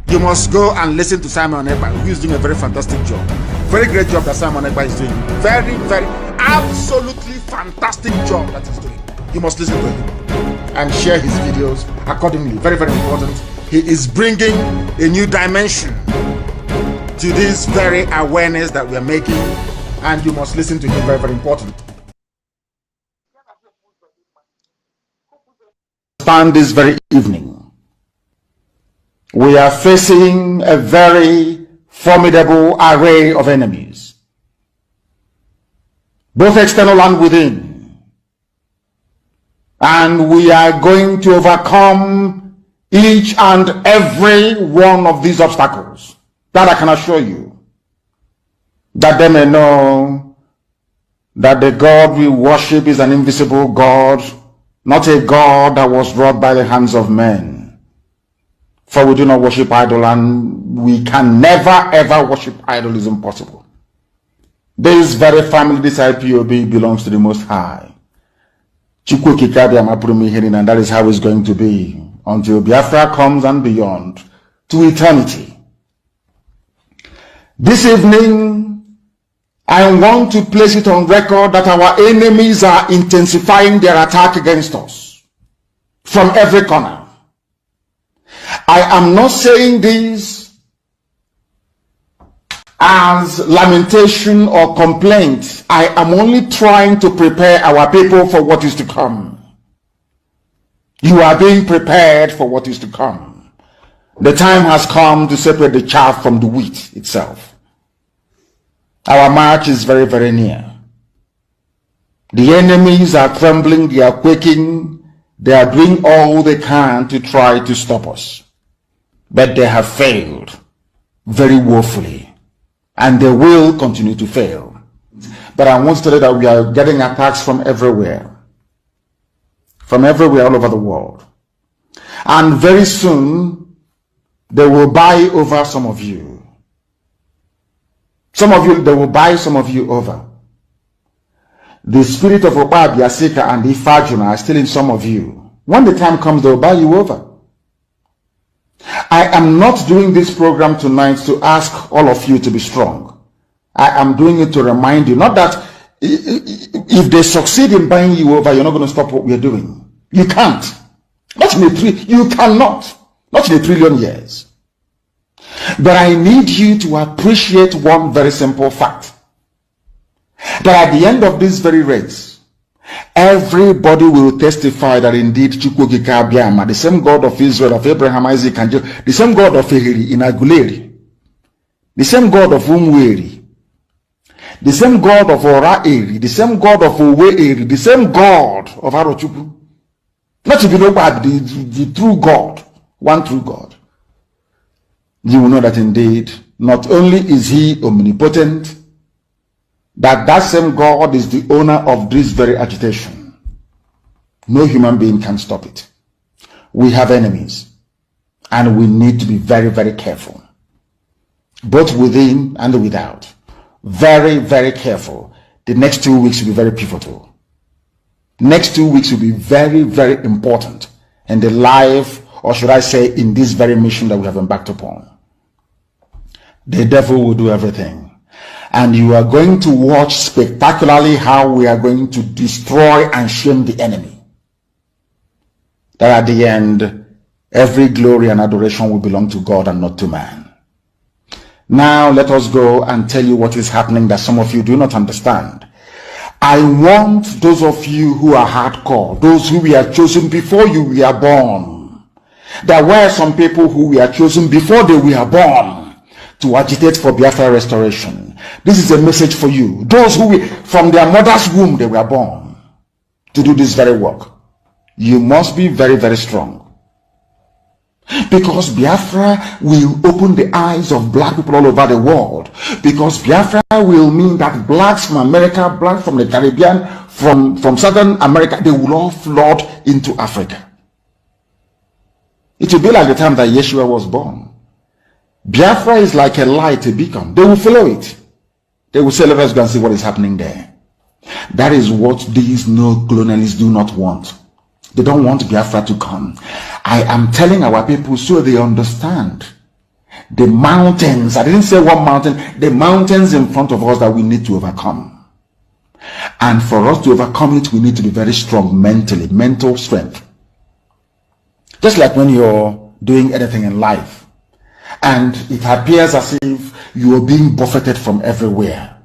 You must go and listen to Simon Ekpa, who is doing a very fantastic job. Very great job that Simon Ekpa is doing. Very, very, absolutely fantastic job that he's doing. You must listen to him and share his videos accordingly. Very, very important. He is bringing a new dimension to this very awareness that we are making, and you must listen to him. Very, very important. Stand this very evening. We are facing a very formidable array of enemies, both external and within. And we are going to overcome each and every one of these obstacles. That I can assure you, that they may know that the God we worship is an invisible God, not a God that was wrought by the hands of men. For we do not worship idol, and we can never ever worship idol. Is impossible. This very family, this IPOB, belongs to the Most High. And that is how it's going to be until Biafra comes and beyond to eternity. This evening, I want to place it on record that our enemies are intensifying their attack against us from every corner. I am not saying this as lamentation or complaint. I am only trying to prepare our people for what is to come. You are being prepared for what is to come. The time has come to separate the chaff from the wheat itself. Our march is very, very near. The enemies are trembling, they are quaking, they are doing all they can to try to stop us. But they have failed very woefully, and they will continue to fail. But I want to tell you that we are getting attacks from everywhere all over the world. And very soon, they will buy over some of you. They will buy some of you over. The spirit of Oba Biasika and Ifajuna are still in some of you. When the time comes, they will buy you over. I am not doing this program tonight to ask all of you to be strong. I am doing it to remind you, not that if they succeed in buying you over, you're not going to stop what we are doing. You can't. You cannot. Not in a trillion years. But I need you to appreciate one very simple fact. That at the end of this very race, everybody will testify that indeed Chukwukika, the same God of Israel, of Abraham, Isaac, and Jacob, the same God of Ehiri in Aguleri, the same God of Umweri, the same God of Ora-Eri, the same God of Owe-Eri, the same God of Arochukwu, not to be nobody, the true God, one true God. You will know that indeed, not only is he omnipotent, that same God is the owner of this very agitation. No human being can stop it. We have enemies, and we need to be very, very careful, both within and without. Very, very careful. The next 2 weeks will be very pivotal. Next 2 weeks will be very, very important in the life, or should I say, in this very mission that we have embarked upon. The devil will do everything. And you are going to watch spectacularly how we are going to destroy and shame the enemy. That at the end, every glory and adoration will belong to God and not to man. Now let us go and tell you what is happening that some of you do not understand. I want those of you who are hardcore, those who were chosen before you were born. There were some people who were chosen before they were born to agitate for Biafra restoration. This is a message for you. Those who from their mother's womb they were born to do this very work. You must be very, very strong. Because Biafra will open the eyes of black people all over the world. Because Biafra will mean that blacks from America, blacks from the Caribbean, from Southern America, they will all flood into Africa. It will be like the time that Yeshua was born. Biafra is like a light, a beacon. They will follow it. They will say, let us go and see what is happening there. That is what these neo-colonialists do not want. They don't want Biafra to come. I am telling our people so they understand The mountains, I didn't say one mountain, the mountains in front of us that we need to overcome. And for us to overcome it, we need to be very strong mentally, mental strength. Just like when you're doing anything in life and it appears as if you are being buffeted from everywhere.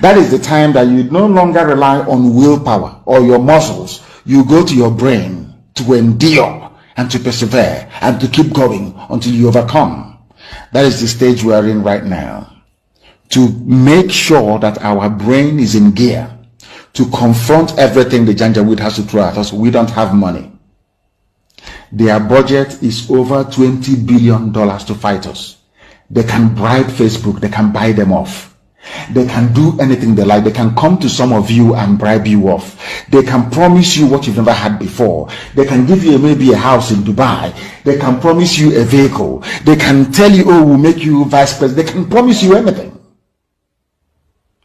That is the time that you no longer rely on willpower or your muscles. You go to your brain to endure and to persevere and to keep going until you overcome. That is the stage we are in right now. To make sure that our brain is in gear to confront everything the Janjaweed has to throw at us. We don't have money. Their budget is over $20 billion to fight us. They can bribe Facebook. They can buy them off. They can do anything they like. They can come to some of you and bribe you off. They can promise you what you've never had before. They can give you maybe a house in Dubai. They can promise you a vehicle. They can tell you, oh, we'll make you vice president. They can promise you anything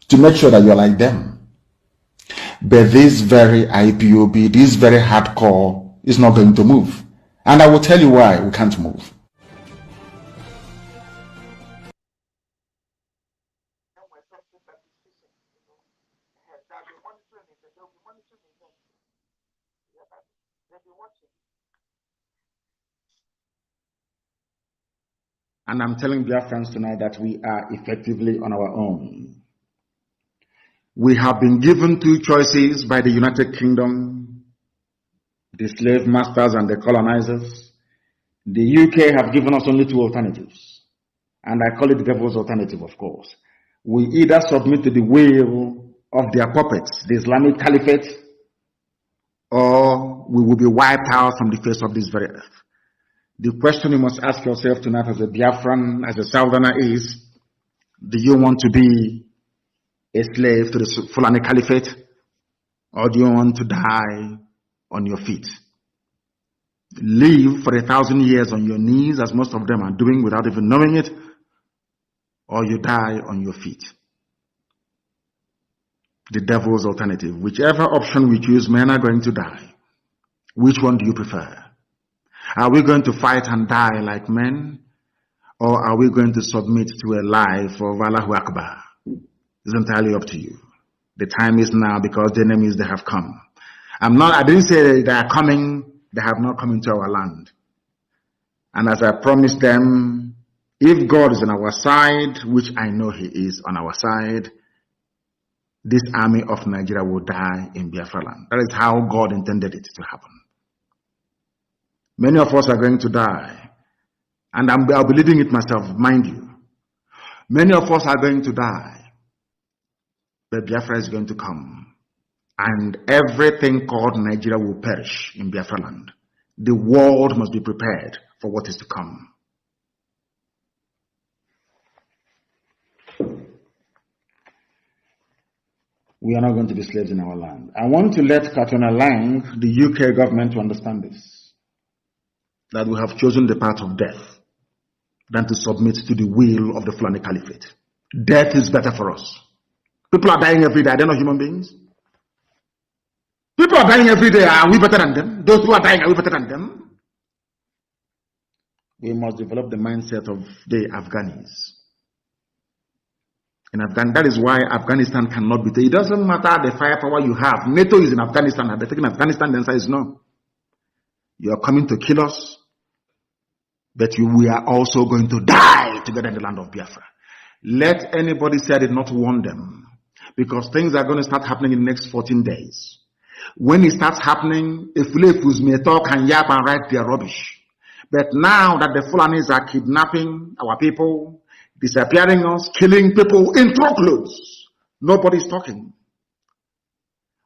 to make sure that you're like them. But this very IPOB, this very hardcore is not going to move. And I will tell you why we can't move. And I'm telling Biafrans tonight that we are effectively on our own. We have been given two choices by the United Kingdom, the slave masters and the colonizers. The UK have given us only two alternatives. And I call it the devil's alternative, of course. We either submit to the will of their puppets, the Islamic Caliphate, or we will be wiped out from the face of this very earth. The question you must ask yourself tonight as a Biafran, as a Southerner is, do you want to be a slave to the Fulani Caliphate, or do you want to die on your feet? Live for 1,000 years on your knees, as most of them are doing without even knowing it, or you die on your feet. The devil's alternative. Whichever option we choose, men are going to die. Which one do you prefer? Are we going to fight and die like men, or are we going to submit to a life of Allahu Akbar? It's entirely up to you. The time is now, because the enemies, they have come. I didn't say they are coming, they have not come into our land. And as I promised them, if God is on our side, which I know He is on our side, this army of Nigeria will die in Biafra land. That is how God intended it to happen. Many of us are going to die. And I'll be leading it myself, mind you. Many of us are going to die. But Biafra is going to come. And everything called Nigeria will perish in Biafra land. The world must be prepared for what is to come. We are not going to be slaves in our land. I want to let Katona Lang, the UK government, to understand this. That we have chosen the path of death than to submit to the will of the Fulani Caliphate. Death is better for us. People are dying every day. Are they not human beings? People are dying every day. Are we better than them? Those who are dying, are we better than them? We must develop the mindset of the Afghanis. In Afghanistan, that is why Afghanistan cannot be taken. It doesn't matter the firepower you have. NATO is in Afghanistan. Are they taking Afghanistan? The answer is no. You are coming to kill us, but we are also going to die together in the land of Biafra. Let anybody say I did not warn them, because things are going to start happening in the next 14 days. When it starts happening, if Fulefus may talk and yap and write their rubbish. But now that the Fulanis are kidnapping our people, disappearing us, killing people in truckloads, nobody's talking.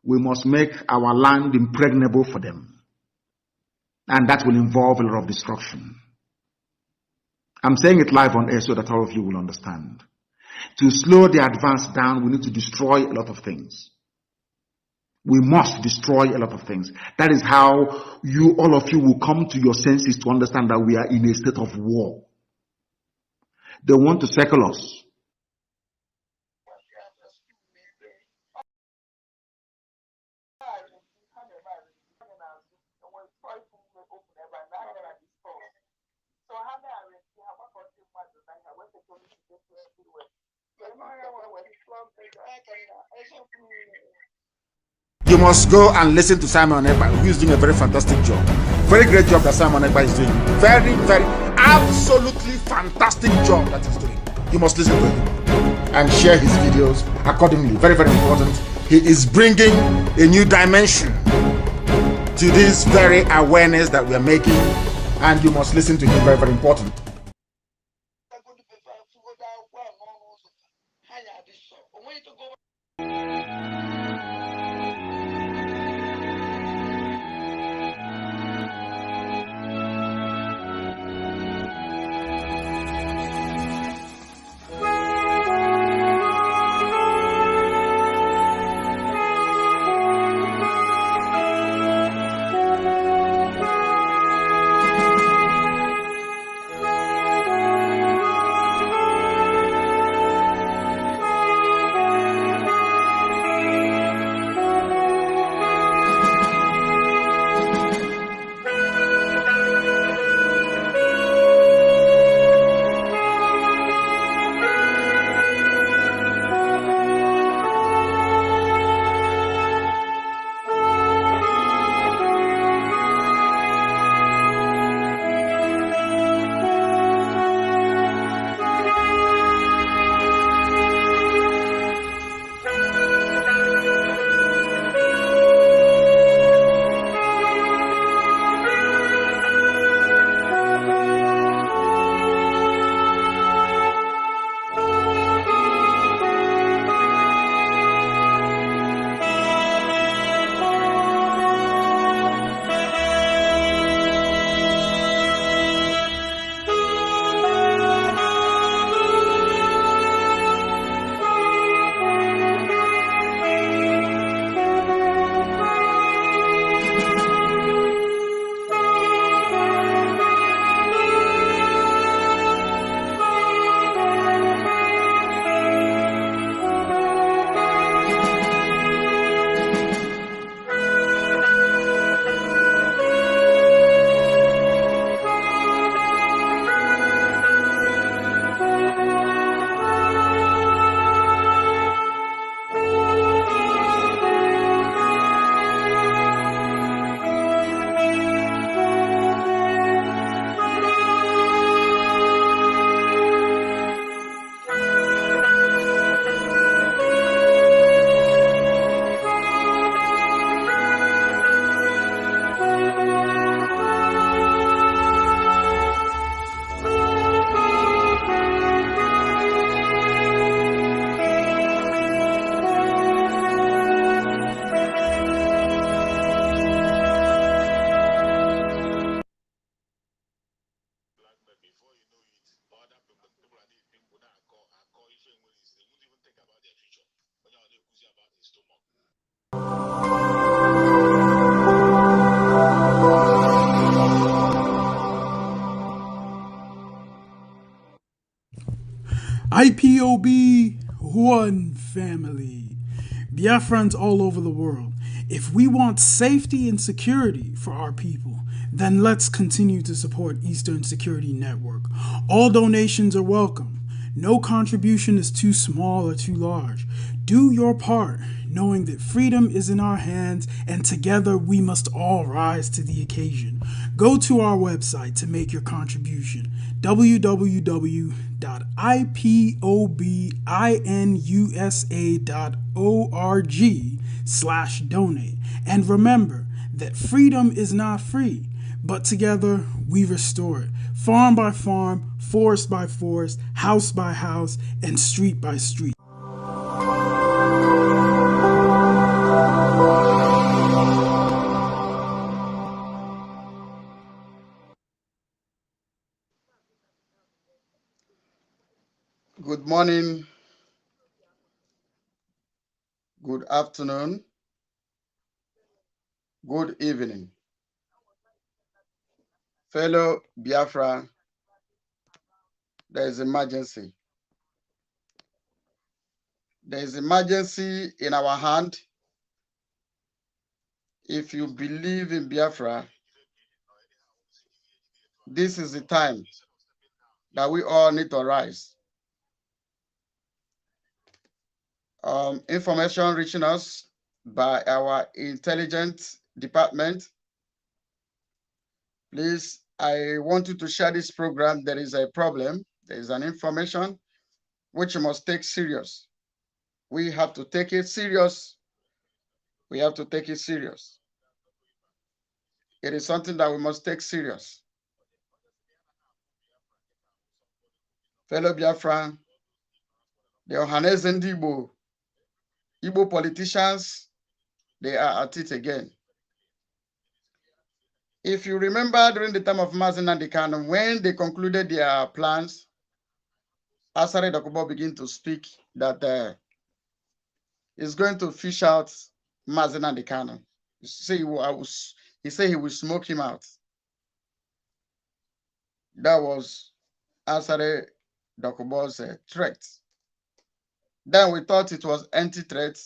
We must make our land impregnable for them. And that will involve a lot of destruction. I'm saying it live on air so that all of you will understand. To slow the advance down, we need to destroy a lot of things. We must destroy a lot of things. That is how all of you will come to your senses to understand that we are in a state of war. They want to circle us. You must go and listen to Simon Ekpa, who is doing a very fantastic job. Very great job that Simon Ekpa is doing. Very, very, absolutely fantastic job that he's doing. You must listen to him and share his videos accordingly. Very, very important. He is bringing a new dimension to this very awareness that we are making, and you must listen to him. Very, very important. IPOB, one family. Biafrans all over the world. If we want safety and security for our people, then let's continue to support Eastern Security Network. All donations are welcome. No contribution is too small or too large. Do your part, knowing that freedom is in our hands and together we must all rise to the occasion. Go to our website to make your contribution, www.ipobinUSA.org/donate. And remember that freedom is not free, but together we restore it. Farm by farm, forest by forest, house by house, and street by street. Good morning, good afternoon, good evening. Fellow Biafra, there is emergency. There is emergency in our hand. If you believe in Biafra, this is the time that we all need to rise. information reaching us by our intelligence department. Please, I want you to share this program. There is a problem. There is an information which you must take serious. We have to take it serious. We have to take it serious. It is something that we must take serious. Fellow Biafran, the Ohaneze and Igbo politicians, they are at it again. If you remember during the time of Mazi Nnamdi Kanu, when they concluded their plans, Asare Dokubo began to speak that he's going to fish out Mazi Nnamdi Kanu. He said he will smoke him out. That was Asare Dokubo's threat. Then we thought it was anti-threat.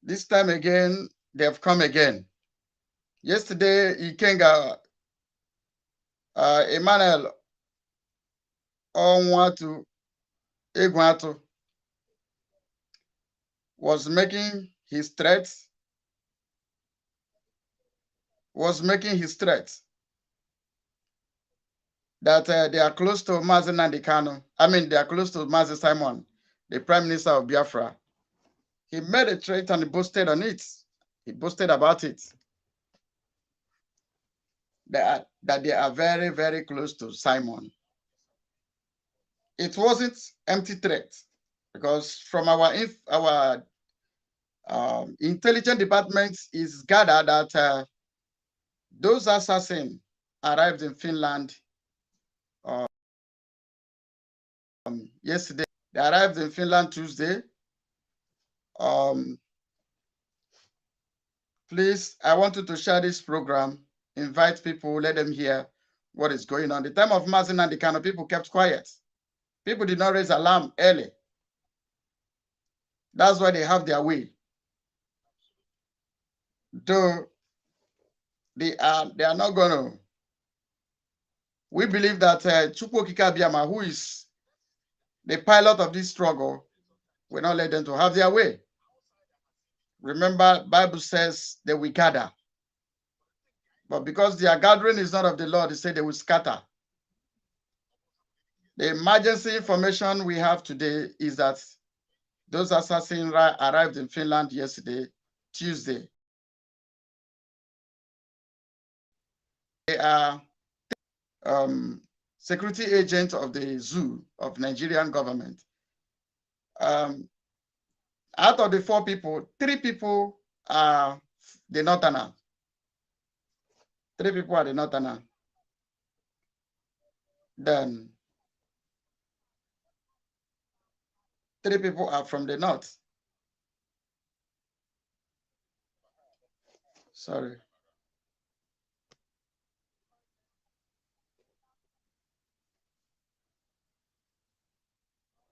This time again, they have come again. Yesterday, Ikenga Emmanuel Onwatu Egwatu was making his threats. That they are close to Mazi Nnamdi Kanu. I mean, they are close to Mazi Simon, the Prime Minister of Biafra. He made a threat and he boasted on it. He boasted about it. That they are very, very close to Simon. It wasn't empty threat, because from our intelligence department is gathered that those assassins arrived in Finland yesterday. They arrived in Finland Tuesday. Please, I want you to share this program, invite people, let them hear what is going on. The time of Mazi Nnamdi Kanu, people kept quiet. People did not raise alarm early. That's why they have their way. Though they are not going to. We believe that Chukwu Okike Abiyama, who is the pilot of this struggle, will not let them to have their way. Remember, Bible says they will gather. But because their gathering is not of the Lord, they say they will scatter. The emergency information we have today is that those assassins arrived in Finland yesterday, Tuesday. They are security agents of the zoo of Nigerian government. Out of the 4 people, 3 people are the Northerner. 3 people are the Northerner. Then 3 people are from the north. Sorry.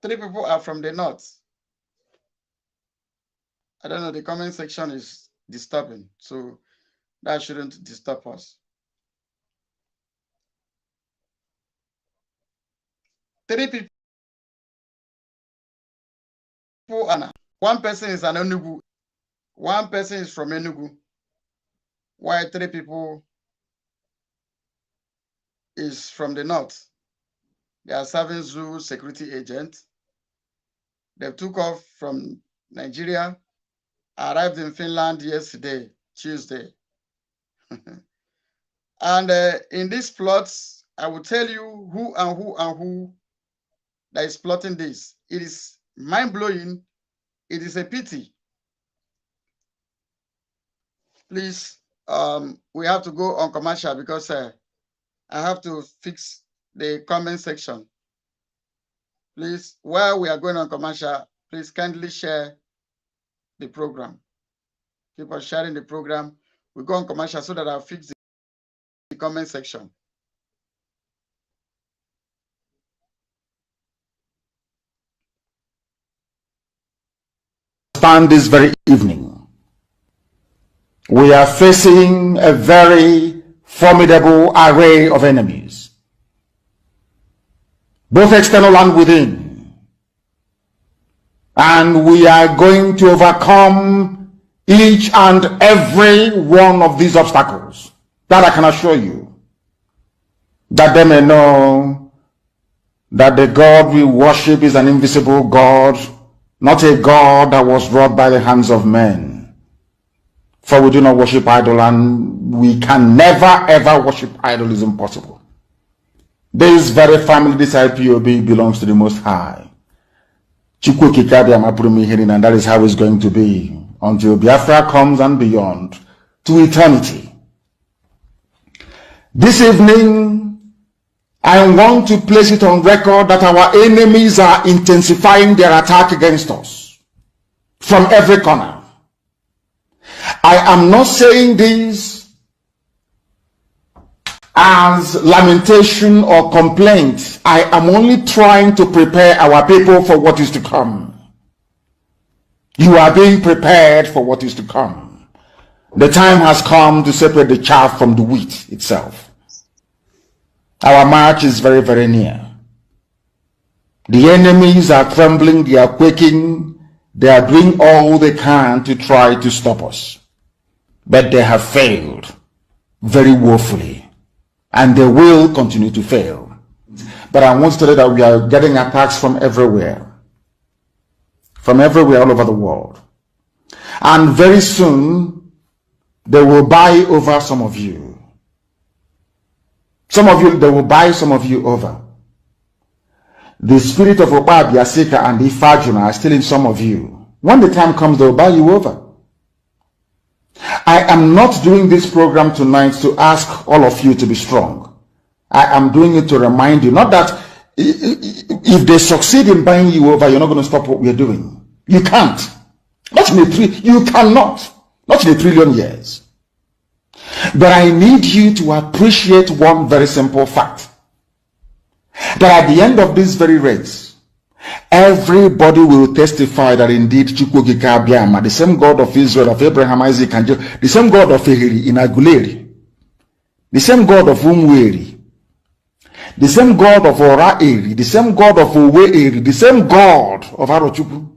Three people are from the north. I don't know, the comment section is disturbing, so that shouldn't disturb us. 3 people are, 1 person is an Enugu, 1 person is from Enugu, while 3 people is from the north. They are serving zoo security agents. They took off from Nigeria, arrived in Finland yesterday, Tuesday. And in these plots, I will tell you who that is plotting this. It is mind-blowing. It is a pity. Please, we have to go on commercial because I have to fix the comment section. Please, while we are going on commercial, please kindly share the program. Keep on sharing the program. We go on commercial so that I'll fix the comment section. Stand this very evening. We are facing a very formidable array of enemies, both external and within. And we are going to overcome each and every one of these obstacles. That I can assure you. That they may know that the God we worship is an invisible God, not a God that was wrought by the hands of men. For we do not worship idol, and we can never ever worship idol. Is impossible. This very family, this IPOB, belongs to the Most High. And that is how it's going to be until Biafra comes and beyond to eternity. This evening, I want to place it on record that our enemies are intensifying their attack against us from every corner. I am not saying this as lamentation or complaint. I am only trying to prepare our people for what is to come. You are being prepared for what is to come. The time has come to separate the chaff from the wheat itself. Our march is very, very near. The enemies are trembling, they are quaking, they are doing all they can to try to stop us. But they have failed very woefully. And they will continue to fail. But I want to tell you that we are getting attacks from everywhere. From everywhere all over the world. And very soon, they will buy over some of you. Some of you, they will buy some of you over. The spirit of Oba, Biasika, and Ifajuna are still in some of you. When the time comes, they will buy you over. I am not doing this program tonight to ask all of you to be strong. I am doing it to remind you, not that if they succeed in buying you over, you're not going to stop what we're doing. You can't. Not in you cannot. Not in 1 trillion years. But I need you to appreciate one very simple fact. That at the end of this very race, everybody will testify that indeed Chukwukika, the same God of Israel, of Abraham, Isaac, and Jacob, the same God of Ehiri in Aguleri, the same God of Umweri, the same God of Ora-Eri, the same God of Owe-Eri, the same God of Arochukwu,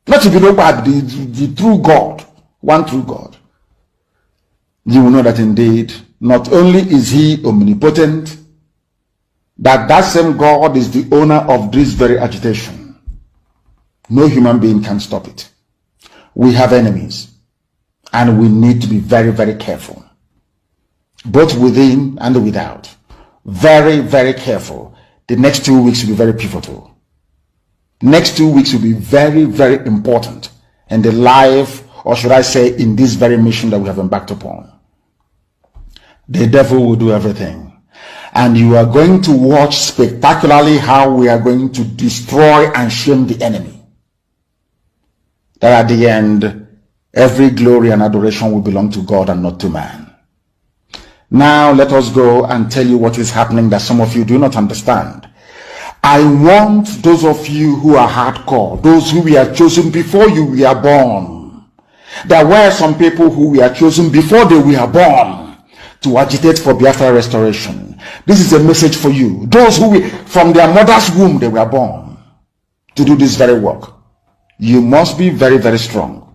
not to be nobody, the true God, one true God. You will know that indeed, not only is he omnipotent, that same God is the owner of this very agitation. No human being can stop it. We have enemies, and we need to be very, very careful, both within and without. Very, very careful. The next 2 weeks will be very pivotal. Next 2 weeks will be very, very important in the life, or should I say, in this very mission that we have embarked upon. The devil will do everything. And you are going to watch spectacularly how we are going to destroy and shame the enemy. That at the end, every glory and adoration will belong to God and not to man. Now let us go and tell you what is happening that some of you do not understand. I want those of you who are hardcore, those who were chosen before you were born. There were some people who were chosen before they were born to agitate for Biafra restoration. This is a message for you. Those who from their mother's womb they were born to do this very work. You must be very, very strong.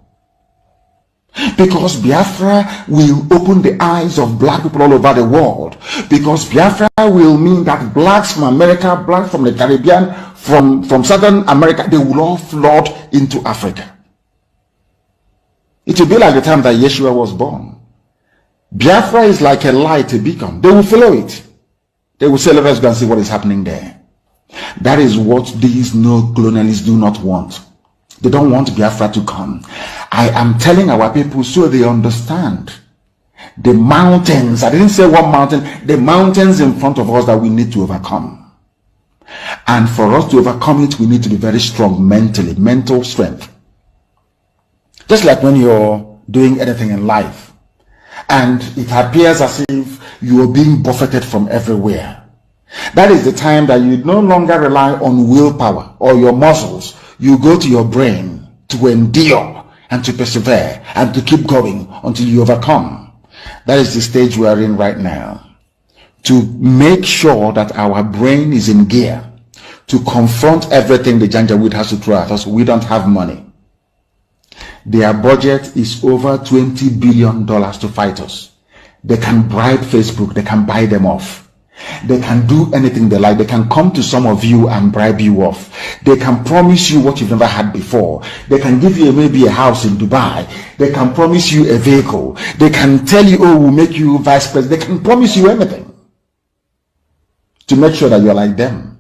Because Biafra will open the eyes of black people all over the world. Because Biafra will mean that blacks from America, blacks from the Caribbean, from Southern America, they will all flood into Africa. It will be like the time that Yeshua was born. Biafra is like a light, a beacon. They will follow it. They will say, let us go and see what is happening there. That is what these no-colonialists do not want. They don't want Biafra to come. I am telling our people so they understand. The mountains, I didn't say one mountain, the mountains in front of us that we need to overcome. And for us to overcome it, we need to be very strong mentally, mental strength. Just like when you're doing anything in life, and it appears as if you are being buffeted from everywhere. That is the time that you no longer rely on willpower or your muscles. You go to your brain to endure and to persevere and to keep going until you overcome. That is the stage we are in right now. To make sure that our brain is in gear, to confront everything the Janjaweed has to throw at us. We don't have money. Their budget is over $20 billion to fight us. They can bribe Facebook. They can buy them off. They can do anything they like. They can come to some of you and bribe you off. They can promise you what you've never had before. They can give you maybe a house in Dubai. They can promise you a vehicle. They can tell you, oh, we'll make you vice president. They can promise you anything to make sure that you're like them.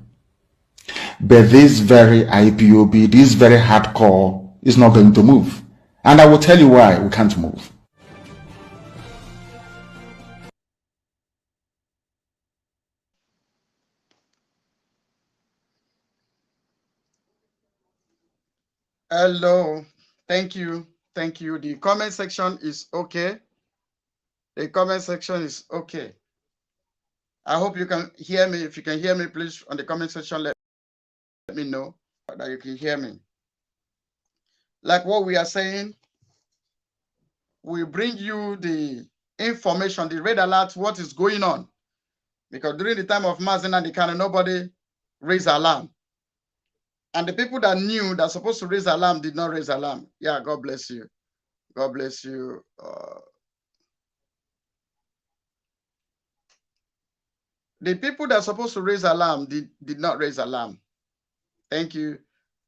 But this very IPOB, this very hardcore is not going to move. And I will tell you why we can't move. Hello. Thank you. Thank you. The comment section is okay. The comment section is okay. I hope you can hear me. If you can hear me, please, on the comment section, let me know that you can hear me. Like what we are saying, we bring you the information, the red alert, what is going on. Because during the time of Mazin and the Kano, nobody raised alarm. And the people that knew that supposed to raise alarm did not raise alarm. Yeah, God bless you. God bless you. The people that are supposed to raise alarm did not raise alarm. Thank you.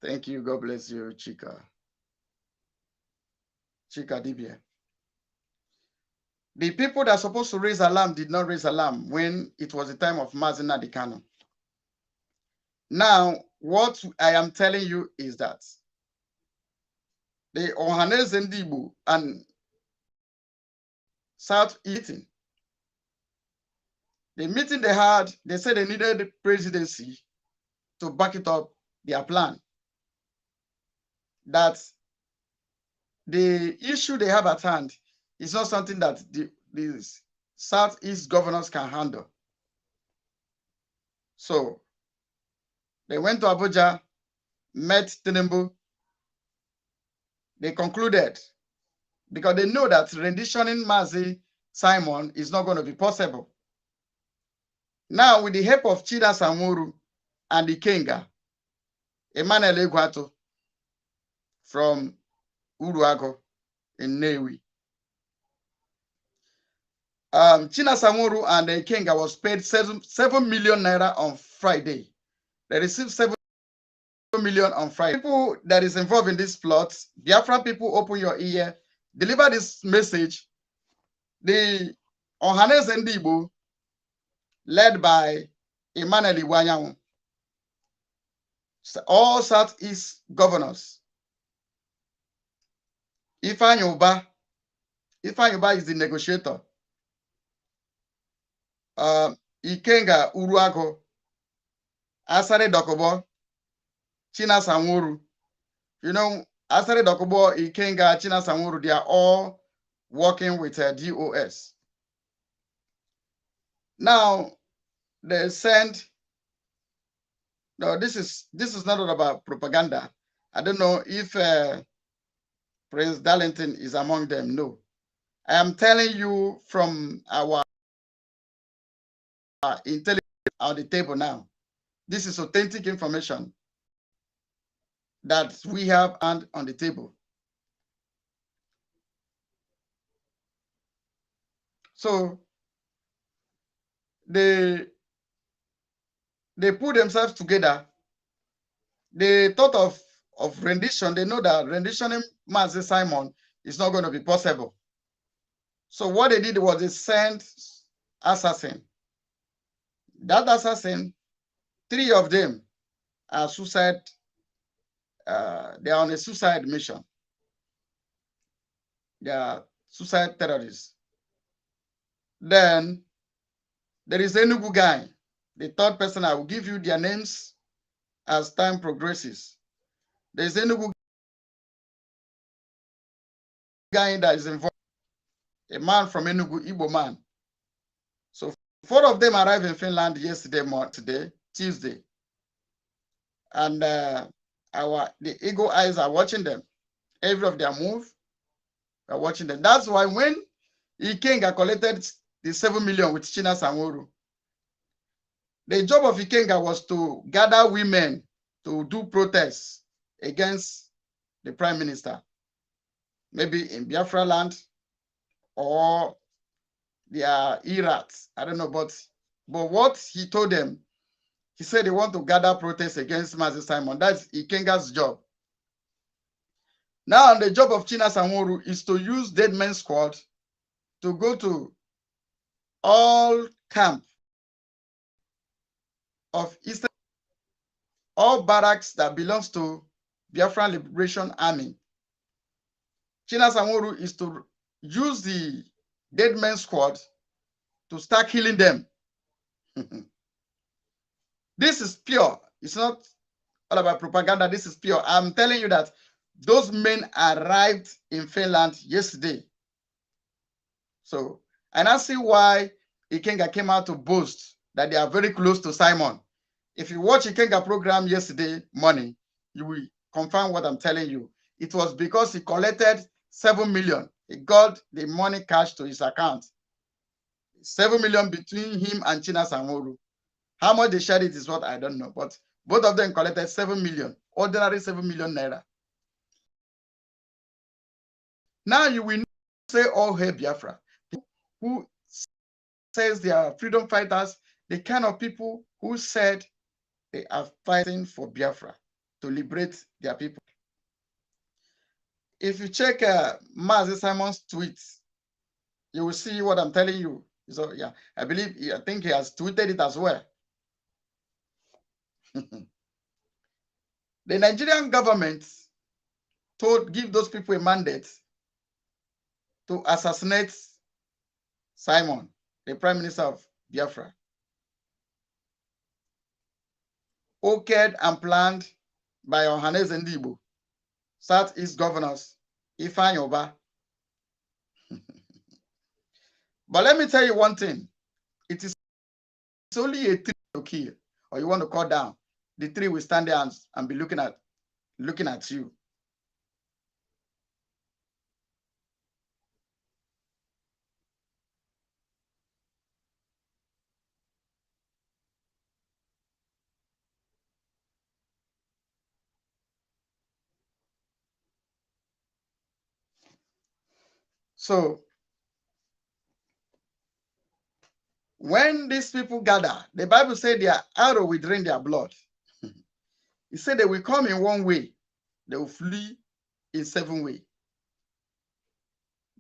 Thank you. God bless you, Chika. Chika Dibia. The people that are supposed to raise alarm did not raise alarm when it was the time of Mazina Dikano. Now, what I am telling you is that the Ohanes Ndibu and South Eating, the meeting they had, they said they needed the presidency to back it up their plan. That the issue they have at hand is not something that the Southeast governors can handle. So they went to Abuja, met Tinubu. They concluded, because they know that renditioning Mazi Simon is not going to be possible. Now, with the help of Chida Samuru and the Kenga, Emmanuel Egwato from Uruago in Newi, China Samuru and the Kenga was paid 7 million naira on Friday. They received 7 million on Friday. People that is involved in this plot, Biafran people, open your ear, deliver this message. The Ohanes Ndibu, led by Emmanuel Iwanyan, all Southeast governors. Ifeanyi Uba is the negotiator. Ikenga Uruago, Asare Dokobo, China Samuru. You know, Asare Dokobo, Ikenga, China Samuru, they are all working with DOS. Now, they send. No, this is not about propaganda. I don't know if Prince Darlington is among them. No, I am telling you from our intelligence on the table now. This is authentic information that we have on the table. So they put themselves together. They thought of rendition. They know that renditioning Mazi Simon is not going to be possible. So what they did was they sent assassin. That assassin, 3 of them are suicide. They are on a suicide mission. They are suicide terrorists. Then there is Enugu guy, the 3rd person. I will give you their names as time progresses. There is Enugu guy that is involved, a man from Enugu, Igbo man. So 4 of them arrived in Finland yesterday, Tuesday. And the eagle eyes are watching them. Every of their move, are watching them. That's why when Ikenga collected the 7 million with China Samuru, The job of Ikenga was to gather women to do protests against the prime minister, maybe in Biafra land or their Irats. I don't know, but what he told them, he said they want to gather protests against Mazi Simon. That's Ikenga's job. Now, the job of China Sanworu is to use Dead Men Squad to go to all camp of Eastern, all barracks that belongs to Biafran Liberation Army. China Sanworu is to use the Dead Men Squad to start killing them. This is pure. It's not all about propaganda. This is pure. I'm telling you that those men arrived in Finland yesterday. So, and I see why Ikenga came out to boast that they are very close to Simon. If you watch Ikenga program yesterday morning, you will confirm what I'm telling you. It was because he collected 7 million. He got the money cash to his account. 7 million between him and China Sanworu. How much they shared it is what I don't know, but both of them collected 7 million, ordinary 7 million naira. Now you will say, oh, hey, Biafra, who says they are freedom fighters, the kind of people who said they are fighting for Biafra to liberate their people. If you check Mazi Simon's tweets, you will see what I'm telling you. So yeah, I think he has tweeted it as well. The Nigerian government give those people a mandate to assassinate Simon, the Prime Minister of Biafra. Oked and planned by Ohaneze Ndigbo, Southeast governors, Ifeanyi Oba. But let me tell you one thing. It is only a tree to kill, or you want to cut down. The tree will stand there and be looking at you. So when these people gather, the Bible said their arrow will drain their blood. It said they will come in one way, they will flee in 7 ways.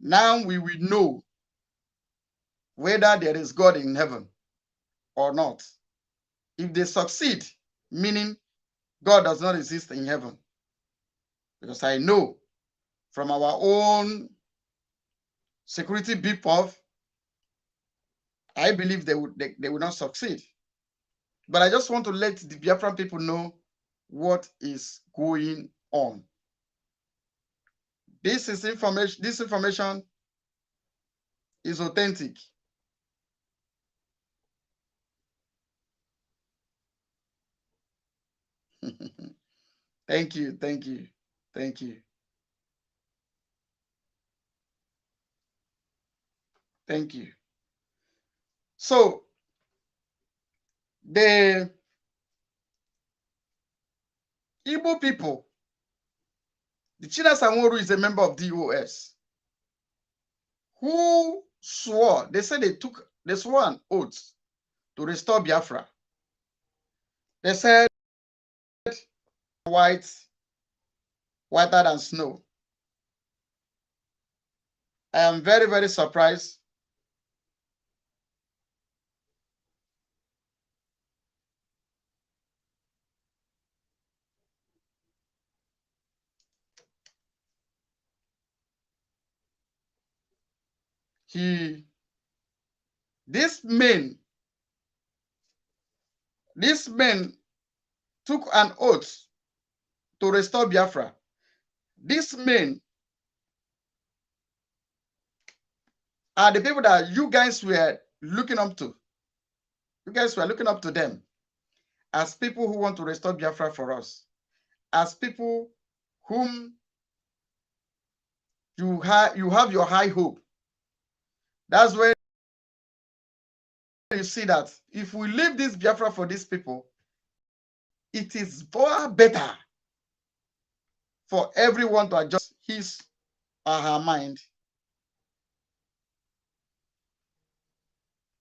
Now we will know whether there is God in heaven or not. If they succeed, meaning God does not exist in heaven. Because I know from our own security BPOV, I believe they will not succeed. But I just want to let the Biafran people know what is going on. This information is authentic. Thank you. So the Igbo people, the China Sanworu is a member of DOS, who swore, they said they swore an oath to restore Biafra. They said whiter than snow. I am very, very surprised. This man took an oath to restore Biafra. These men are the people that you guys were looking up to. You guys were looking up to them as people who want to restore Biafra for us, as people whom you have your high hope. That's when you see that if we leave this Biafra for these people, it is far better for everyone to adjust his or her mind.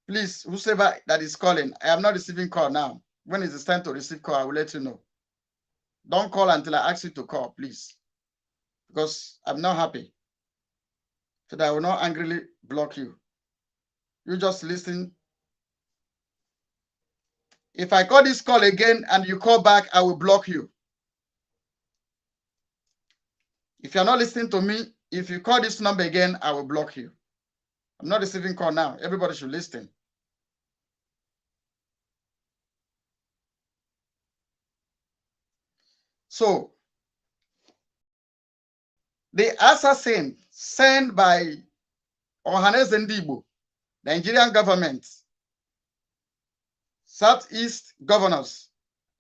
Please, whoever that is calling, I am not receiving call now. When it is time to receive call, I will let you know. Don't call until I ask you to call, please, because I'm not happy. So that I will not angrily block you. You just listen. If I call this call again and you call back, I will block you. If you're not listening to me, if you call this number again, I will block you. I'm not receiving call now. Everybody should listen. So, the assassin sent by Ohanes Ndibo, the Nigerian government, Southeast governors,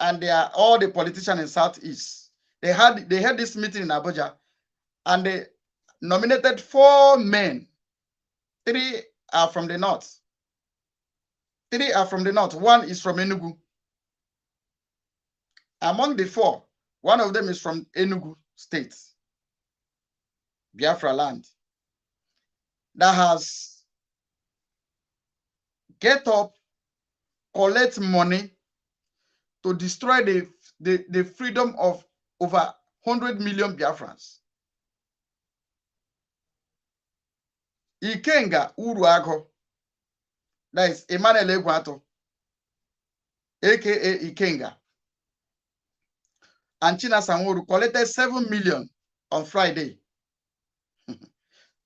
and they are all the politicians in Southeast. They had this meeting in Abuja, and they nominated 4 men. 3 are from the north. 3 are from the north. 1 is from Enugu. Among the 4, 1 of them is from Enugu State, Biafra land, that has get up, collect money to destroy the freedom of over 100 million Biafrans. Ikenga Uruago, that is Emmanuel Egwato, aka Ikenga, and China Sanworu collected 7 million on Friday.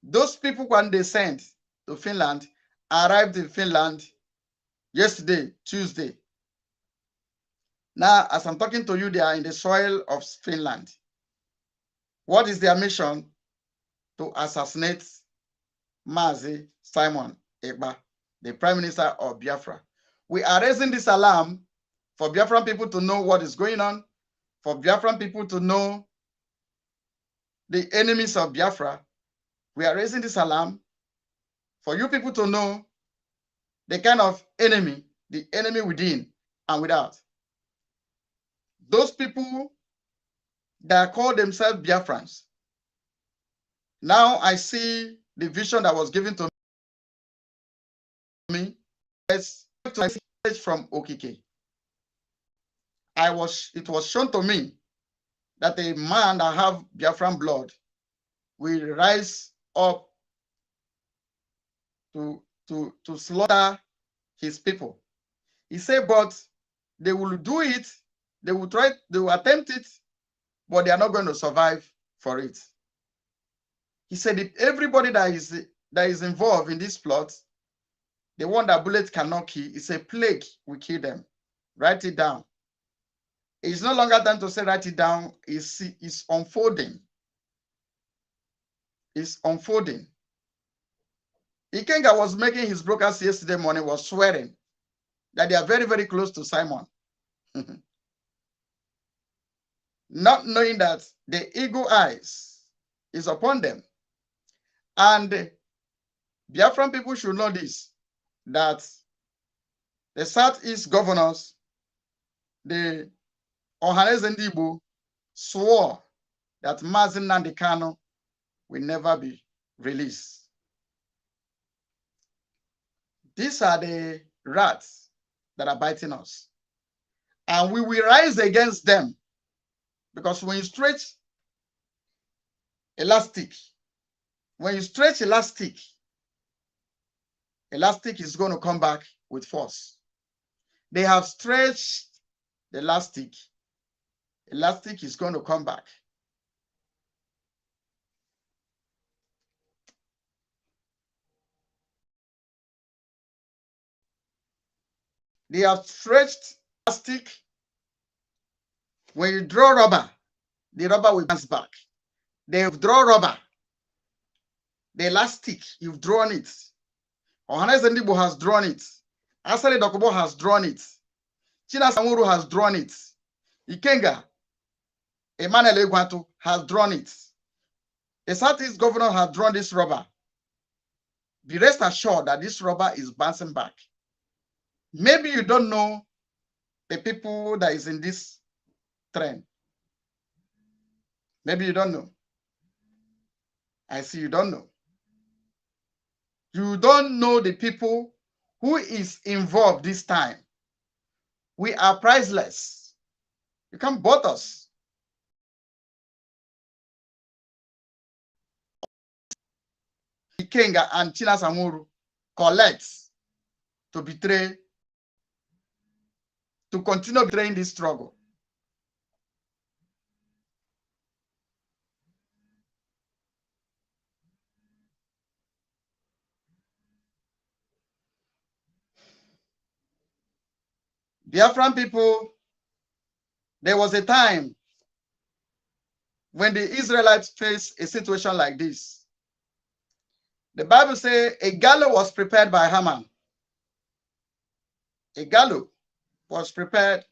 Those people, when they sent to Finland, arrived in Finland yesterday, Tuesday. Now, as I'm talking to you, they are in the soil of Finland. What is their mission? To assassinate Mazi Simon Ekpa, the Prime Minister of Biafra. We are raising this alarm for Biafran people to know what is going on, for Biafran people to know the enemies of Biafra. We are raising this alarm for you people to know the kind of enemy, the enemy within and without. Those people that call themselves Biafrans. Now I see the vision that was given to me. It's from Okike. It was shown to me that a man that have Biafran blood will rise up to slaughter his people. He said, but they will do it, they will attempt it, but they are not going to survive for it. He said, if everybody that is involved in this plot, the one that bullets cannot kill, it's a plague, will kill them. Write it down. It's no longer time to say write it down. It's unfolding. It's unfolding. Ikenga was making his brokers yesterday morning, was swearing that they are very, very close to Simon. Not knowing that the eagle eyes is upon them. And Biafran people should know this, that the Southeast governors, the Ohanes Ndibo, swore that Mazi Nnamdi Kanu will never be released. These are the rats that are biting us. And we will rise against them, because when you stretch elastic, elastic is going to come back with force. They have stretched the elastic is going to come back. They have stretched elastic. When you draw rubber, the rubber will bounce back. They draw rubber. The elastic, you've drawn it. Ohanes Ndibo has drawn it. Asale Dokubo has drawn it. China Sanworu has drawn it. Ikenga, Emmanuel Egwato has drawn it. The Southeast governor has drawn this rubber. Be rest assured that this rubber is bouncing back. Maybe you don't know the people that is in this trend. Maybe you don't know. I see you don't know. You don't know the people who is involved this time. We are priceless. You can't bought us. Ikenga and China Samuru collects to betray, to continue betraying this struggle. Biafran people, there was a time when the Israelites faced a situation like this. The Bible says a gallows was prepared by Haman. A gallows was prepared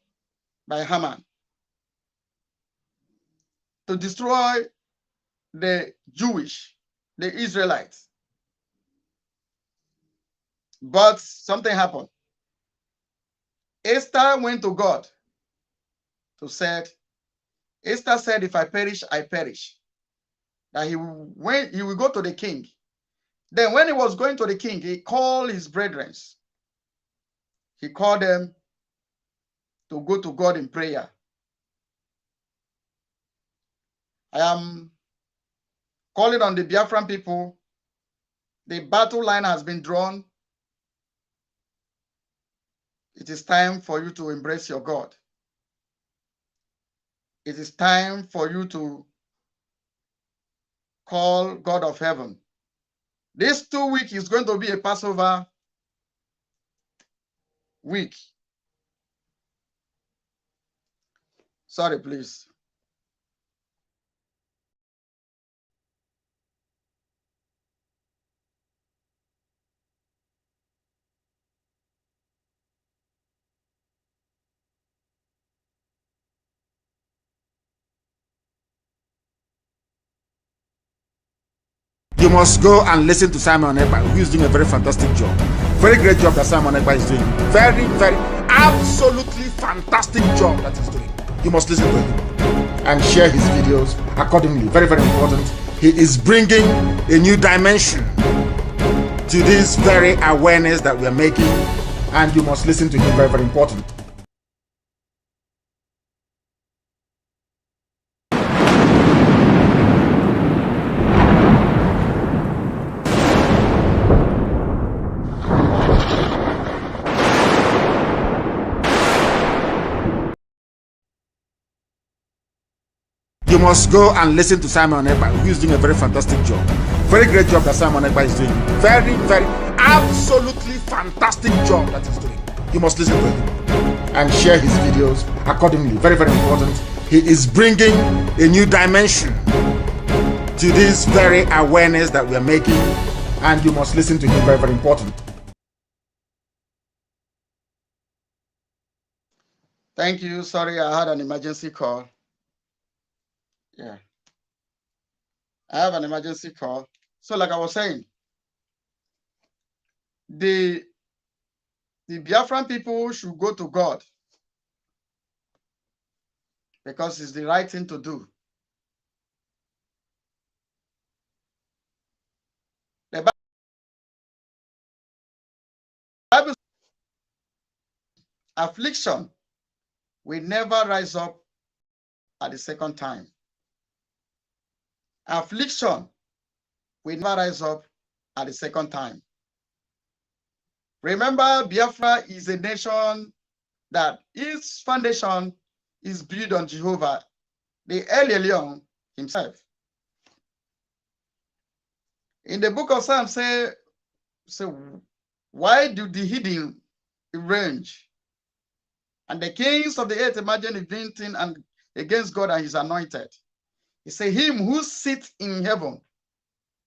by Haman to destroy the Israelites. But something happened. Esther went to God to said, Esther said, if I perish, I perish. That he will go to the king. Then when he was going to the king, he called his brethren. He called them to go to God in prayer. I am calling on the Biafran people. The battle line has been drawn. It is time for you to embrace your God. It is time for you to call God of heaven. This 2 weeks is going to be a Passover week. Sorry, please. You must go and listen to Simon Ekpa, who is doing a very fantastic job. Very great job that Simon Ekpa is doing. Very, very, absolutely fantastic job that he's doing. You must listen to him and share his videos accordingly. Very, very important. He is bringing a new dimension to this very awareness that we are making, and you must listen to him. Very, very important. You must go and listen to Simon Ekpa, who is doing a very fantastic job. Very great job that Simon Ekpa is doing. Very, very, absolutely fantastic job that he's doing. You must listen to him and share his videos accordingly. Very, very important. He is bringing a new dimension to this very awareness that we are making, and you must listen to him. Very, very important. Thank you. Sorry, I had an emergency call. Yeah. I have an emergency call. So like I was saying, the Biafran people should go to God because it's the right thing to do. The Bible, affliction will never rise up at the second time. Affliction will never rise up at the second time. Remember, Biafra is a nation that its foundation is built on Jehovah, the El Elyon himself. In the book of Psalms say, why do the hidden range and the kings of the earth imagine inventing and against God and his anointed? He said, him who sits in heaven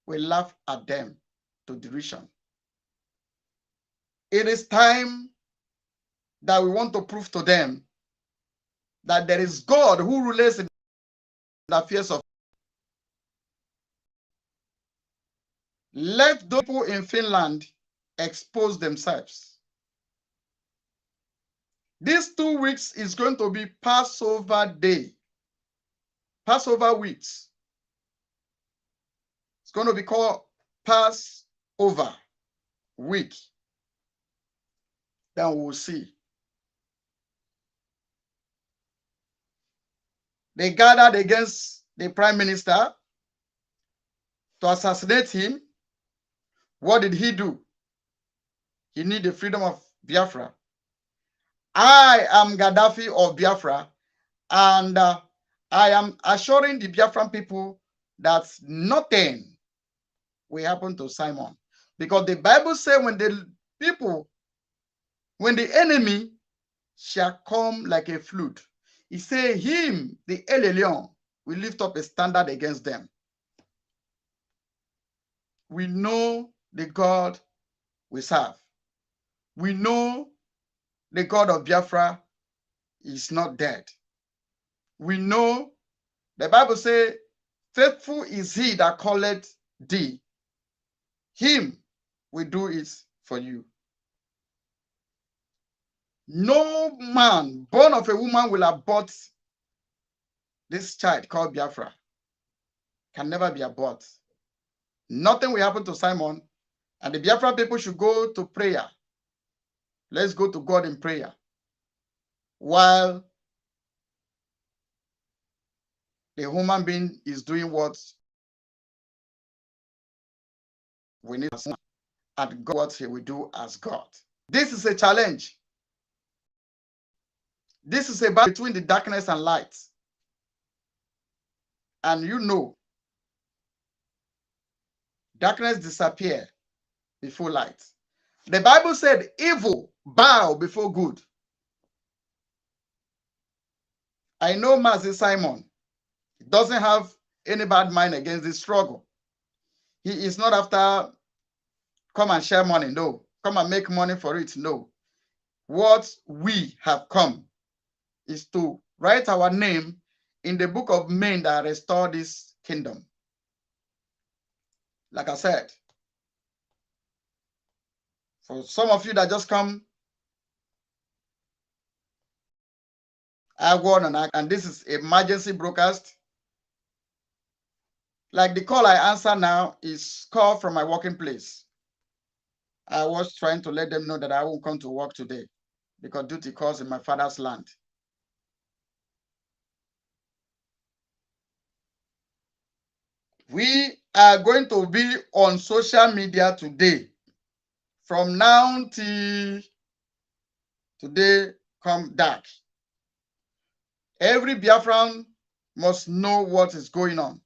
will laugh at them to derision. It is time that we want to prove to them that there is God who rules in the affairs of. Let those people in Finland expose themselves. These 2 weeks is going to be Passover day, Passover weeks. It's going to be called Passover week. Then we'll see. They gathered against the prime minister to assassinate him. What did he do? He needed the freedom of Biafra. I am Gaddafi of Biafra, and I am assuring the Biafran people that nothing will happen to Simon. Because the Bible says when the enemy shall come like a flood, he say him, the El Elyon, will lift up a standard against them. We know the God we serve. We know the God of Biafra is not dead. We know the Bible says, faithful is he that calleth thee. Him will do it for you. No man born of a woman will abort this child called Biafra. Can never be abort. Nothing will happen to Simon, and the Biafra people should go to prayer. Let's go to God in prayer while the human being is doing what we need, and God what he will do as God. This is a challenge. This is a battle between the darkness and light. And you know, darkness disappears before light. The Bible said evil bow before good. I know Master Simon doesn't have any bad mind against this struggle. He is not after come and share money, no. Come and make money for it, no. What we have come is to write our name in the book of men that restore this kingdom. Like I said, for some of you that just come, I warn and this is emergency broadcast. Like the call I answer now is call from my working place. I was trying to let them know that I won't come to work today because duty calls in my father's land. We are going to be on social media today. From now till today come dark. Every Biafran must know what is going on.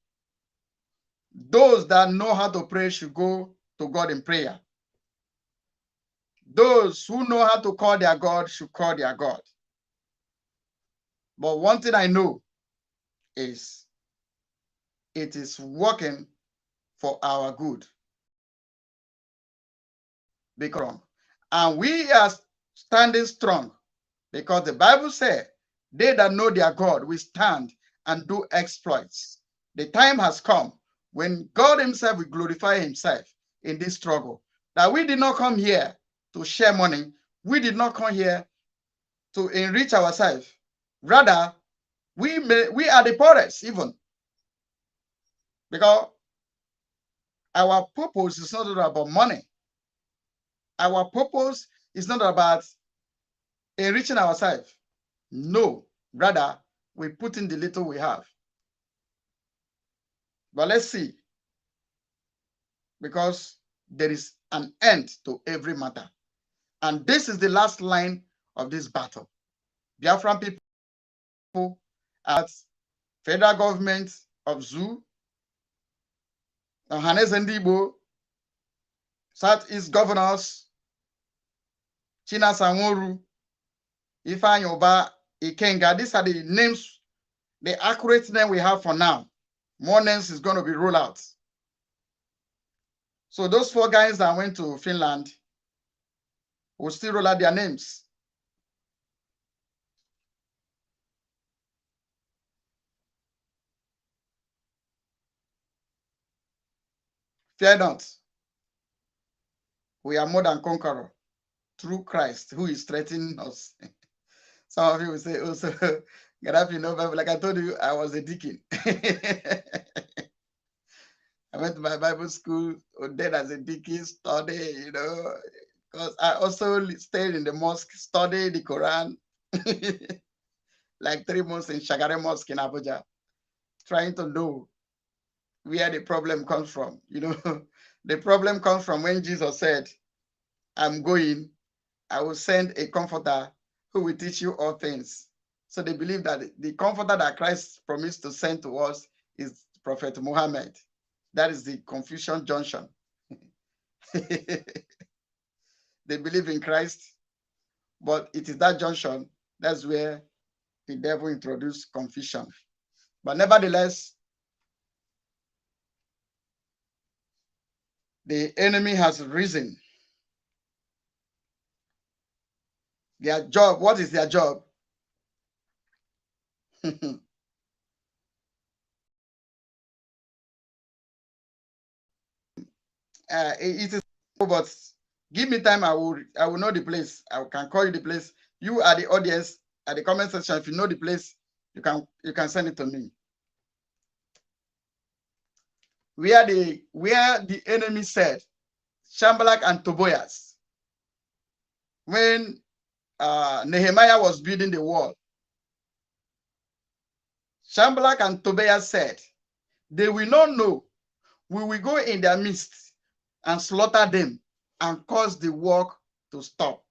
Those that know how to pray should go to God in prayer. Those who know how to call their God should call their God. But one thing I know is it is working for our good. Because, and we are standing strong because the Bible said, they that know their God will stand and do exploits. The time has come when God himself will glorify himself in this struggle. That we did not come here to share money. We did not come here to enrich ourselves. Rather, we are the poorest even. Because our purpose is not about money. Our purpose is not about enriching ourselves. No, rather, we put in the little we have. But let's see. Because there is an end to every matter. And this is the last line of this battle. Biafran people at federal government of Zoo, Hanes Ndibo, Southeast governors, China Sanworu, Ifeanyi Oba, Ikenga. These are the names, the accurate name we have for now. More names is going to be rolled out. So those 4 guys that went to Finland will still roll out their names. Fear not. We are more than conqueror through Christ who is strengthening us. Some of you will say also, Gaddafi no Bible. Like I told you, I was a deacon. I went to my Bible school, ordained as a deacon, studied, because I also stayed in the mosque, studied the Quran, like 3 months in Shagare Mosque in Abuja, trying to know where the problem comes from. The problem comes from when Jesus said, I'm going, I will send a comforter who will teach you all things. So they believe that the comforter that Christ promised to send to us is Prophet Muhammad. That is the confusion junction. They believe in Christ, but it is that junction, that's where the devil introduced confusion. But nevertheless, the enemy has risen. Their job, what is their job? It is, but give me time, I will know the place. I can call you the place. You are the audience at the comment section. If you know the place, you can send it to me. Where the enemy said, Shambalak and Tobias, when Nehemiah was building the wall, Shambalak and Tobias said, they will not know. We will go in their midst and slaughter them and cause the work to stop.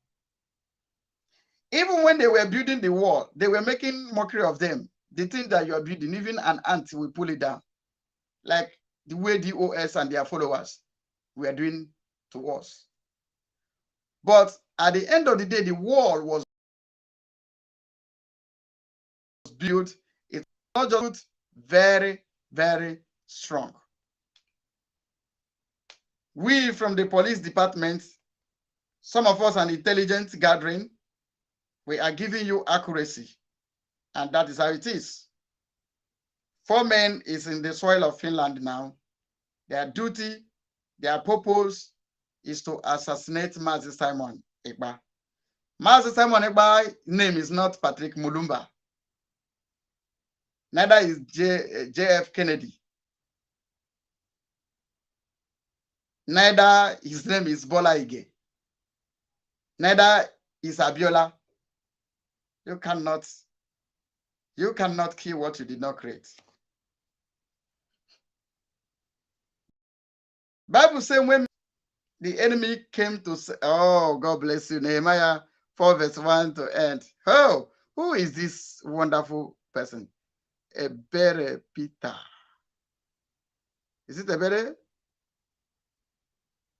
Even when they were building the wall, they were making mockery of them. The thing that you are building, even an ant will pull it down. Like the way DOS and their followers were doing to us. But at the end of the day, the wall was built. It's not just very, very strong. We from the police department, some of us an intelligence gathering, we are giving you accuracy. And that is how it is. 4 men is in the soil of Finland now. Their duty, their purpose is to assassinate Mazi Simon Ekpa. Mazi Simon Ekpa's name is not Patrick Mulumba. Neither is JF Kennedy. Neither his name is Bola Ige. Neither is Abiola. You cannot kill what you did not create. Bible says when the enemy came to say, oh, God bless you, Nehemiah 4 verse 1 to end. Oh, who is this wonderful person? Ebere Peter. Is it Ebere?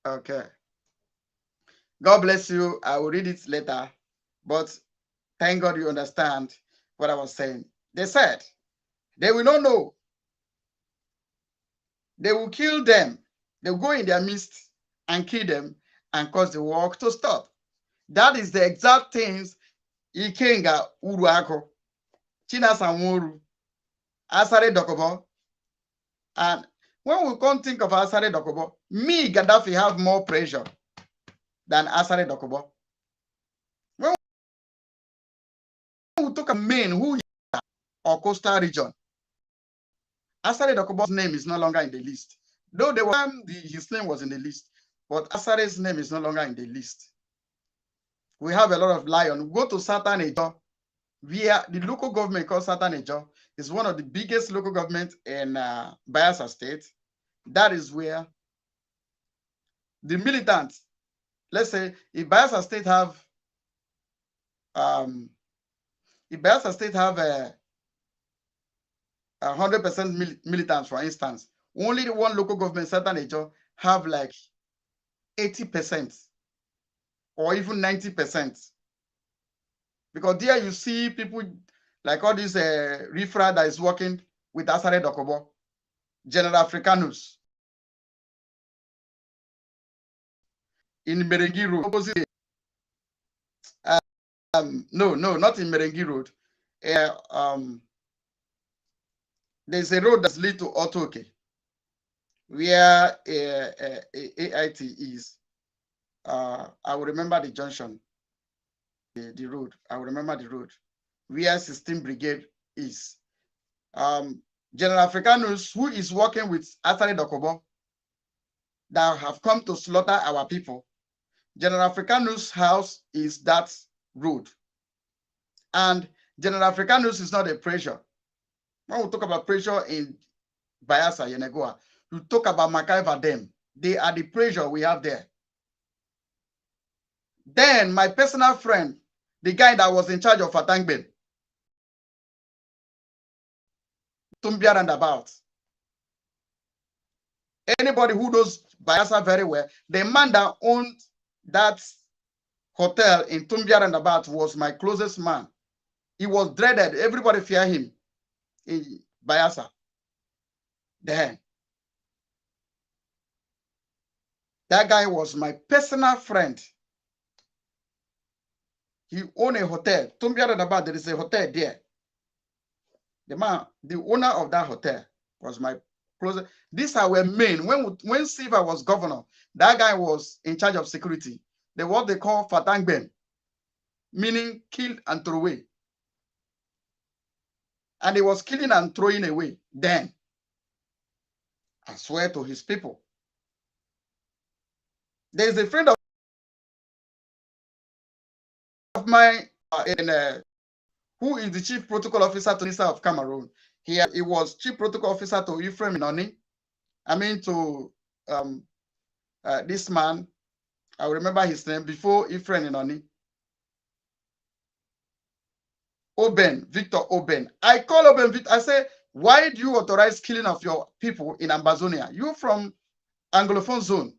Okay. God bless you. I will read it later. But thank God you understand what I was saying. They said, they will not know. They will kill them. They will go in their midst and kill them and cause the work to stop. That is the exact things Ikenga Uruako, Chinasamuru, Asare Dokobo. And when we come think of Asare Dokobo, me, Gaddafi, have more pressure than Asare Dokobo. When we talk about men who or coastal region, Asare Dokobo's name is no longer in the list. Though his name was in the list, but Asare's name is no longer in the list. We have a lot of lion. Go to Southern Ejo, where the local government called Southern Ejo is one of the biggest local governments in Bayelsa State. That is where the militants, let's say, if Bayelsa State have a 100% militants, for instance, only the one local government, Southern Ejo, have like 80% or even 90%. Because there you see people like all these Rifra that is working with Asare Dokobo, General Africanus, in Merengi Road, opposite. No, not in Merengi Road. There's a road that's lead to Otoke, where AIT is. I will remember the junction, the road. I will remember the road. where 16th Brigade is. General Africanus, who is working with Asare Dokobo, that have come to slaughter our people. General Africanus' house is that road. And General Africanus is not a pressure. When we talk about pressure in Bayelsa, Yenagoa, you talk about Makaiva them. They are the pressure we have there. Then my personal friend, the guy that was in charge of Fatangben, Tumbia roundabout. Anybody who knows Bayelsa very well, the man that owned that hotel in Tumbia roundabout was my closest man. He was dreaded. Everybody feared him in Bayelsa. Then that guy was my personal friend. He owned a hotel. Tumbia roundabout, there is a hotel there. The man, the owner of that hotel was my closest. These are our men. When Silva was governor, that guy was in charge of security. They what they call Fatangben, meaning kill and throw away. And he was killing and throwing away. Then, I swear to his people. There is a friend of mine who is the chief protocol officer to the Minister of Cameroon. He was chief protocol officer to Ephraim Inoni. I mean to this man. I remember his name before Ephraim Inoni. Oben, Victor Oben. I call Oben Victor. I say, why do you authorize killing of your people in Ambazonia? You from Anglophone zone.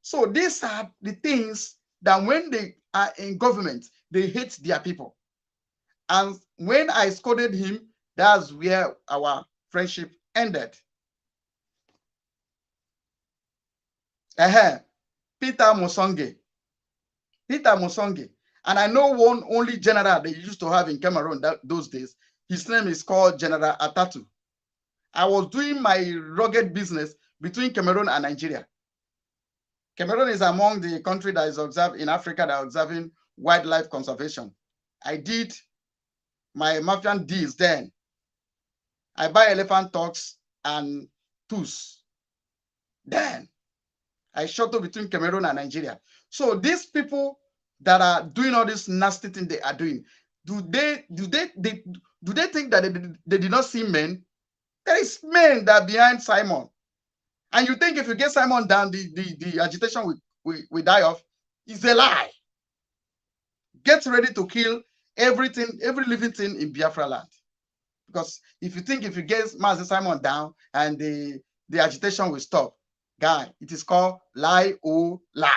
So these are the things that when they are in government, they hate their people. And when I scolded him, that's where our friendship ended. Peter Musonge. Peter Musonge. And I know one only general they used to have in Cameroon those days. His name is called General Atatu. I was doing my rugged business between Cameroon and Nigeria. Cameroon is among the countries that is observed in Africa that are observing wildlife conservation. I did my Mafian deals then. I buy elephant tuks and toos. Then I shuttle between Cameroon and Nigeria. So these people that are doing all this nasty thing they are doing, do they think that they did not see men? There is men that are behind Simon. And you think if you get Simon down, the agitation will die off? It's a lie. Get ready to kill everything, every living thing in Biafra land. Because if you think if you get Master Simon down and the agitation will stop, guy, it is called lie or lie.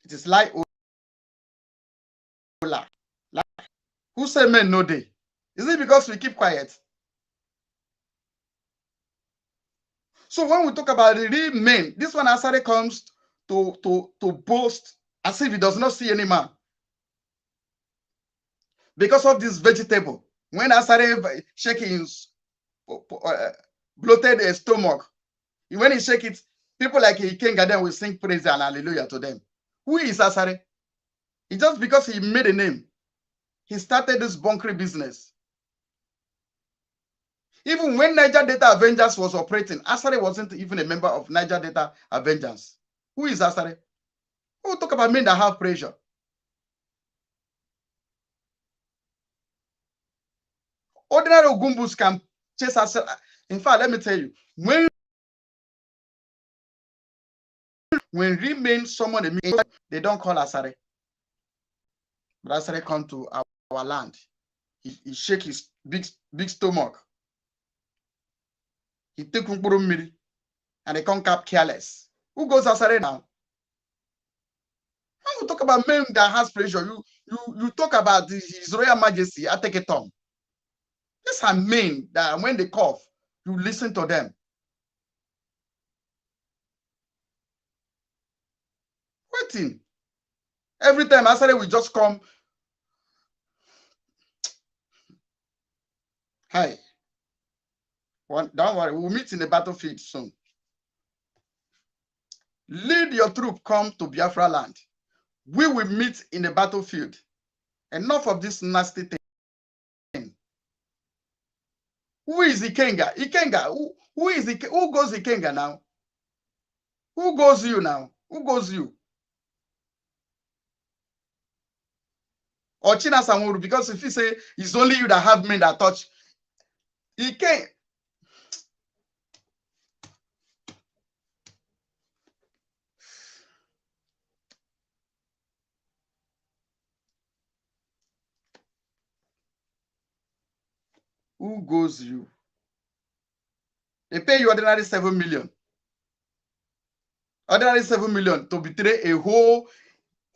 It is lie or lie. Lie. Who said men no day? Is it because we keep quiet? So when we talk about the real men, this one Asare comes to boast as if he does not see any man. Because of this vegetable, when Asare shake his bloated stomach, when he shake it, people like Ikenga will sing praise and hallelujah to them. Who is Asare? It's just because he made a name. He started this bunkery business. Even when Niger Data Avengers was operating, Asare wasn't even a member of Niger Data Avengers. Who is Asare? We'll talk about men that have pressure. Ordinary Ogumbus can chase us. In fact, let me tell you, when remain someone, they don't call Asare. But Asare come to our land. He shake his big stomach. He take Miri and they come cap careless. Who goes Asare now? When we talk about men that has pressure, you talk about His Royal Majesty, I take a tongue. These are men that when they cough, you listen to them. Waiting. Every time Asare will just come. Hi. Don't worry, we'll meet in the battlefield soon. Lead your troop, come to Biafra land. We will meet in the battlefield. Enough of this nasty thing. Who is Ikenga? Ikenga, who is who goes Ikenga now? Who goes you now? Who goes you? Or China Samuru, because if you say it's only you that have men that touch, he can't. Who goes you? They pay you ordinary 7 million. Ordinary 7 million to betray a whole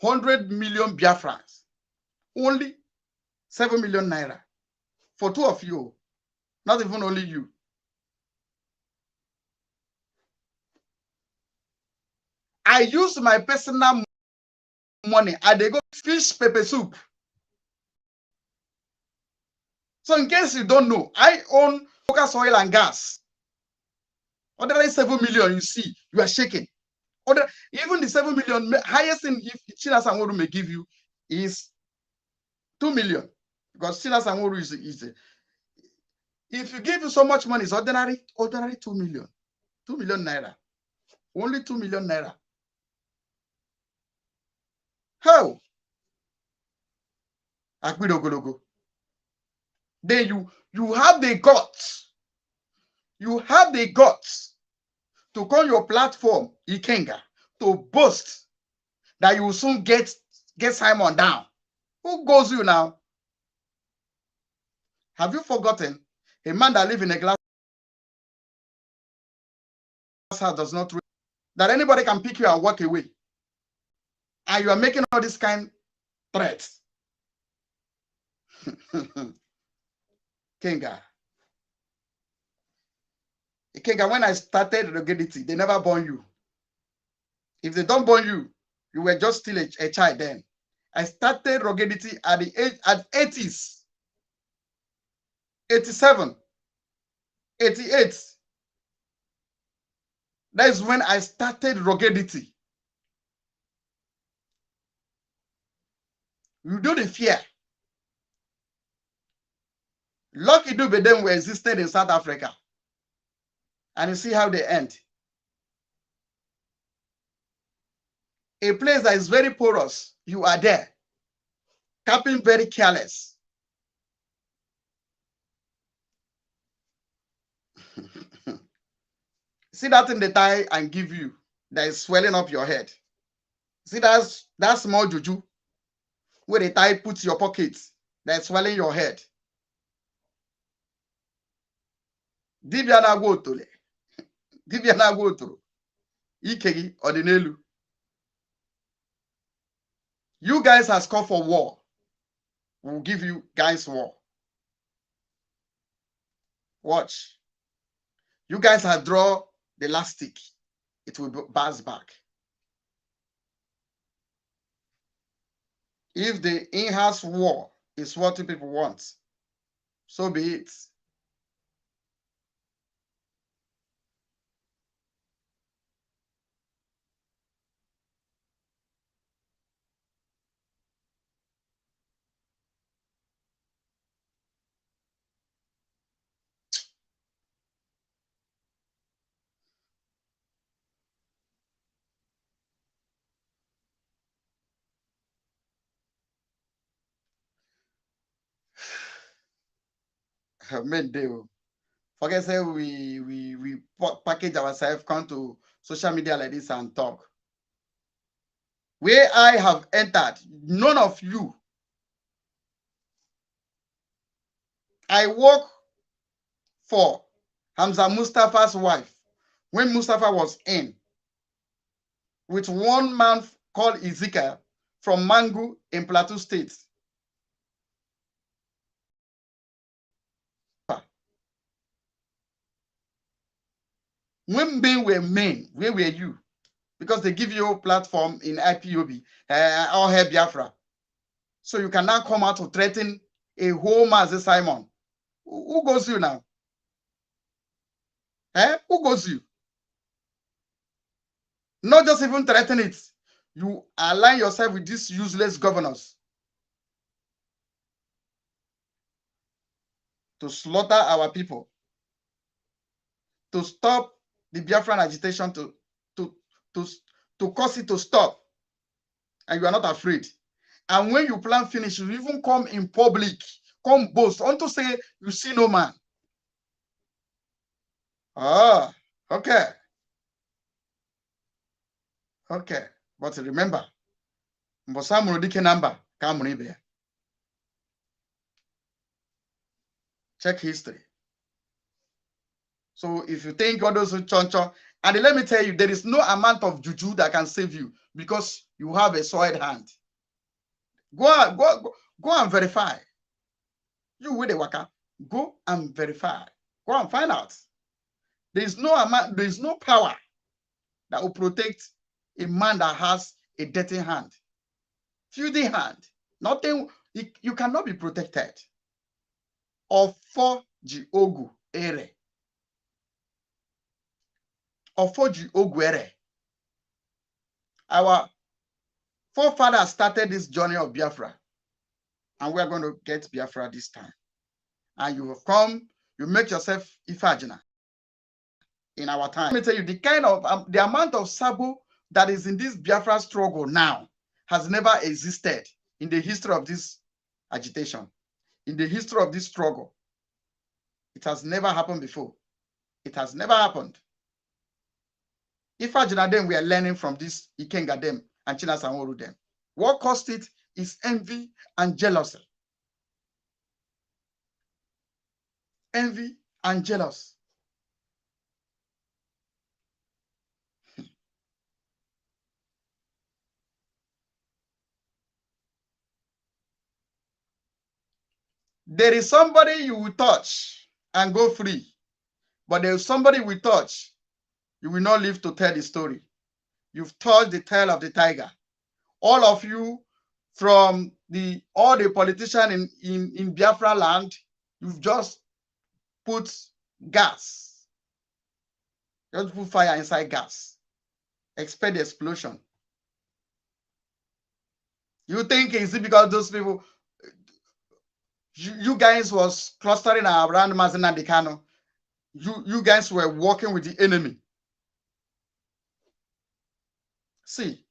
100 million Biafrans. Only 7 million naira for two of you. Not even only you. I use my personal money and they go fish pepper soup. So in case you don't know, I own focus oil and gas. Ordinary 7 million, you see, you are shaking. Even the 7 million, highest thing if China Sanworu may give you is 2 million. Because China Sanworu is if you give you so much money, it's ordinary 2 million. 2 million naira. Only 2 million naira. How? Akbidogologo. Then you have the guts. You have the guts to call your platform Ikenga to boast that you will soon get Simon down. Who goes you now? Have you forgotten? A man that lives in a glass house does not read. That anybody can pick you and walk away. And you are making all this kind of threats. Kenga. Kenga, when I started Rogadity, they never born you. If they don't born you, you were just still a child then. I started Rogadity at the age at 80s, 87, 88. That is when I started Rogadity. You do the fear. Lucky Dube them were existed in South Africa. And you see how they end. A place that is very porous, you are there. Capping very careless. See that in the tie and give you that is swelling up your head. See that small juju where the tie puts your pockets that's swelling your head. Dibia na go tole. Dibia na go toro. Ikegi ordinelu. You guys has called for war. We'll give you guys war. Watch. You guys have draw the elastic. It will bounce back. If the in-house war is what people want, so be it. Men do. Forget say we package ourselves, come to social media like this and talk. Where I have entered, none of you. I work for Hamza Mustafa's wife when Mustafa was in with one man called Ezekiel from Mangu in Plateau State. When men were men, where were you? Because they give you a platform in IPOB, or Biafra. So you can now come out to threaten a whole Mazi Simon. Who goes you now? Who goes you? Not just even threaten it. You align yourself with these useless governors. to slaughter our people, to stop the Biafran agitation, to cause it to stop. And you are not afraid. And when you plan finish, you even come in public, come boast, unto say you see no man. Ah, okay. Okay. But remember, number, check history. So if you think all those choncho, and let me tell you, there is no amount of juju that can save you because you have a soiled hand. Go and verify. You with the waka, go and verify. Go and find out. There is no amount, there is no power that will protect a man that has a dirty hand, filthy hand. Nothing, you cannot be protected. Ofoji ogu ere. Ofoji ogu ere. Our forefathers started this journey of Biafra, and we are going to get Biafra this time. And you have come, you make yourself Ifajina in our time. Let me tell you, the kind of the amount of sabo that is in this Biafra struggle now has never existed in the history of this agitation, in the history of this struggle. It has never happened before. It has never happened. Ifajina them we are learning from this Ikenga them and China Sanworu them. What caused it is envy and jealousy. Envy and jealous. There is somebody you will touch and go free, but there is somebody you will touch, you will not live to tell the story. You've touched the tail of the tiger. All of you, from all the politicians in Biafra land, you've just put gas. Just put fire inside gas. Expect the explosion. You think is it because those people, you guys was clustering around Mazina Decano? You guys were working with the enemy. See,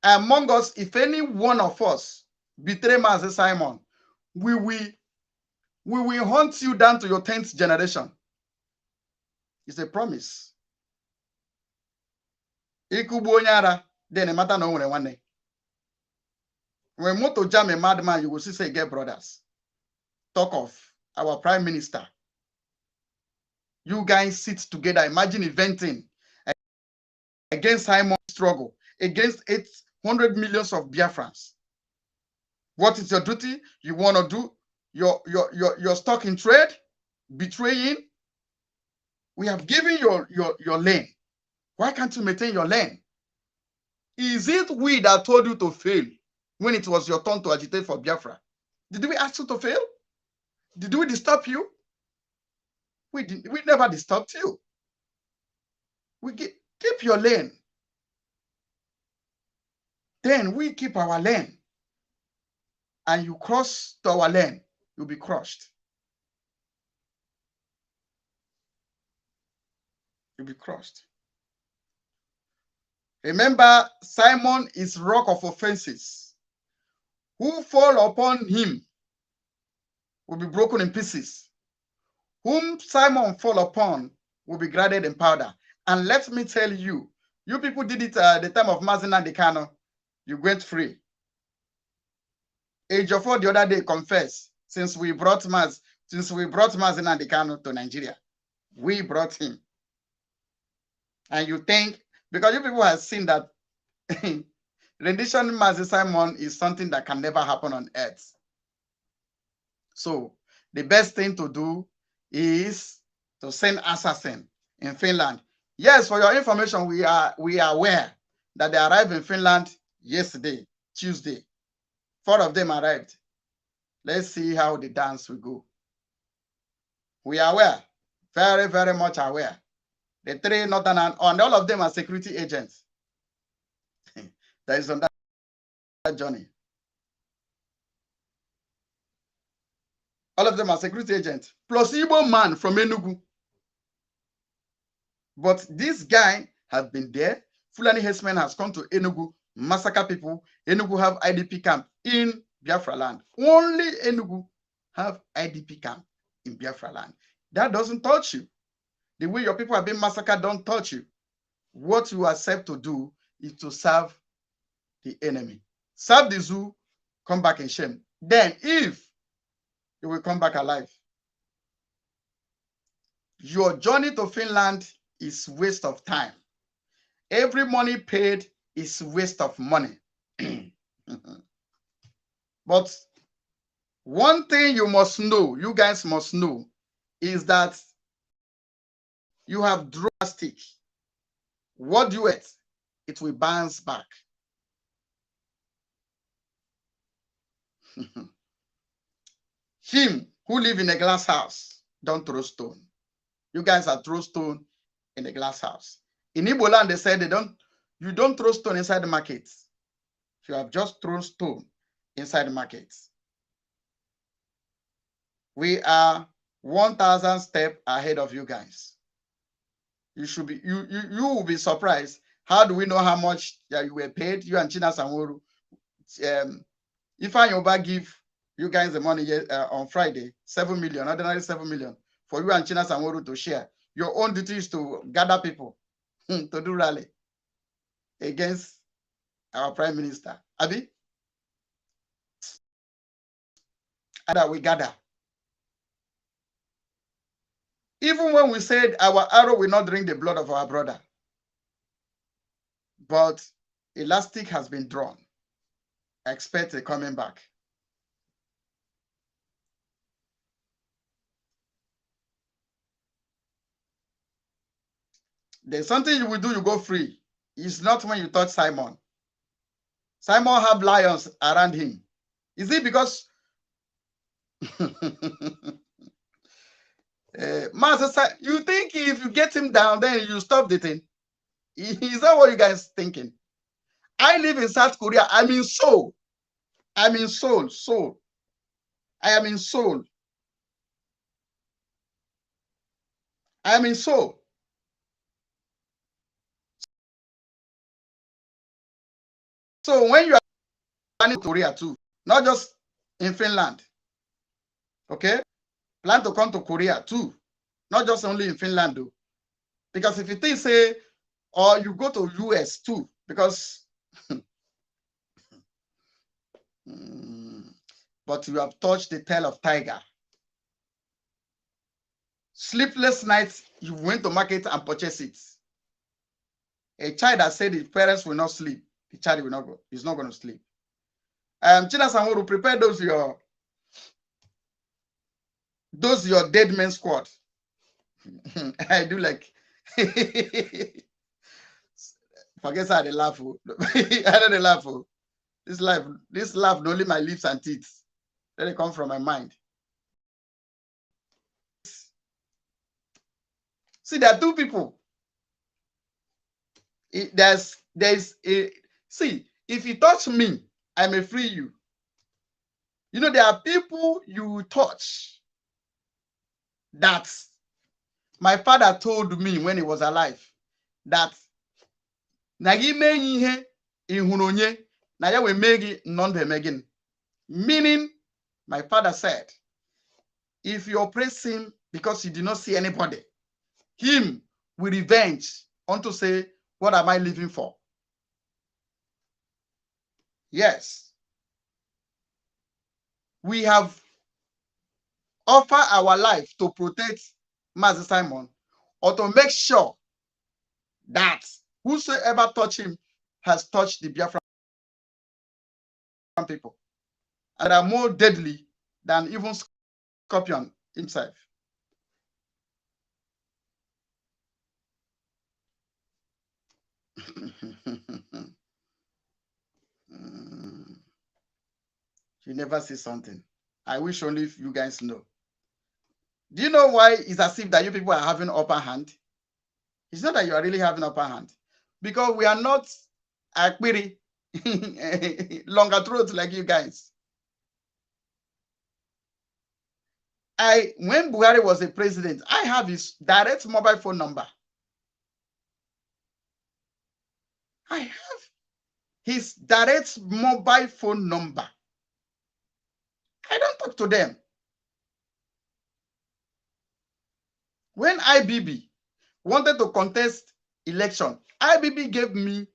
among us, if any one of us betray Master Simon, we will hunt you down to your 10th generation. It's a promise. Ikubonyara, then a matter no one day. When Moto jam a madman, you will see say get brothers. Talk of our prime minister. You guys sit together. Imagine eventing against Simon struggle, against 800 millions of Biafrans. What is your duty? You want to do your stock in trade, betraying. We have given your lane. Why can't you maintain your lane? Is it we that told you to fail when it was your turn to agitate for Biafra? Did we ask you to fail? Did we disturb you? We never disturbed you. We keep your lane. Then we keep our lane. And you cross to our lane, you'll be crushed. You'll be crushed. Remember, Simon is rock of offenses. Who fall upon him will be broken in pieces. Whom Simon fall upon will be grounded in powder. And let me tell you, you people did it at the time of Mazina Decano, you went free. Age of 4 the other day confessed, since we brought Mazina Decano to Nigeria, we brought him. And you think, because you people have seen that rendition Mazi Simon is something that can never happen on earth. So the best thing to do is to send assassin in Finland. Yes, for your information, we are aware that they arrived in Finland yesterday, Tuesday. 4 of them arrived. Let's see how the dance will go. We are aware, very, very much aware. The 3 northern and all of them are security agents. That is on that journey. All of them are security agents. Plus Igbo man from Enugu. But this guy has been there. Fulani herdsmen has come to Enugu, massacre people. Enugu have IDP camp in Biafra land. Only Enugu have IDP camp in Biafra land. That doesn't touch you. The way your people are being massacred don't touch you. What you accept to do is to serve the enemy. Serve the zoo, come back in shame. Then if you will come back alive, your journey to Finland is waste of time. Every money paid is waste of money. But one thing you must know, you guys must know, is that you have drastic. What do it will bounce back. Him who live in a glass house, don't throw stone. You guys are throw stone in a glass house. In Igbo land, they said you don't throw stone inside the market. You have just thrown stone inside the market. We are 1,000 steps ahead of you guys. You should be you will be surprised. How do we know how much you were paid? You and China Sanworu. If I Yoba give you guys the money on Friday, 7 million, ordinary 7 million, for you and China Sanworu to share. Your own duty is to gather people to do rally against our Prime Minister. Abi? And we gather. Even when we said our arrow will not drink the blood of our brother, but elastic has been drawn. I expect a coming back. There's something you will do, you go free. It's not when you touch Simon. Simon have lions around him. Is it because Master, you think if you get him down, then you stop the thing? Is that what you guys thinking? I live in South Korea. I'm in Seoul. I'm in Seoul. Seoul. I am in Seoul. I am in Seoul. So when you are planning to Korea too, not just in Finland, okay? Plan to come to Korea too, not just only in Finland though. Because if you think say, or you go to US too, because but you have touched the tail of tiger. Sleepless nights, you went to market and purchase it. A child that said his parents will not sleep, the child will not go. He's not going to sleep. China Sanworu, prepare those your dead men squad. I do like forget how they laugh. I don't laugh. This laugh, only my lips and teeth. Let it come from my mind. See, there are two people. See, if you touch me, I may free you. You know, there are people you touch that my father told me when he was alive that meaning my father said, if you oppress him because you did not see anybody, him will revenge unto say, what am I living for? Yes. We have offered our life to protect Master Simon or to make sure that whosoever touched him has touched the Biafran people. And are more deadly than even scorpion himself. You never see something. I wish only if you guys know. Do you know why it's as if that you people are having upper hand? It's not that you are really having upper hand. Because we are not akpiri, longer throat like you guys. When Buhari was a president, I have his direct mobile phone number. I have his direct mobile phone number. I don't talk to them. When IBB wanted to contest election, IBB gave me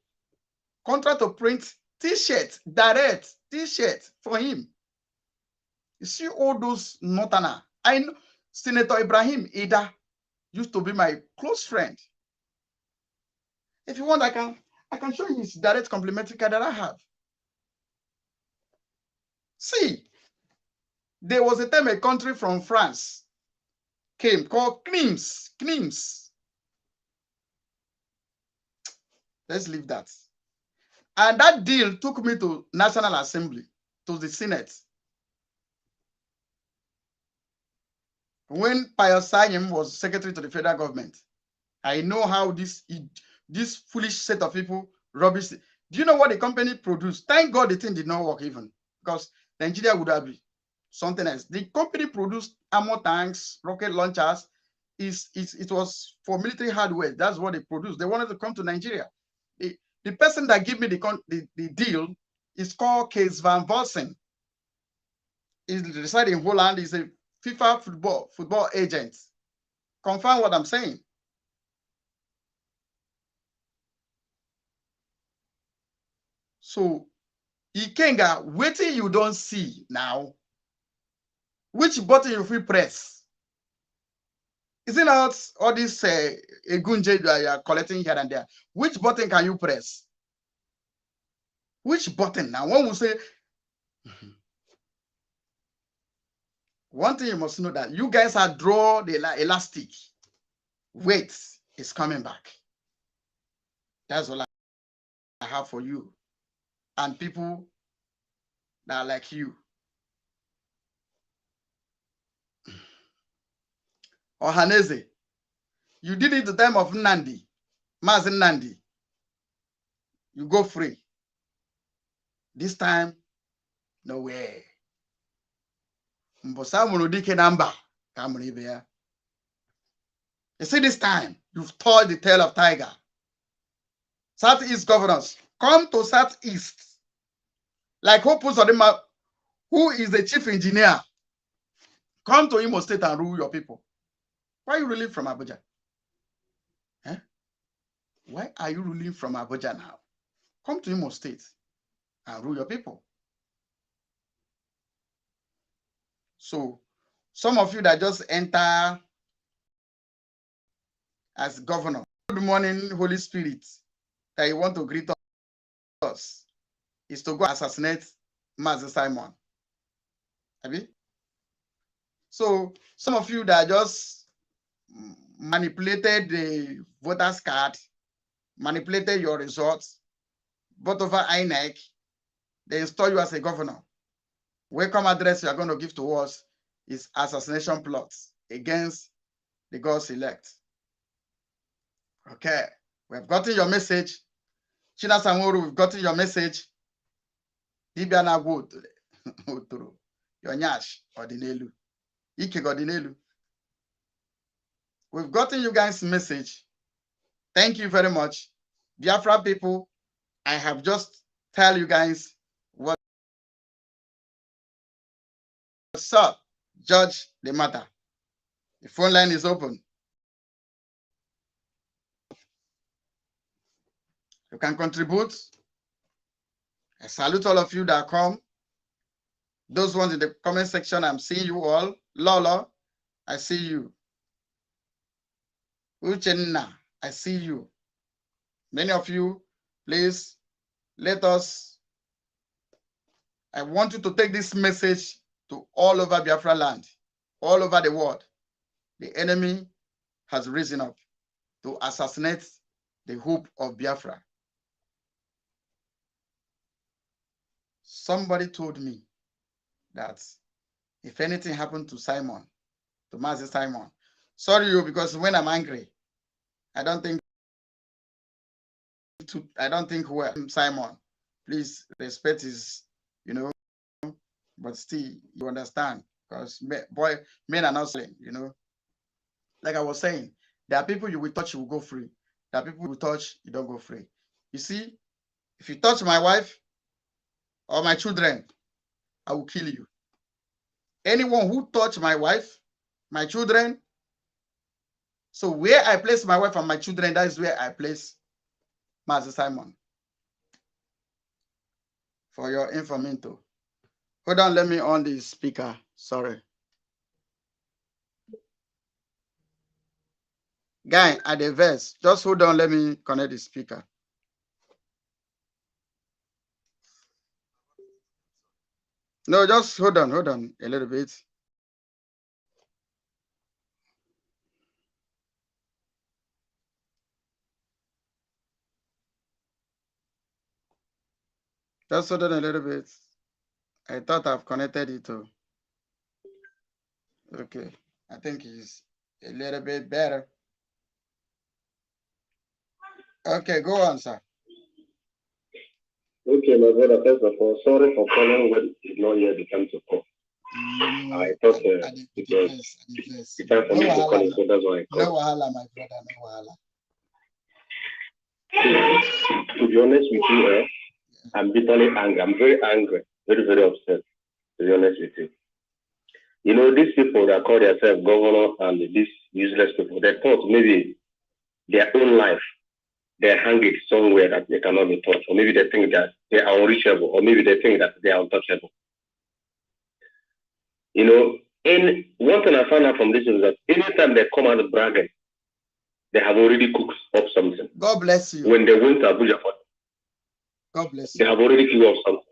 contract to print T-shirt, direct T-shirt for him. You see all those Northerner. I know Senator Ibrahim Ida used to be my close friend. If you want, I can show you his direct complimentary card that I have. See, there was a time a country from France came called Knims. Let's leave that. And that deal took me to National Assembly, to the Senate. When Pius Sayim was secretary to the federal government, I know how this foolish set of people rubbish. Do you know what the company produced? Thank God the thing did not work even, because Nigeria would have been something else. The company produced armor tanks, rocket launchers. It was for military hardware. That's what they produced. They wanted to come to Nigeria. The person that gave me the deal is called Kees van Vossen. He's residing in Holland. He's a FIFA football agent. Confirm what I'm saying. So, Ikenga, waiting you don't see now. Which button you will press? Is it not all this egunje that you are collecting here and there? Which button can you press? Which button? Now, one will say, one thing you must know that you guys are draw the elastic. Wait, it's coming back. That's all I have for you. And people that are like you. Ohaneze, you did it the time of Nandi, Mazen Nandi. You go free. This time, no way. You see, this time, you've told the tail of tiger. Southeast governors, come to Southeast. Like who puts on the map, who is the chief engineer? Come to Imo State and rule your people. Why are you ruling from Abuja? Eh? Why are you ruling from Abuja now? Come to Imo State and rule your people. So, some of you that just enter as governor, good morning, Holy Spirit, that you want to greet us, is to go assassinate Master Simon. Abi? So, some of you that just manipulated the voters card, manipulated your results, bought over INEC, they install you as a governor. Welcome address you are going to give to us is assassination plots against the God's elect. Okay, we have gotten your message. China Samoru, we've gotten your message. Dibiana Wood, your Nyash, Ordinelu, Ike Ordinelu. We've gotten you guys' message. Thank you very much. Biafra people, I have just tell you guys what's up. Judge the matter. The phone line is open. You can contribute. I salute all of you that come. Those ones in the comment section, I'm seeing you all. Lola, I see you. Uchenna, I see you. Many of you, please let us. I want you to take this message to all over Biafra land, all over the world. The enemy has risen up to assassinate the hope of Biafra. Somebody told me that if anything happened to Simon, to Master Simon, sorry you, because when I'm angry, I don't think well. Simon, please respect his, but still you understand, Because men are not selling, you know. Like I was saying, there are people you will touch, you will go free. There are people you will touch, you don't go free. You see, if you touch my wife or my children, I will kill you. Anyone who touch my wife, my children, so where I place my wife and my children, that is where I place Master Simon. For your information. Hold on, let me on the speaker. Sorry. Guy, at the verse, just hold on, let me connect the speaker. No, just hold on a little bit. Just hold on a little bit. I thought I've connected it to. Okay, I think it's a little bit better. Okay, go on, sir. Okay, my brother, first of all, sorry for calling when it's not yet the time to call. I thought it was the time for me to call it, so that's why I called. No wahala, my brother, no wahala. To be honest with you, I'm bitterly angry. I'm very angry, very, very upset, to be honest with you. You know, these people that call themselves governor and these useless people, they thought maybe their own life, they hang it somewhere that they cannot be touched, or maybe they think that they are unreachable, or maybe they think that they are untouchable. You know, and one thing I found out from this is that anytime they come out bragging, they have already cooked up something. God bless you. When they went to Abuja, God bless you. They have already cooked up something.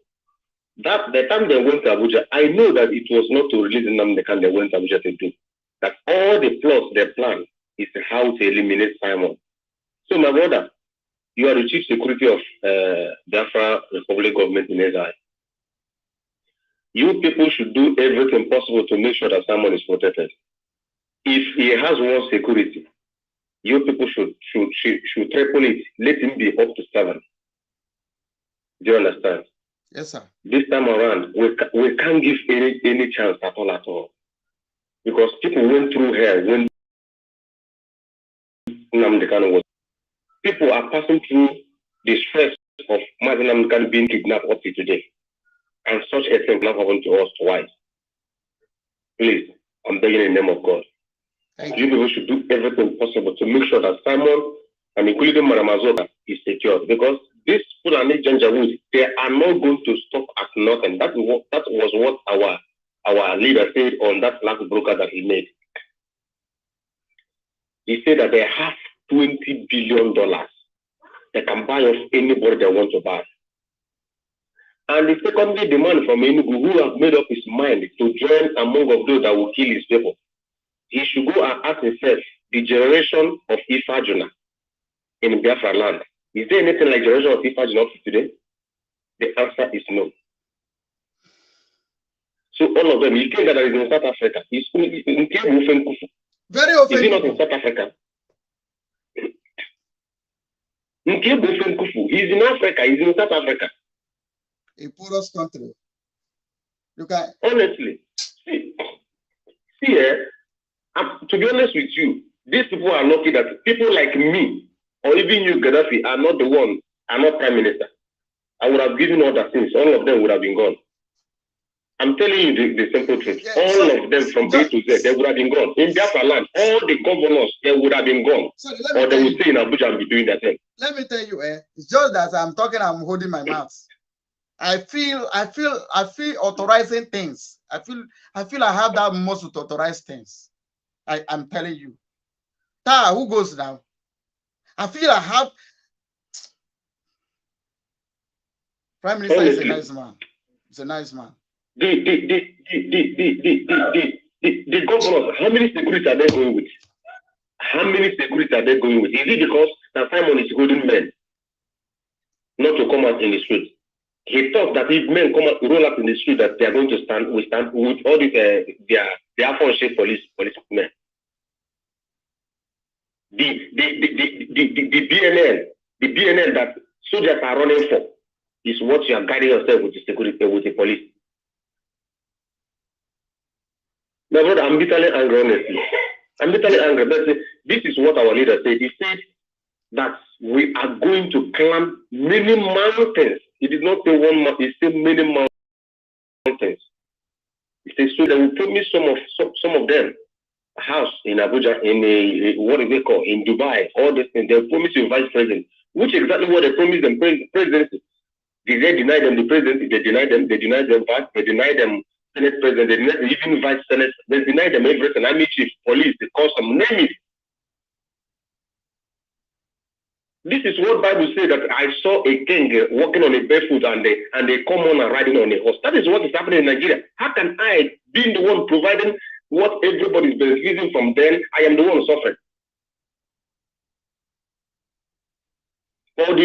That the time they went to Abuja, I know that it was not to release them the kind they went to Abuja to do. That all the plots they plan is how to eliminate Simon. So my brother, you are the chief security of Biafra Republic government in Israel. You people should do everything possible to make sure that Simon is protected. If he has one security, you people should triple it. Let him be up to 7. Do you understand? Yes, sir. This time around, we can't give any chance at all. Because people went through hell when Nnamdi was. People are passing through the stress of Nnamdi being kidnapped up to today. And such a thing cannot happen to us twice. Please, I'm begging in the name of God. You people should do everything possible to make sure that Simon and including Maramazoka is secured. Because these Fulani Janjaweed, they are not going to stop at nothing. That was what our leader said on that last broker that he made. He said that they have $20 billion. They can buy off anybody they want to buy. And the secondly demand from Enugu, who has made up his mind to join among of those that will kill his people, he should go and ask himself, the generation of Ifajuna in Biafra land, is there anything like generation of Ifajuna up to today? The answer is no. So all of them, you think that is in South Africa. Very often. Is he not in South Africa? He's in Africa, he's in South Africa. A poorest country. You can honestly see to be honest with you, these people are lucky that people like me or even you, Gaddafi, are not prime minister. I would have given all the things, all of them would have been gone. I'm telling you the simple truth. Yeah, all of them from A to Z, they would have been gone. In Biafra land, all the governors, they would have been gone. Or they would stay in Abuja and be doing that thing. Let me tell you, it's just that I'm talking, I'm holding my mouth. I feel authorizing things. I feel I have that muscle to authorize things. I'm telling you. Who goes now? I feel I have. Prime Minister is a nice man. He's a nice man. The governors, how many security are they going with? How many security are they going with? Is it because that Simon is holding men not to come out in the street? He thought that if men come out, roll up in the street, that they are going to stand with all these their phone-shaped policemen. The BNN that soldiers are running for is what you are guiding yourself with the security, with the police. My brother, I'm bitterly angry, honestly. I'm bitterly angry. But this is what our leader said. He said that we are going to climb many mountains. He did not say one mountain, he said many mountains. He said, so they will promise some of them a house in Abuja, in a what do they call, in Dubai, all these things. They promise you vice president, which is exactly what they promised them presidency. Did they deny them the presidency? They denied them vice, they denied them Senate president, they denied even vice Senate, they denied them everything. Army chief, police, the custom, name it. This is what Bible says, that I saw a king walking on a barefoot and a common riding on a horse. That is what is happening in Nigeria. How can I, being the one providing what everybody is benefiting from, then I am the one suffering? Or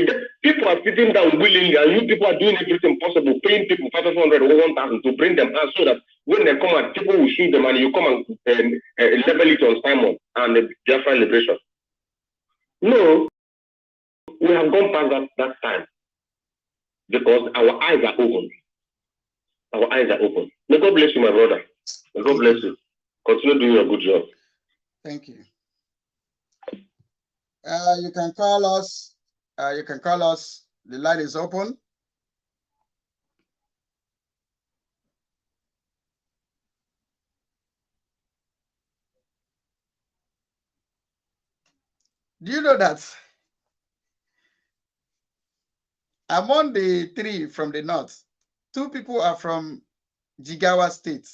people are sitting down willingly, and you people are doing everything possible, paying people 500 or 1,000 to bring them out, so that when they come out, people will shoot them and you come and level it on Simon and the Biafran liberation. No, we have gone past that time, because our eyes are open. Our eyes are open. May God bless you, my brother. May God bless you. Continue doing a good job. Thank you. You can call us. The line is open. Do you know that among the three from the north, 2 people are from Jigawa State?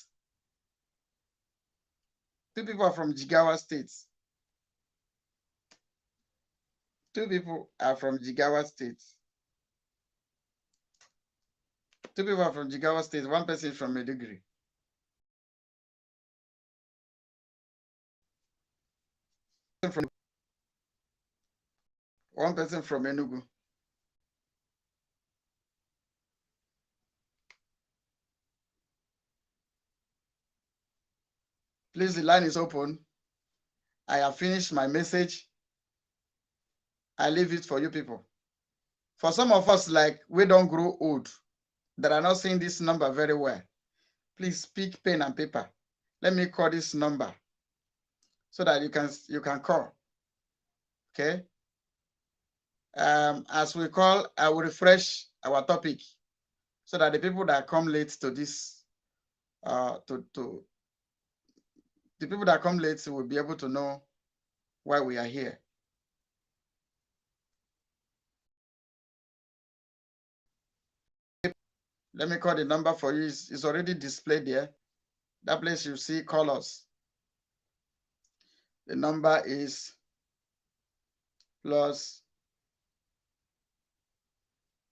2 people are from Jigawa State. 2 people are from Jigawa State. 2 people are from Jigawa State. 1 person is from Maiduguri. One person from Enugu. Please, the line is open. I have finished my message. I leave it for you people. For some of us, like, we don't grow old, that are not seeing this number very well, please pick pen and paper. Let me call this number so that you can call. Okay. As we call, I will refresh our topic so that the people that come late to this, the people that come late will be able to know why we are here. Let me call the number for you. It's already displayed there. That place you see, call us. The number is plus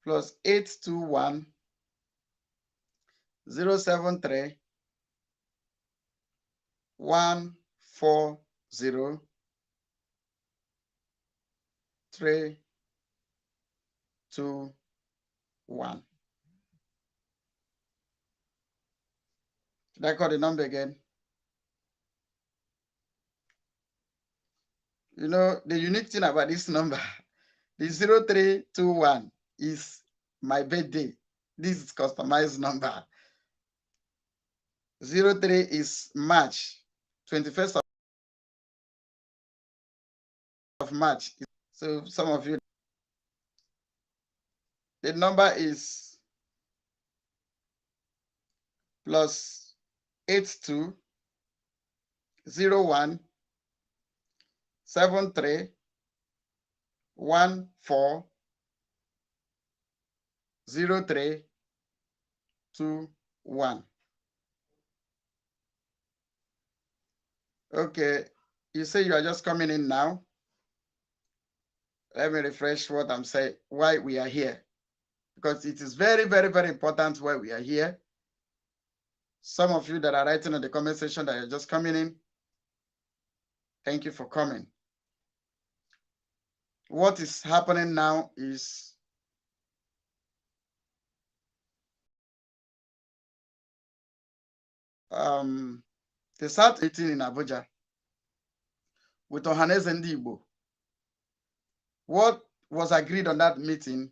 821 073 140 321. Should I call the number again? You know, the unique thing about this number, the 0321 is my birthday. This is customized number. 03 is March, 21st of March. So some of you, the number is plus 8201 73 14 0321. Okay, you say you are just coming in now. Let me refresh what I'm saying, why we are here, because it is very, very, very important why we are here. Some of you that are writing in the comment section that are just coming in, thank you for coming. What is happening now is the SAT meeting in Abuja with Ohaneze Ndi Igbo. What was agreed on that meeting,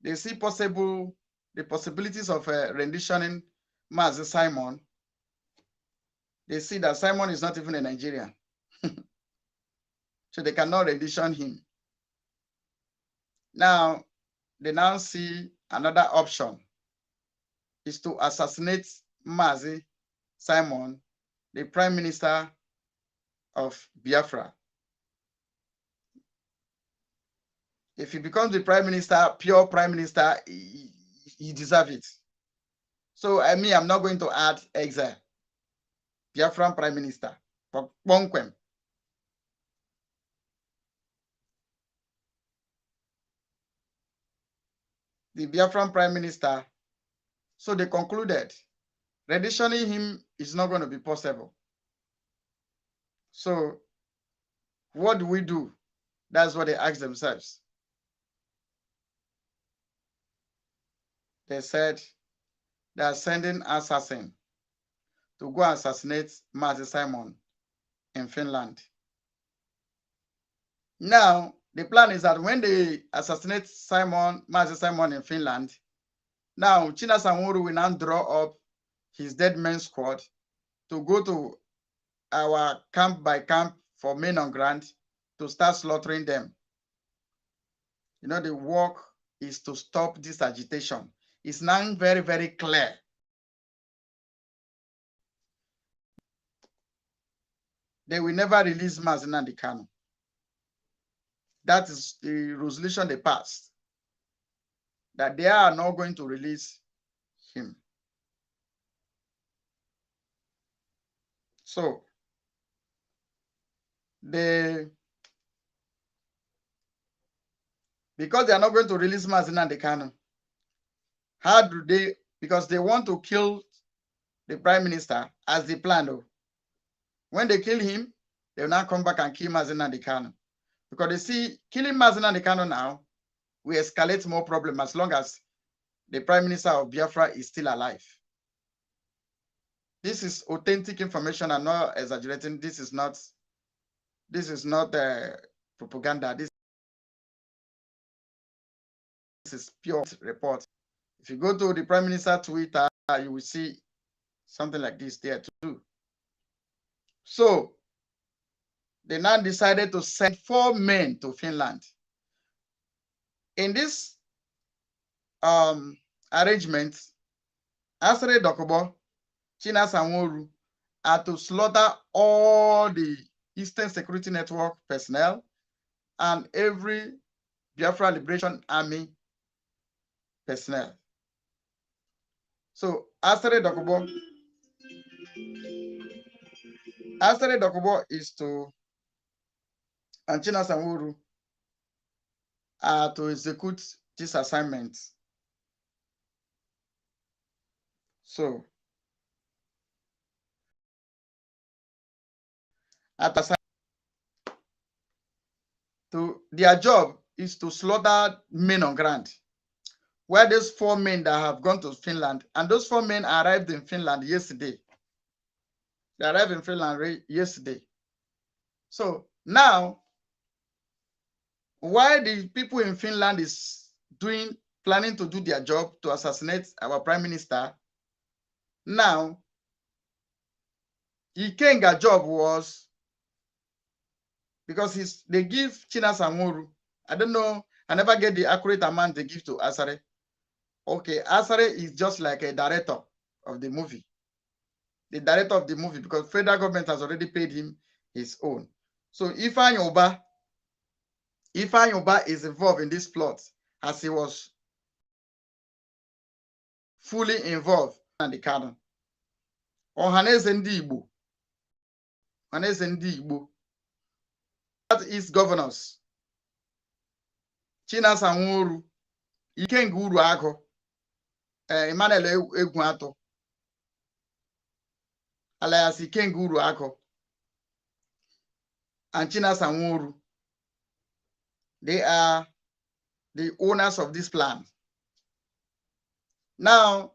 they see the possibilities of renditioning Mazi Simon they see that Simon is not even a Nigerian. So they cannot rendition him. Now, they now see another option is to assassinate Mazi Simon, the Prime Minister of Biafra. If he becomes the Prime Minister, pure Prime Minister, he deserves it. So I'm not going to add exile. Biafran Prime Minister. The Biafran Prime Minister. So they concluded renditioning him is not going to be possible. So what do we do? That's what they asked themselves. They said they are sending assassin to go assassinate Mazi Simon in Finland. Now, the plan is that when they assassinate Mazi Simon in Finland, now China Sanwo-Olu will now draw up his dead men squad to go to our camp by camp for men on ground to start slaughtering them. You know, the work is to stop this agitation. It's now very, very clear. They will never release Mazi Nnamdi Kanu. That is the resolution they passed, that they are not going to release him. So, because they are not going to release Mazi Nnamdi Kanu, how do they, because they want to kill the Prime Minister as they planned. When they kill him, they will now come back and kill Mazi Nnamdi Kanu. Because they see killing Mazi Nnamdi Kanu now will escalate more problem as long as the Prime Minister of Biafra is still alive. This is authentic information. I'm not exaggerating. This is not propaganda. This is pure report. If you go to the Prime Minister Twitter, you will see something like this there too. So they now decided to send 4 men to Finland. In this arrangement, Asere Dokubo, China Sanwo-Olu are to slaughter all the Eastern Security Network personnel and every Biafra Liberation Army personnel. So Asere Dokubo is to, and China Sanwo-Olu are to execute this assignment. So their job is to slaughter men on ground. Where those 4 men that have gone to Finland, and those 4 men arrived in Finland yesterday. They arrived in Finland yesterday. So now, why the people in Finland is planning to do their job to assassinate our Prime Minister, now, Ikenga's job was, because they give China Sanwo-Olu, I don't know, I never get the accurate amount they give to Asare. Okay, Asare is just like a director of the movie. The director of the movie, because federal government has already paid him his own. So Ifeanyi Uba is involved in this plot, as he was fully involved in the canon. Ohaneze Ndi Igbo, that is governors. China Sanwo-Olu, Ikenga Uruagụ, Emmanuel Egwuato, alias Ikenga Uruagụ, and China Sanwo-Olu. They are the owners of this plan. Now,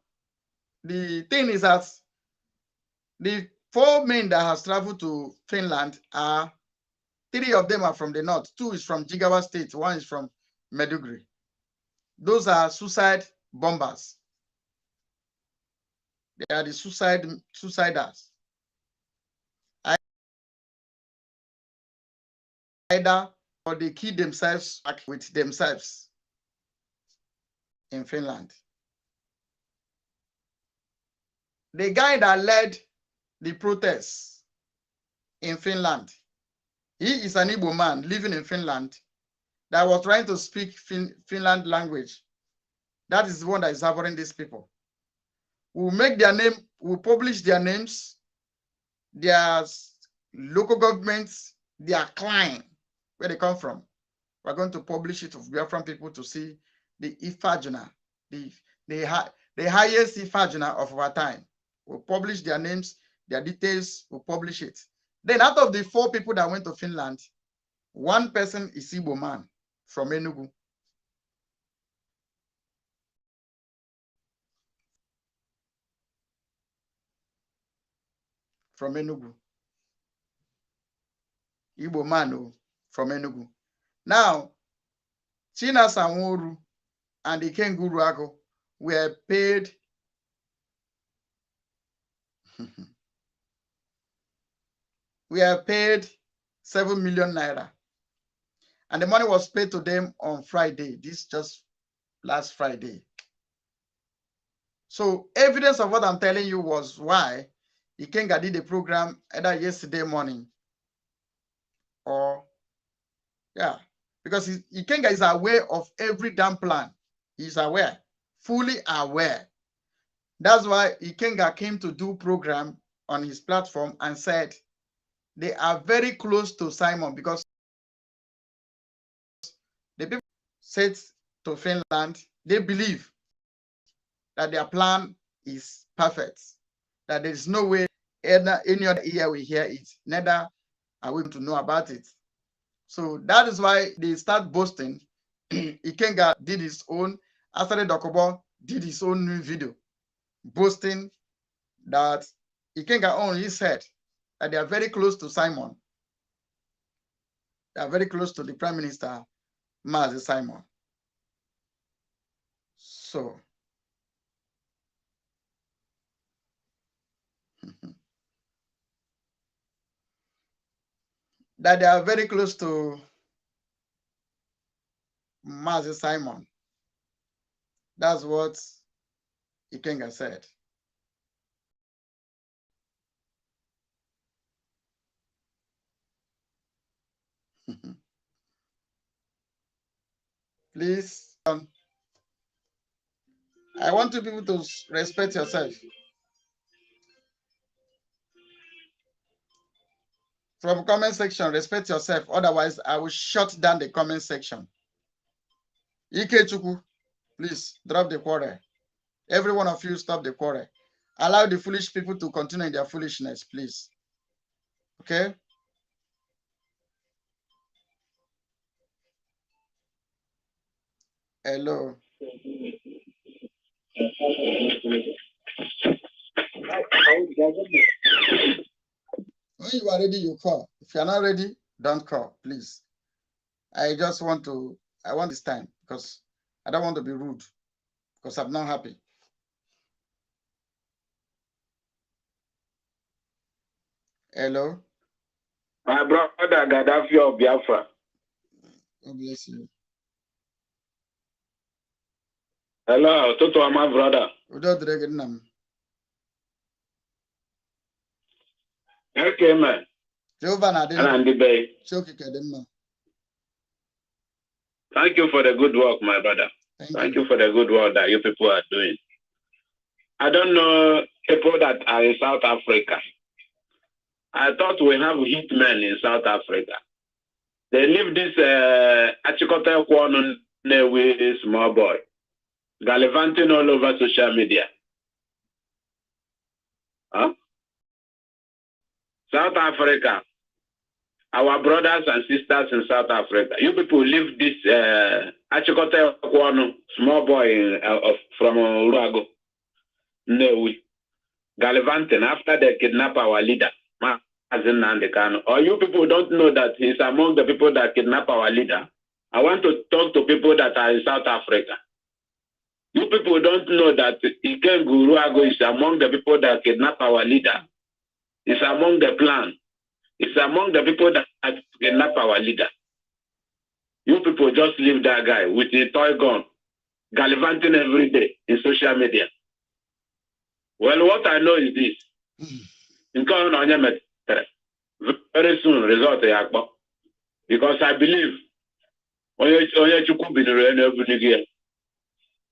the thing is that the 4 men that have traveled to Finland are, 3 of them are from the north, 2 is from Jigawa State, 1 is from Maiduguri. Those are suicide bombers. They are the suiciders. either or they kill themselves with themselves in Finland. The guy that led the protests in Finland, he is an Igbo man living in Finland that was trying to speak Finland language. That is the one that is harboring these people. We'll make their name, we'll publish their names, their local governments, their client, where they come from. We're going to publish it to Biafran people to see the Ifajuna, the highest Ifajuna of our time. We'll publish their names, their details, we'll publish it. Then out of the 4 people that went to Finland, 1 person is Igbo man from Enugu. From Enugu. Igbo man from Enugu. Now, China Sanworu and the Kenguru Ago were paid paid 7 million naira. And the money was paid to them on Friday. This just last Friday. So evidence of what I'm telling you was why Ikenga did the program either yesterday morning or, yeah, because Ikenga is aware of every damn plan. He's aware, fully aware. That's why Ikenga came to do program on his platform and said they are very close to Simon, because the people said to Finland, they believe that their plan is perfect, that there is no way any other ear will hear it, neither are we going to know about it. So that is why they start boasting. Ikenga did his own, Asare Dokobo did his own new video, boasting that Ikenga only said that they are very close to Simon. They are very close to the Prime Minister, Mazi Simon. So, that they are very close to Mazi Simon. That's what Ikenga said. Please, I want you people to respect yourself. From comment section, respect yourself. Otherwise, I will shut down the comment section. Ikechukwu, please drop the quarrel. Every one of you stop the quarrel. Allow the foolish people to continue in their foolishness, please. Okay? Hello. When you are ready, you call. If you are not ready, don't call, please. I want this time because I don't want to be rude because I'm not happy. Hello. My brother Gaddafi of Biafra. God bless you. Hello, Toto, my brother. Okay, man. Thank you for the good work, my brother. Thank you for the good work that you people are doing. I don't know people that are in South Africa. I thought we have hitmen in South Africa. They leave this Achikote Kwanon with small boy, gallivanting all over social media. Huh? South Africa, our brothers and sisters in South Africa, you people leave this Achikote Kwanon small boy from Uruago, Newi, gallivanting after they kidnap our leader. Or you people don't know that he's among the people that kidnap our leader. I want to talk to people that are in South Africa. You people don't know that Iken Guruago is among the people that kidnap our leader. It's among the plan. It's among the people that kidnap our leader. You people just leave that guy with a toy gun, gallivanting every day in social media. Well, what I know is this. Very soon, result because I believe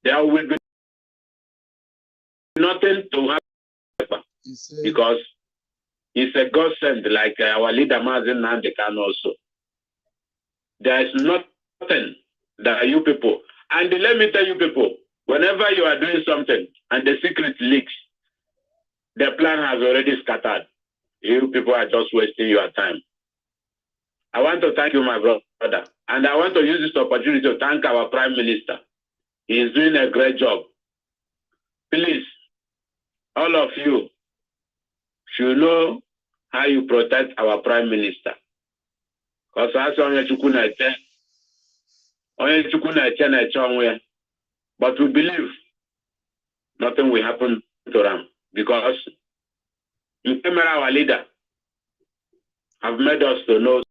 there will be nothing to happen because it's a godsend, like our leader Mazin Nandekan also. There is nothing that you people, and let me tell you people, whenever you are doing something and the secret leaks, the plan has already scattered. You people are just wasting your time. I want to thank you, my brother, and I want to use this opportunity to thank our Prime Minister. He is doing a great job. Please, all of you should know how you protect our Prime Minister. Because as but we believe nothing will happen to them because our leader have made us to know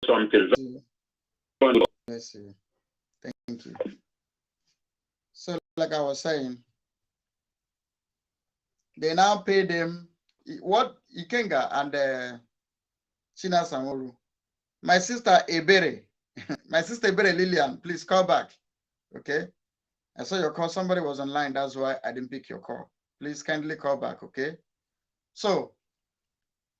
something. Thank you. So, like I was saying, they now pay them what Ikenga and China Samoru. My sister Ebere, my sister Ebere Lillian, please call back. Okay. I saw your call. Somebody was online. That's why I didn't pick your call. Please kindly call back. Okay. So,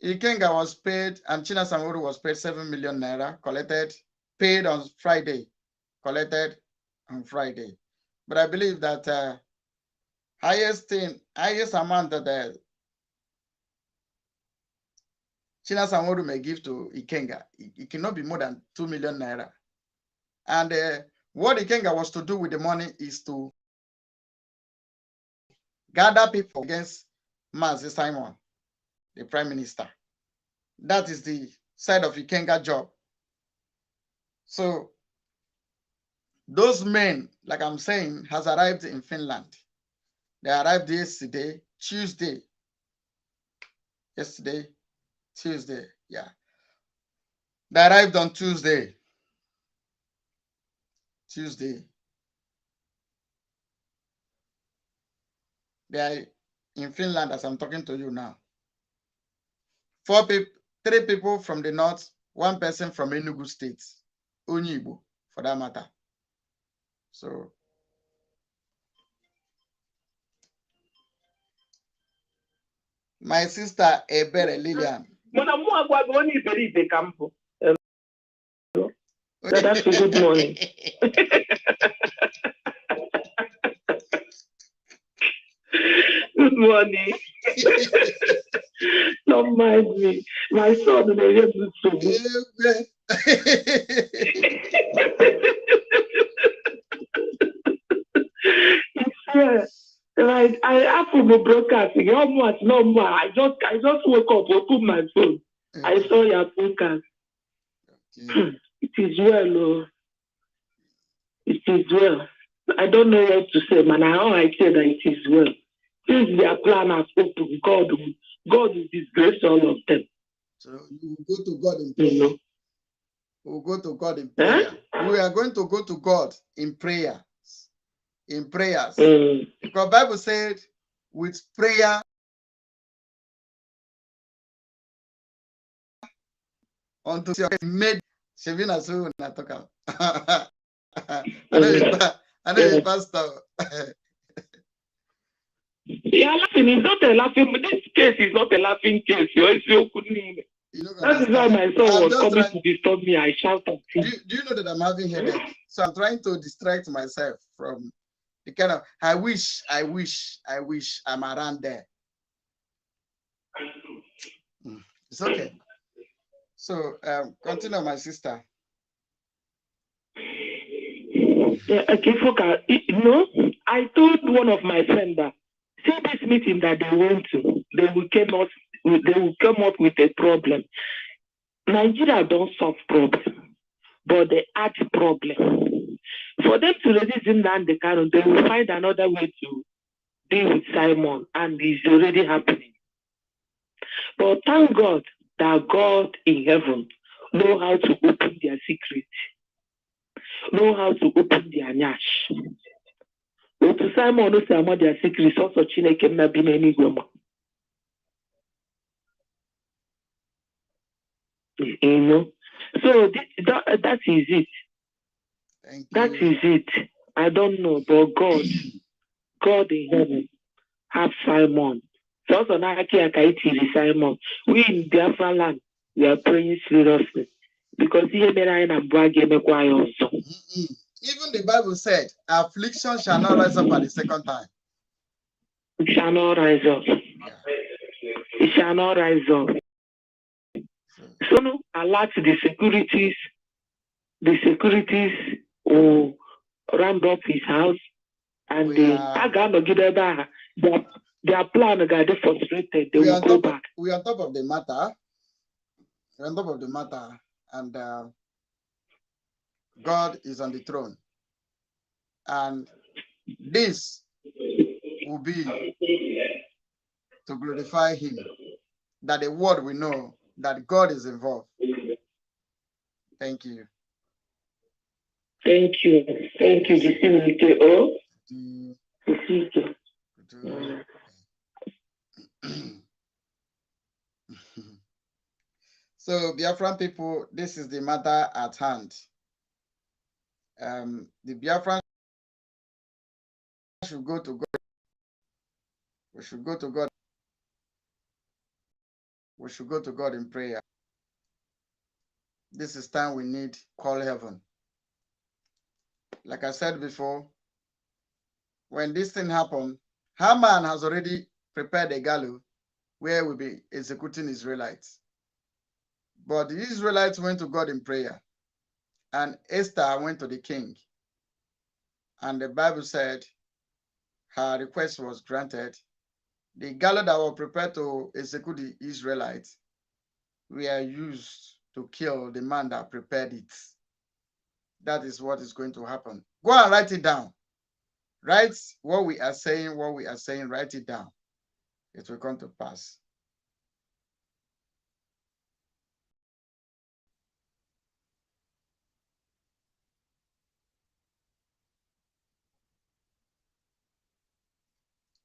Ikenga was paid and China Samoru was paid 7 million naira, collected, paid on Friday, collected on Friday. But I believe that highest amount that the China Samoru may give to Ikenga, it cannot be more than 2 million naira. And what Ikenga was to do with the money is to gather people against Mazi Simon, the Prime Minister. That is the side of Ikenga job. So those men, like I'm saying, has arrived in Finland. They arrived yesterday, Tuesday. Yesterday, Tuesday, yeah. They arrived on Tuesday. They are in Finland as I'm talking to you now. 3 people from the north, 1 person from Enugu State, Onyibo, for that matter. So, my sister Ebere Lillian. That's a good morning. Good morning. Don't mind me. My son, they just like I have to be broadcasting. How much? No more. I just woke up, opened my phone. I saw your podcast. Okay. It is well, oh. It is well. I don't know what to say, man. How I say that it is well. Since their plan has opened, God will disgrace all of them. So you will go to God in prayer. Mm-hmm. We'll go to God in prayer. We are going to go to God in prayer. In prayers. Because Bible said with prayer unto your made Shevina so Natoka. I know you pastor. Yeah, laughing is not a laughing. This case is not a laughing case. That is why my son was coming to disturb me. I shouted. Do you know that I'm having headache? So I'm trying to distract myself from the kind of I wish I'm around there. It's okay. So continue, my sister. Yeah, okay, Foka. No, I told one of my friends that see this meeting that they went to, they will come up with a problem. Nigeria don't solve problem, but they add problem. For them to resist in the current, they will find another way to deal with Simon, and it's already happening. But thank God, that God in heaven know how to open their secret, know how to open their nyash. To Simon no say their secret also Chineke na bi n'eluigwe. You know, so that is it. That is it. I don't know, but God in heaven have Simon. So also now Simon. We in Biafra land, we are praying seriously because here and bragging also. Even the Bible said, affliction shall not rise up at the second time. It shall not rise up. Yeah. It shall not rise up. So no, alert the securities who rammed up his house and their plan got frustrated. They will go back. We are on top of the matter. We're on top of the matter, and God is on the throne. And this will be to glorify him, that the world will know that God is involved. Thank you. Thank you. Thank you. So, Biafran people, this is the matter at hand. The Biafran should go to God. We should go to God. We should go to God in prayer. This is time we need call heaven. Like I said before, when this thing happened, Haman has already prepared a gallows where we'll be executing Israelites. But the Israelites went to God in prayer, and Esther went to the king. And the Bible said her request was granted. The gallows that were prepared to execute the Israelites were used to kill the man that prepared it. That is what is going to happen. Go and write it down. Write what we are saying, write it down. It will come to pass.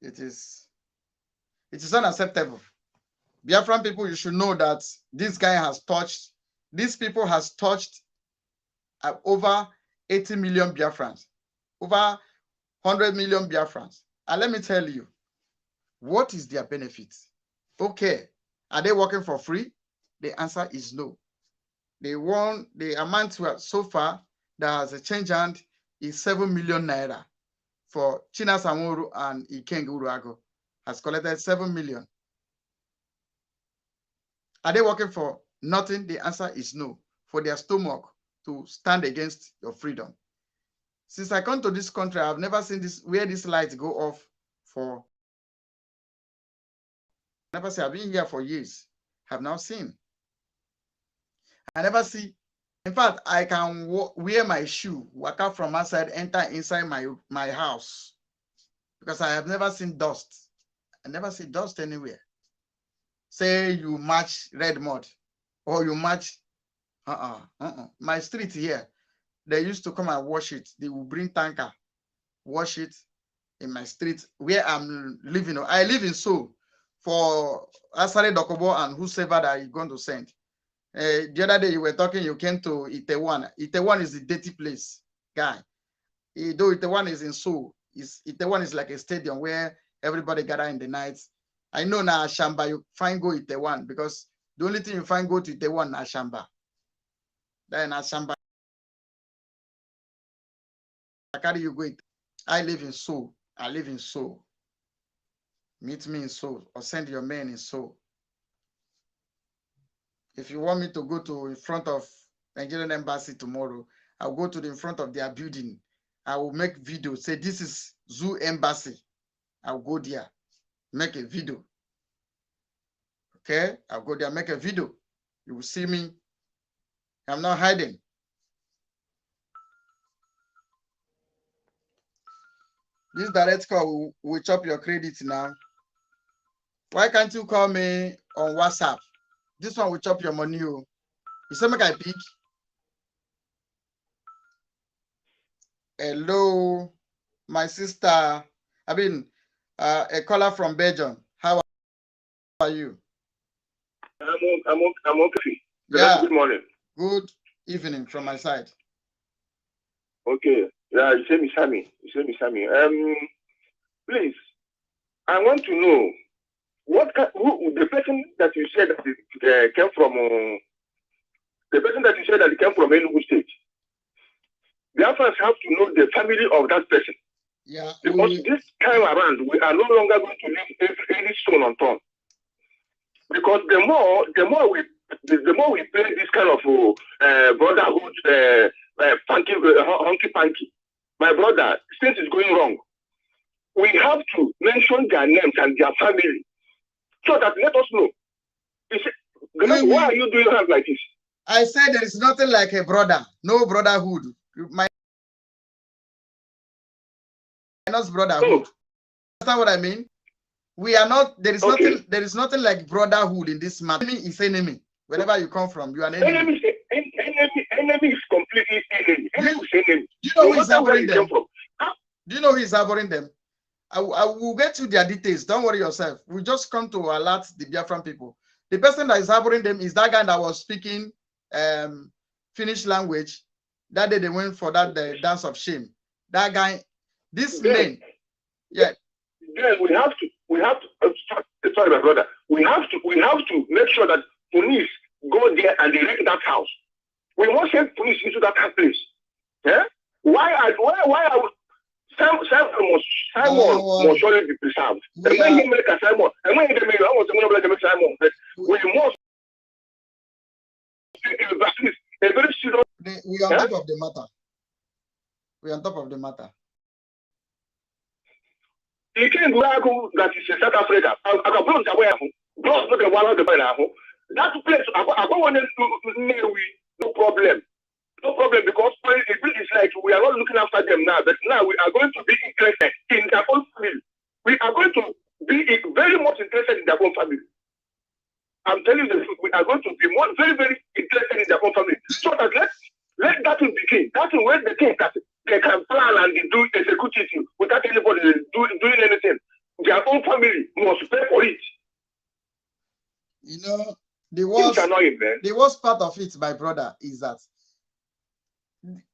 It is unacceptable. Biafran people, you should know that this guy has touched, these people has touched over 80 million Biafrans, over 100 million Biafrans. And let me tell you, what is their benefit? Okay, are they working for free? The answer is no. They won the amount so far that has a change hand is 7 million naira. For China Samuru and Ikeng Uruago has collected 7 million. Are they working for nothing? The answer is no. For their stomach to stand against your freedom. Since I come to this country, I've never seen this where this light go off for. Never see. I've been here for years. Have now seen. I never see. In fact, I can wear my shoe, walk out from outside, enter inside my house, because I have never seen dust. I never see dust anywhere. Say you match red mud, or you match. My street here, they used to come and wash it. They will bring tanker, wash it in my street where I'm living. I live in Seoul for Asare Dokobo and whosoever that you're going to send. The other day you were talking, you came to Itaewon. Itaewon is a dirty place, guy. Though Itaewon is in Seoul, Itaewon is like a stadium where everybody gather in the night. I know now Ashamba, you find go Itaewon because the only thing you find go to Itaewon is Ashamba. Then Ashamba, I carry you go. I live in Seoul. I live in Seoul. Meet me in Seoul or send your men in Seoul. If you want me to go to in front of Nigerian embassy tomorrow, I'll go to the in front of their building. I will make video. Say this is Zoo Embassy. I'll go there, make a video. Okay, I'll go there, make a video. You will see me. I'm not hiding. This direct call will chop your credit now. Why can't you call me on WhatsApp? This one will chop your money. You say make I pick. Hello, my sister. I mean, a caller from Belgium. How are you? I'm okay. Yeah. Good morning. Good evening from my side. Okay. Yeah, you say me, Sammy. Please, I want to know who the person that you said that it came from. The person that you said that it came from Enugu State. The Africans have to know the family of that person. Yeah. Because this time around, we are no longer going to leave any stone unturned. Because the more we play this kind of brotherhood, hunky panky, my brother, since it's going wrong, we have to mention their names and their family so that let us know. Why are you doing that like this? I said there is nothing like a brother, no brotherhood. Minus brotherhood. Understand what I mean? We are not. There is nothing. There is nothing like brotherhood in this matter. Enemy is enemy. Wherever you come from, you are an enemy. Enemy is completely enemy. Enemy is enemy. Do you know who is harboring them? Do you know who is harboring them? I will get you their details. Don't worry yourself. We just come to alert the Biafran people. The person that is harboring them is that guy that was speaking Finnish language. That day they went for that dance of shame. That guy, this man, yeah. Then we have to. Sorry, my brother. We have to make sure that police go there and direct that house. We must send police into that place. Yeah? Why are Simon must surely be preserved. And when he make a Simon, and when he make Simon, we must a very serious. We are on top of the matter. We are on top of the matter. You can't go that is in South Africa. I can blow away. Blow not the one of the banana. That place, I don't want to no problem. No problem, because it's like we are not looking after them now, but now we are going to be interested in their own family. We are going to be very much interested in their own family. I'm telling you the truth, we are going to be very, very interested in their own family. So that let that thing begin. That is when they think that they can plan and do execute it without anybody doing anything. Their own family must pay for it. You know, the worst part of it, my brother, is that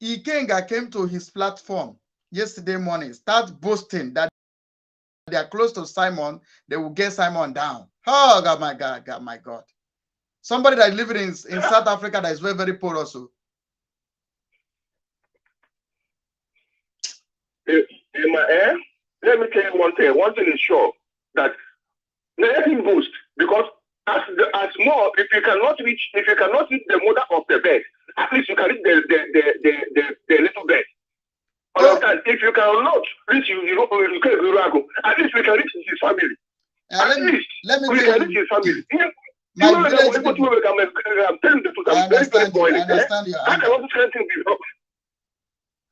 Ikenga came to his platform yesterday morning, start boasting that they are close to Simon, they will get Simon down. Oh, God, my God. Somebody that is living in South Africa that is very, very poor also. In my air, let me tell you one thing. One thing is sure, that let him boast, because as more, if you cannot reach the mother of the bed, at least you can reach the little bed. Understand? If you cannot reach at least we can reach his family. Let me we can reach his family. I'm telling the truth. I understand your anger.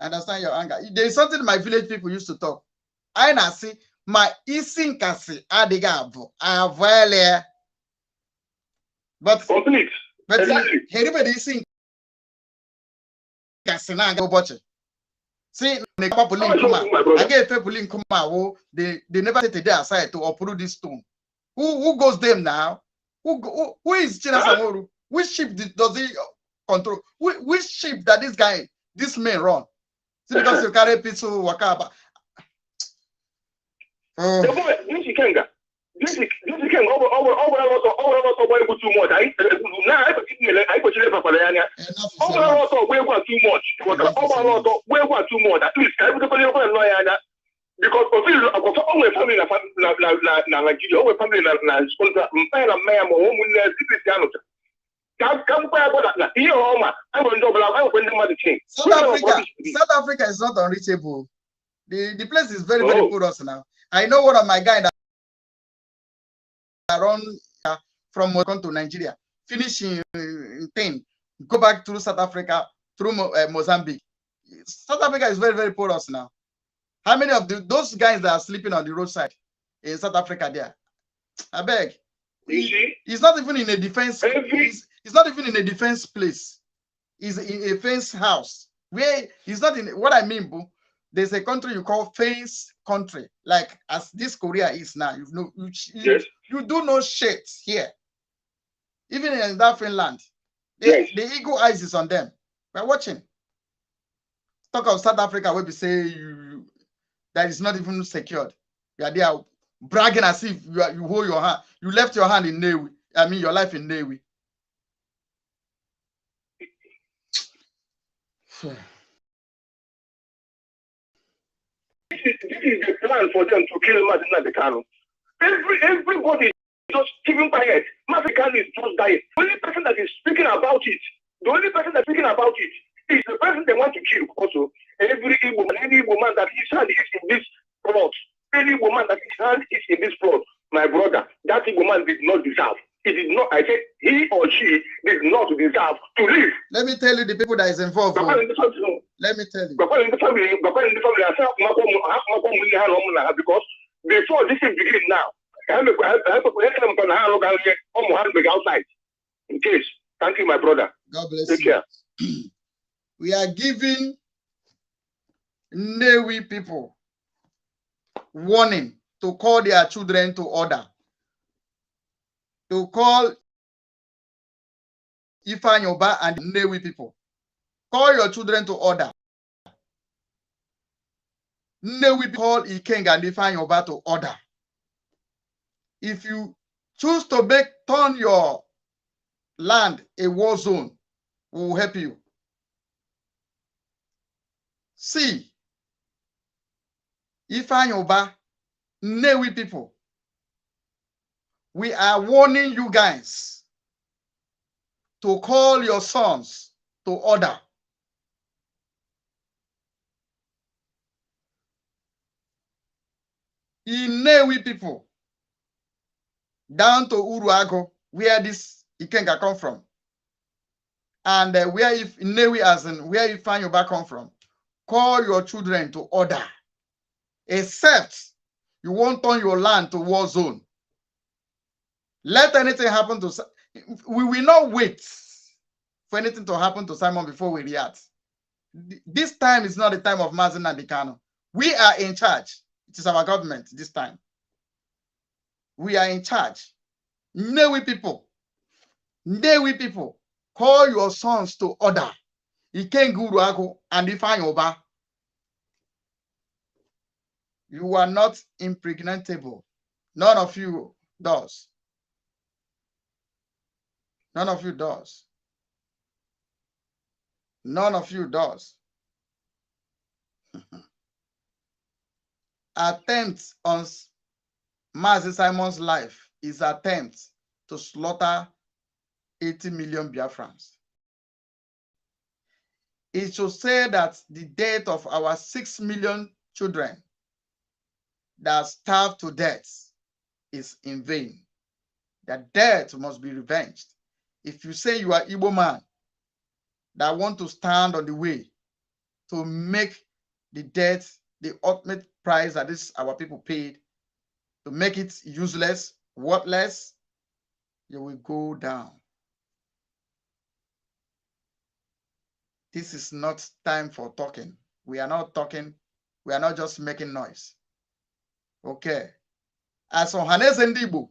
I understand your anger. There is something my village people used to talk. I na see my isinkasi adigavu avale. But complete. But everybody is na go watch. See, they never take their side to uproot this stone. Who goes them now? Who is China Samoru? Which ship does he control? Which ship that this man run? See, because you carry pizza wakaba. This is over too much. I too much. At least because family South Africa is not unreachable. The place is very, very porous now. I know one of my guys that run from Morocco to Nigeria, finishing in 10, go back through South Africa, through Mozambique. South Africa is very, very porous now. How many of those guys that are sleeping on the roadside in South Africa there? I beg. He's not even in a defense. He's not even in a defense place. He's in a fence house where he's not in. What I mean, boo, there's a country you call fence country, like as this Korea is now. You do no shit here. Even in that Finland, the eagle eyes is on them. We're watching. Talk of South Africa, where we say that is not even secured. You are there bragging as if you hold your hand. You left your hand in Navy. I mean, your life in Navy. This is the plan for them to kill Martin Kanu. Everybody just keeping quiet. Martin Kanu is just dying. The only person that is speaking about it, is the person they want to kill. Also, every woman, any woman that his hand is in this plot, any woman that his hand is in this plot, my brother, that woman did not deserve. It did not. I said he or she did not deserve to live. Let me tell you the people that is involved. Let me tell you. Because before this is beginning now, outside. In case. Thank you, my brother. God bless Take you. Care. We are giving Navy people warning to call their children to order. To call Ifanyoba and Navy people. Call your children to order. Navy call Ikeng and Ifanyoba to order. If you choose to turn your land a war zone, we will help you. See, Ifanyoba, Navy people, we are warning you guys to call your sons to order. Navy people, down to Uruago, where this Ikenga come from, and where if Navy as in where Ifanyoba come from, call your children to order. Except you won't turn your land to war zone. Let anything happen to, we will not wait for anything to happen to Simon before we react. This time is not the time of Mazen and Kanu. We are in charge. It is our government this time. We are in charge. Navy people, call your sons to order. Ikenguru and Ifanyoba. You are not impregnable. None of you does. None of you does. None of you does. Attempt on Mazi Simon's life is attempt to slaughter 80 million Biafrans. It should say that the death of our 6 million children that starved to death is in vain. That death must be revenged. If you say you are Igbo man that want to stand on the way to make the death the ultimate price that this our people paid, to make it useless, worthless, you will go down. This is not time for talking. We are not talking. We are not just making noise. Okay. As Ohaneze and Igbo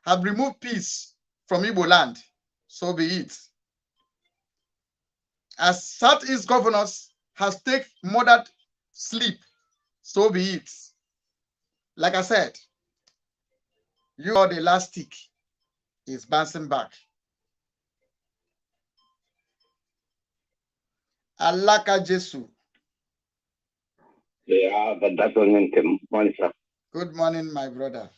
have removed peace from Igbo land, so be it. As Southeast governors has taken moderate sleep, so be it. Like I said, you are the elastic is bouncing back. Alaka Jesu. Yeah, but that's only morning, sir. Good morning, my brother.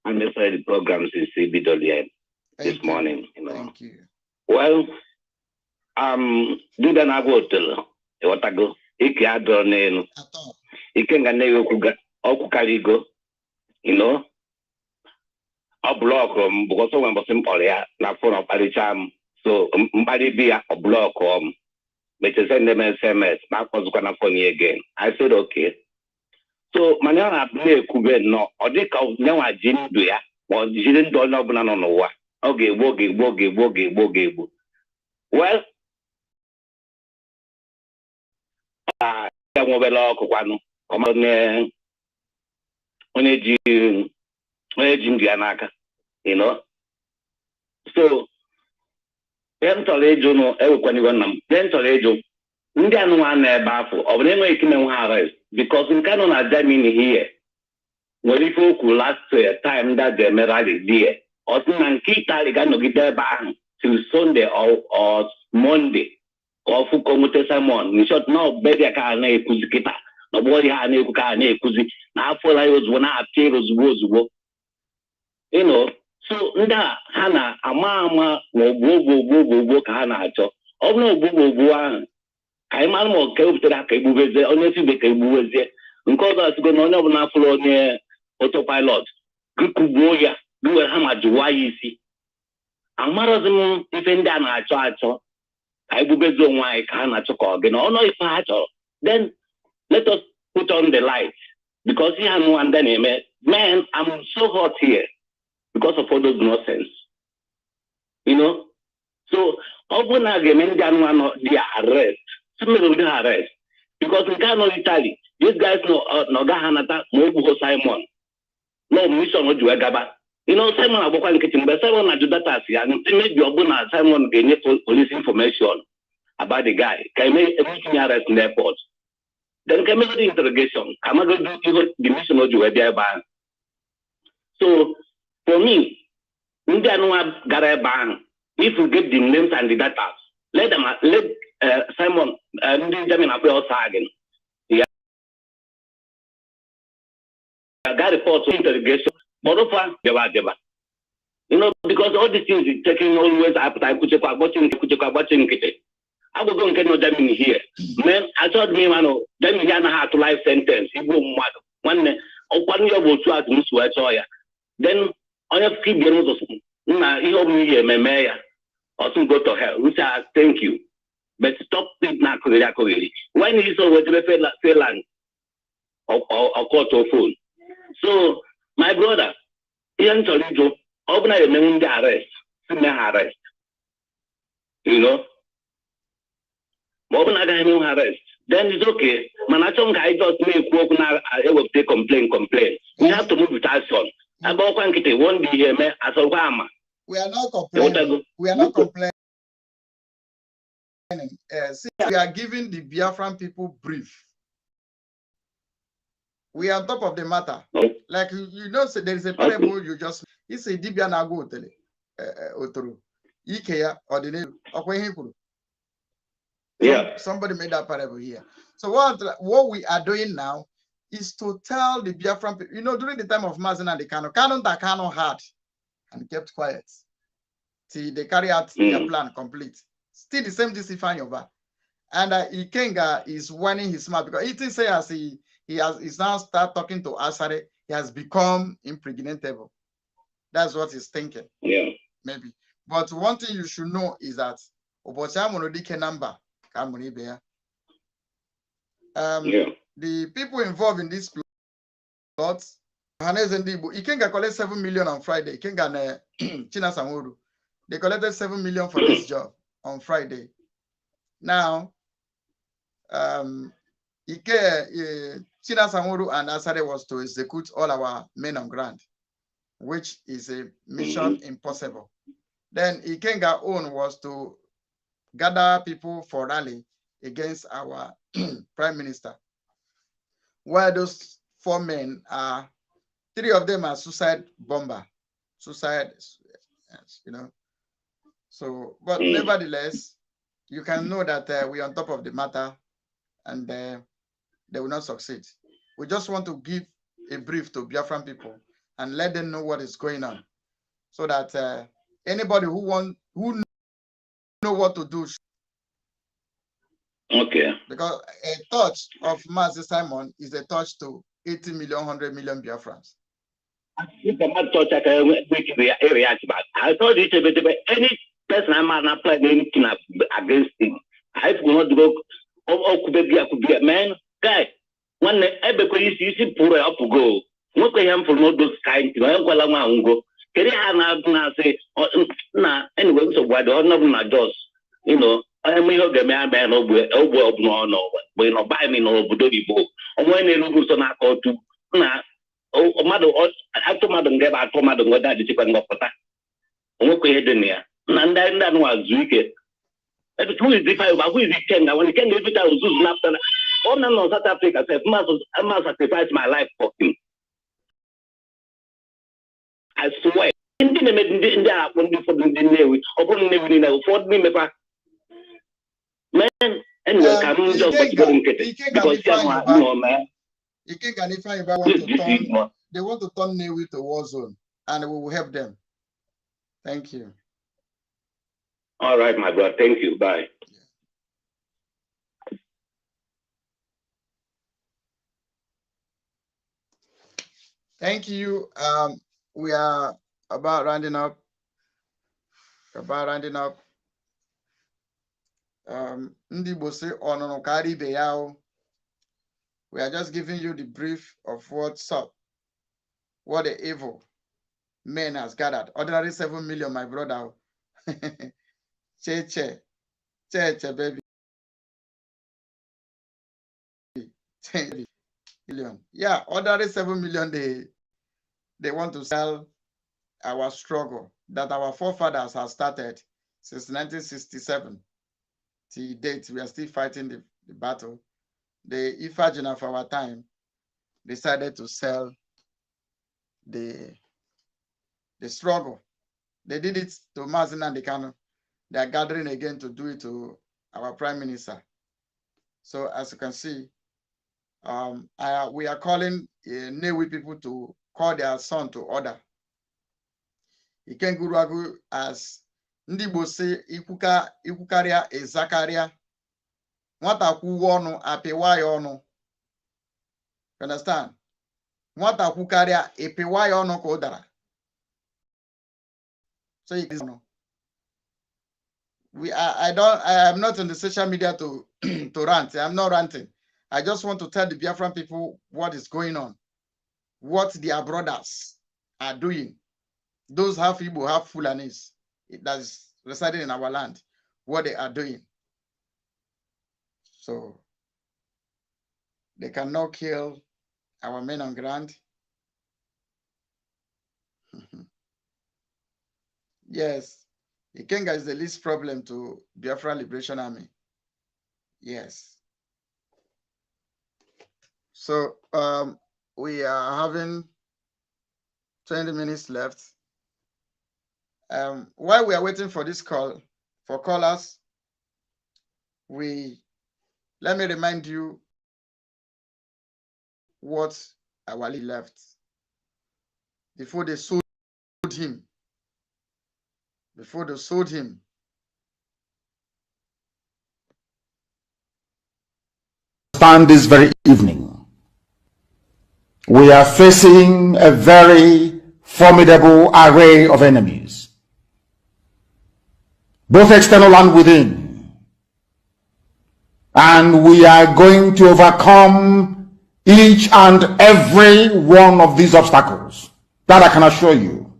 I'm just the programs in CBWN this morning. You know. Thank you. Well, do the Nagotel, Watago, Iki Adron, Ikanga Okukarigo, you know, a block because someone was simple, yeah, not for a paricham, so Mbadi be a block, but to send them SMS, Mark was gonna phone me again. I said, okay. So Manana play Kube no, or they call now a Jim Drea, or didn't do no banana no what. Okay, woge. Well, mobile one, come on, Jim Dianaka, you know. So, then Toledo no, everyone, then Toledo. Indian one baffle of them making them arrest because in canon as that mean here. When if you could last time that they made it there, or to keep Taliban get their ban till Sunday or Monday, or for commuter Simon, we should not bet a car name Kuzikita, nobody had a car name Kuzi. Now for I was one of Taylor's was, you know. So Nda Hana, a mama, wo Hana, oh no, boo. I man more careful that I move there, honestly, they can move there. Because I was going on floor near autopilot. Good boya, do a hammer, why you see. And Marazim, if in Dan I charge, I will be so why I can't talk again. Oh no, if I then let us put on the lights. Because he had no one then, man, I'm so hot here because of all those nonsense. You know? So, open again, one the arrest. Similar to arrest. Because in Ghana, Italy, these guys know Nogahanata, Mobu Simon. No mission or Juagaba. You know, Simon Abokan kitchen, but Simon Adjudata, and maybe Obuna Simon gain police information about the guy. Can make everything arrest in the airport. Then can make the interrogation. I'm not going to do the mission or Juagaba. So, for me, India no got a ban. If you get the names and the data, let Simon Jamin appeal again. Yeah, I got reports of interrogation. Moreover, deba. You know, because all these things is taking always after I could watching it. I will go and get no Jamin here. Man, I thought me, man, Jamin had to life sentence. He go mad. One year will try to miss Soya. Then I have to keep the rules of he opened me a mayor or to go to hell, which I thank you. But stop it now, when he saw what the Finland or call to phone. So, my brother, he answered you, open a man arrest, arrest. You know, open a new arrest. Then it's okay. Manachong guy just make work now, I will take complaint. We have to move with action. About one kid, one be here, as Obama. We are not complaining. We are not complaining. Since we are giving the Biafran people brief, we are on top of the matter. Like you know, so there is a parable you just. It's a Dibia Nago tele otoro. Ikea or the yeah. Somebody made that parable here. So what we are doing now is to tell the Biafran people. You know, during the time of Mazin the Kano had and kept quiet till they carry out their plan complete. Still the same Disifanyova. And Ikenga is winning his mouth because it is as he's now start talking to Asare, he has become impregnatable. That's what he's thinking. Yeah. Maybe. But one thing you should know is that number the people involved in this plot, Ikenga collected 7 million on Friday. Ikenga China Samuru. They collected 7 million for this job on Friday. Now, China Samuru and Asare was to execute all our men on ground, which is a mission impossible. Then Ikenga own was to gather people for rally against our prime minister. While those 4 men are, 3 of them are suicide bomber, you know. So, but nevertheless, you can know that we're on top of the matter and they will not succeed. We just want to give a brief to Biafran people and let them know what is going on so that anybody who know what to do. Okay. Because a touch of Master Simon is a touch to 80 million, 100 million Biafrans. I thought any person I'm not applying anything against him. I will not go. Could be a man, guy. One Ebeko is poor up to go. What I am for not those kind of go. Can I say, anyway, so why don't I just, I am the man over no, but you buy me no Budodibo. And when they look on that or two, oh, mother, after Madam gave out for Madam what that is going to put. Okay, then, and then that was wicked. Who is the fire? Who is the king? When the king gave it, I was losing after. Oh, no, South Africa said, I must sacrifice my life for him. I swear. In the when you put in the navy, open the navy, Fort Mimpa. Man, anyway, come just because no man. You can't if I want to turn, they want to turn Navy to war zone, and we will help them. Thank you. All right, my brother. Thank you. Bye. Thank you. We are about rounding up. Ndi Bose Onono Kari Beyao. We are just giving you the brief of what's up, what the evil men has gathered. Ordinary 7 million, my brother. Che, baby. 10 million. Yeah, ordinary 7 million, they want to sell our struggle that our forefathers have started since 1967. To date, we are still fighting the battle. The Ifajin of our time decided to sell the struggle. They did it to Mazin and Dekano. They are gathering again to do it to our prime minister. So as you can see, we are calling Newi people to call their son to order. Ikenguragu as Ndibose Ikukaria Ezakaria. Nwata kwuwa ọnụ apịwa ya ọnụ. Understand? Nwata kwukarịa ịpịwa ya ọnụ ka ụdara. So I am not on the social media to rant. I'm not ranting. I just want to tell the Biafran people what is going on, what their brothers are doing. Those half Igbo, half Fulanis that is residing in our land, what they are doing. So they cannot kill our men on ground. Yes, Ikenga is the least problem to Biafra Liberation Army. Yes. So we are having 20 minutes left. While we are waiting for this call, for callers, let me remind you what our leader left before they sold him. Stand this very evening. We are facing a very formidable array of enemies, both external and within. And we are going to overcome each and every one of these obstacles. That I can assure you.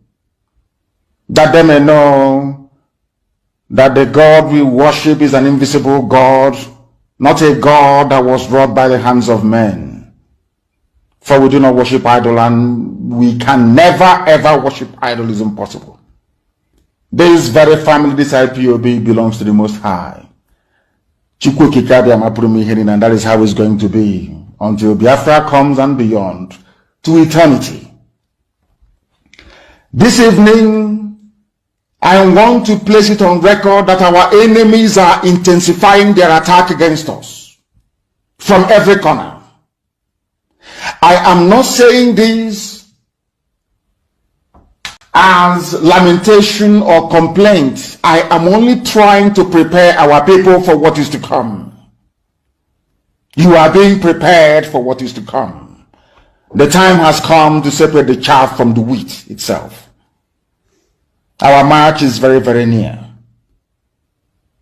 That they may know that the God we worship is an invisible God, not a God that was wrought by the hands of men. For we do not worship idol, and we can never ever worship idol. Is impossible. This very family, this IPOB, belongs to the Most High. And that is how it's going to be until Biafra comes and beyond to eternity. This evening, I want to place it on record that our enemies are intensifying their attack against us from every corner. I am not saying this as lamentation or complaint. I am only trying to prepare our people for what is to come. You are being prepared for what is to come. The time has come to separate the chaff from the wheat itself. Our march is very, very near.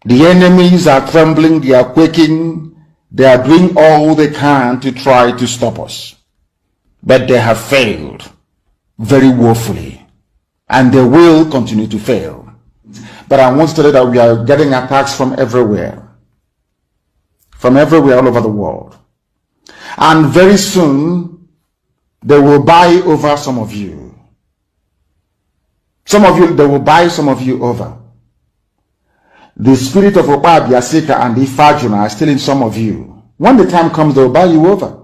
The enemies are trembling, they are quaking, They are doing all they can to try to stop us. But they have failed very woefully. And they will continue to fail. But I want to tell you that we are getting attacks from everywhere. From everywhere all over the world. And very soon, they will buy over some of you. Some of you, they will buy some of you over. The spirit of Obabiasika and Ifajuna are still in some of you. When the time comes, they will buy you over.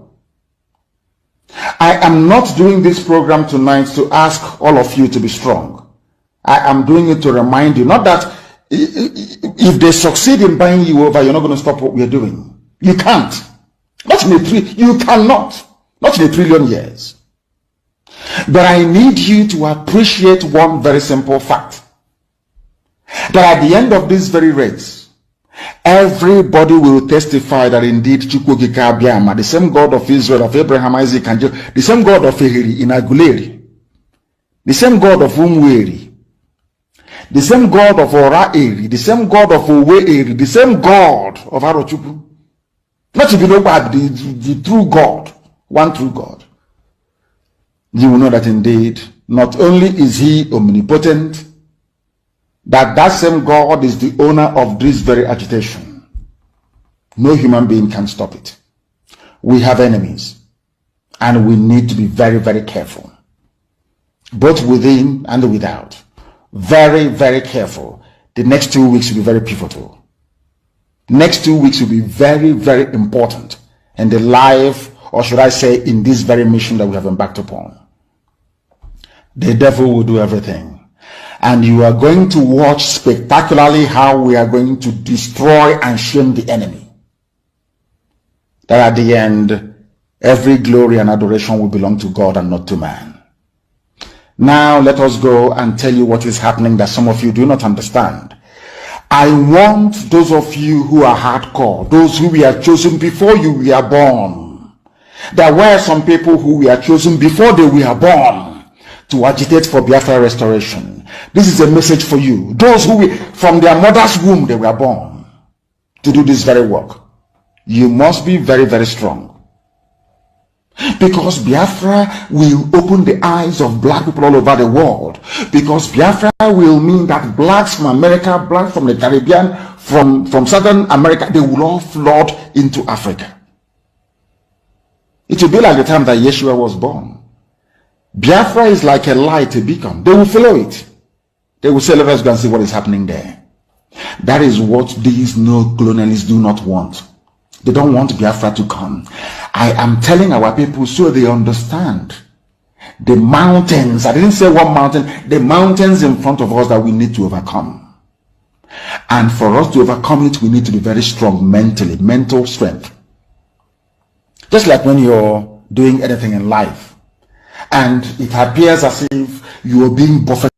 I am not doing this program tonight to ask all of you to be strong. I am doing it to remind you, not that if they succeed in buying you over, you're not going to stop what we're doing. You can't. Not in you cannot. Not in 1 trillion years. But I need you to appreciate one very simple fact. That at the end of this very race, everybody will testify that indeed Chukwuokike Abiama, the same God of Israel, of Abraham, Isaac, and Jacob, the same God of Ehiri in Aguleri, the same God of Umweri, the same God of Ora-Eri, the same God of Owe-Eri, the same God of Arochukwu, not to be no bad, the true God, one true God. You will know that indeed, not only is he omnipotent, that same God is the owner of this very agitation. No human being can stop it. We have enemies, and we need to be very, very careful, both within and without. Very, very careful. The next 2 weeks will be very pivotal. Next 2 weeks will be very, very important in the life, or should I say, in this very mission that we have embarked upon. The devil will do everything. And you are going to watch spectacularly how we are going to destroy and shame the enemy. That at the end, every glory and adoration will belong to God and not to man. Now let us go and tell you what is happening that some of you do not understand. I want those of you who are hardcore, those who were chosen before you were born. There were some people who were chosen before they were born to agitate for Biafra restoration. This is a message for you. Those who from their mother's womb they were born to do this very work. You must be very, very strong. Because Biafra will open the eyes of black people all over the world. Because Biafra will mean that blacks from America, blacks from the Caribbean, from Southern America, they will all flood into Africa. It will be like the time that Yeshua was born. Biafra is like a light, a beacon. They will follow it. They will say, let us go and see what is happening there. That is what these neo-colonialists do not want. They don't want Biafra to come. I am telling our people so they understand. The mountains, I didn't say one mountain, the mountains in front of us that we need to overcome. And for us to overcome it, we need to be very strong mentally, mental strength. Just like when you're doing anything in life, and it appears as if you are being buffeted.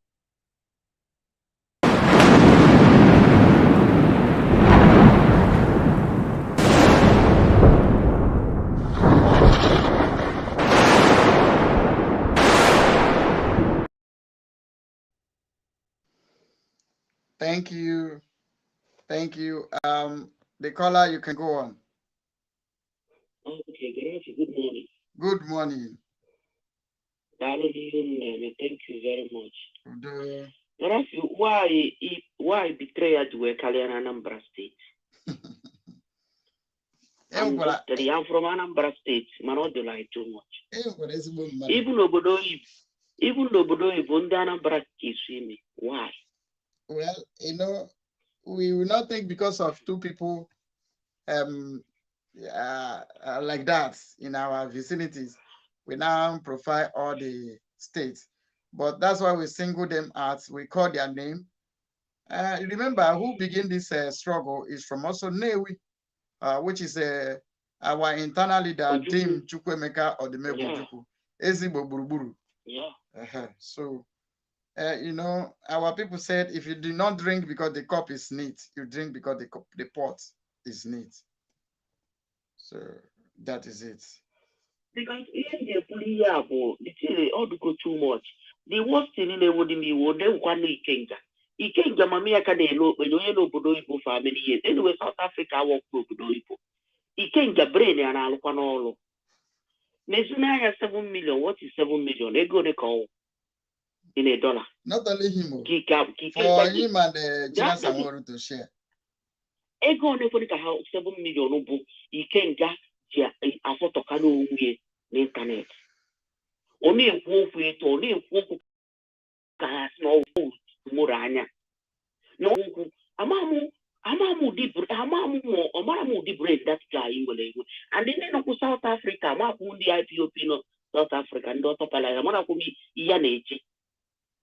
Thank you. Thank you. The caller, you can go on. Okay, good morning. Good morning. Thank you very much. Why betrayal to a Kalian Anambra State? I'm from Anambra State, man, not the lie too much. Even Obodo Anambra is me. Why? Well, we will not think because of two people like that in our vicinities. We now profile all the states, but that's why we single them out. We call their name. Remember, who began this struggle is from also Newi, which is our internal leader, Dim Chukwemeka or the Mebujuku, Ezigbo Buruburu. Yeah. So, our people said, if you do not drink because the cup is neat, you drink because the pot is neat. So that is it. Because even the police all go too much. The worst thing in the would be what they want to change. He can't get Mamia Canelo when you know Bodo for many years. Anyway, South Africa walk Bodo. Ikenga brain ya na alụkwa n'ọlụ. N'ezinanya 7 million, what is 7 million? Ego ne call in a dollar. Not only him. For him and China Samoru to share. Ego ne for the 7 million bụ Ikenga ji afọtọka n'onwe n'internet. Ọ na-ekwu okwu eto, ọ na-ekwu okwu ka ha si n'ọgwụ mụrụ anya. N'okwu amamu di break that guy nwere. And then no South Africa, amamu di IPOP no South Africa ndo topala ya mara ko mi iya na-eche.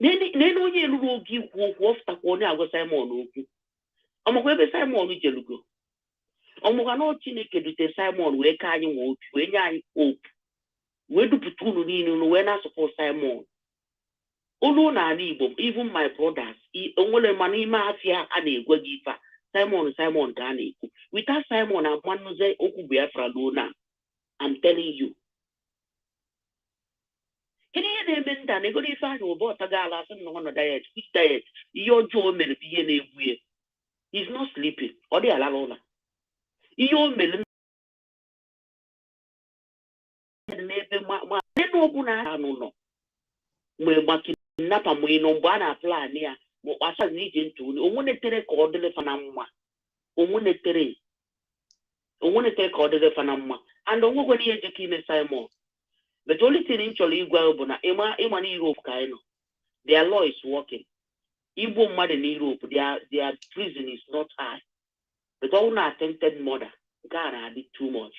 Nene onye luru ogi kwu ofta ko ne agwa Simon okwu. Omogwe be Simon jelugo. Omogwa no Chineke dute Simon wee ka anyị nwe opi, wee nye anyị hope. Wee duputa unu niile unu wee na-support Simon. Olu na ala Igbo, even my brothers, onwere ma n'ime afịa a na-egwe gị ife Simon ka a na-ekwu. Without Simon amanuze okwu Biafra lona, I'm telling you. Kedu ihe na-eme nda na ego ife ahụ ụbọ ọtaga ala asị na ọnọ diet, which diet? Ihe ọjọọ mere bụ ihe na-egbu ya. He's not sleeping. Ọ dị ala ụla. Ihe o mere n'ebe ma nenu ọbụla anụ nọ. Mgbe gbaki napa mgbe nọ mgbe a na-aplan ya ma kpasa na ije ntụ onwe netere ka ọ dịrị fa na mma. Onwe netere ka ọ dịrị fa na mma. And onwe gwe ihe ejeka ime Simon. But only thing in chọrọ igwe bụ na ịma na Europe ka anyị nọ. Their law is working. Igbo mmadụ na Europe, their prison is not high. But all na attempted murder, God did too much.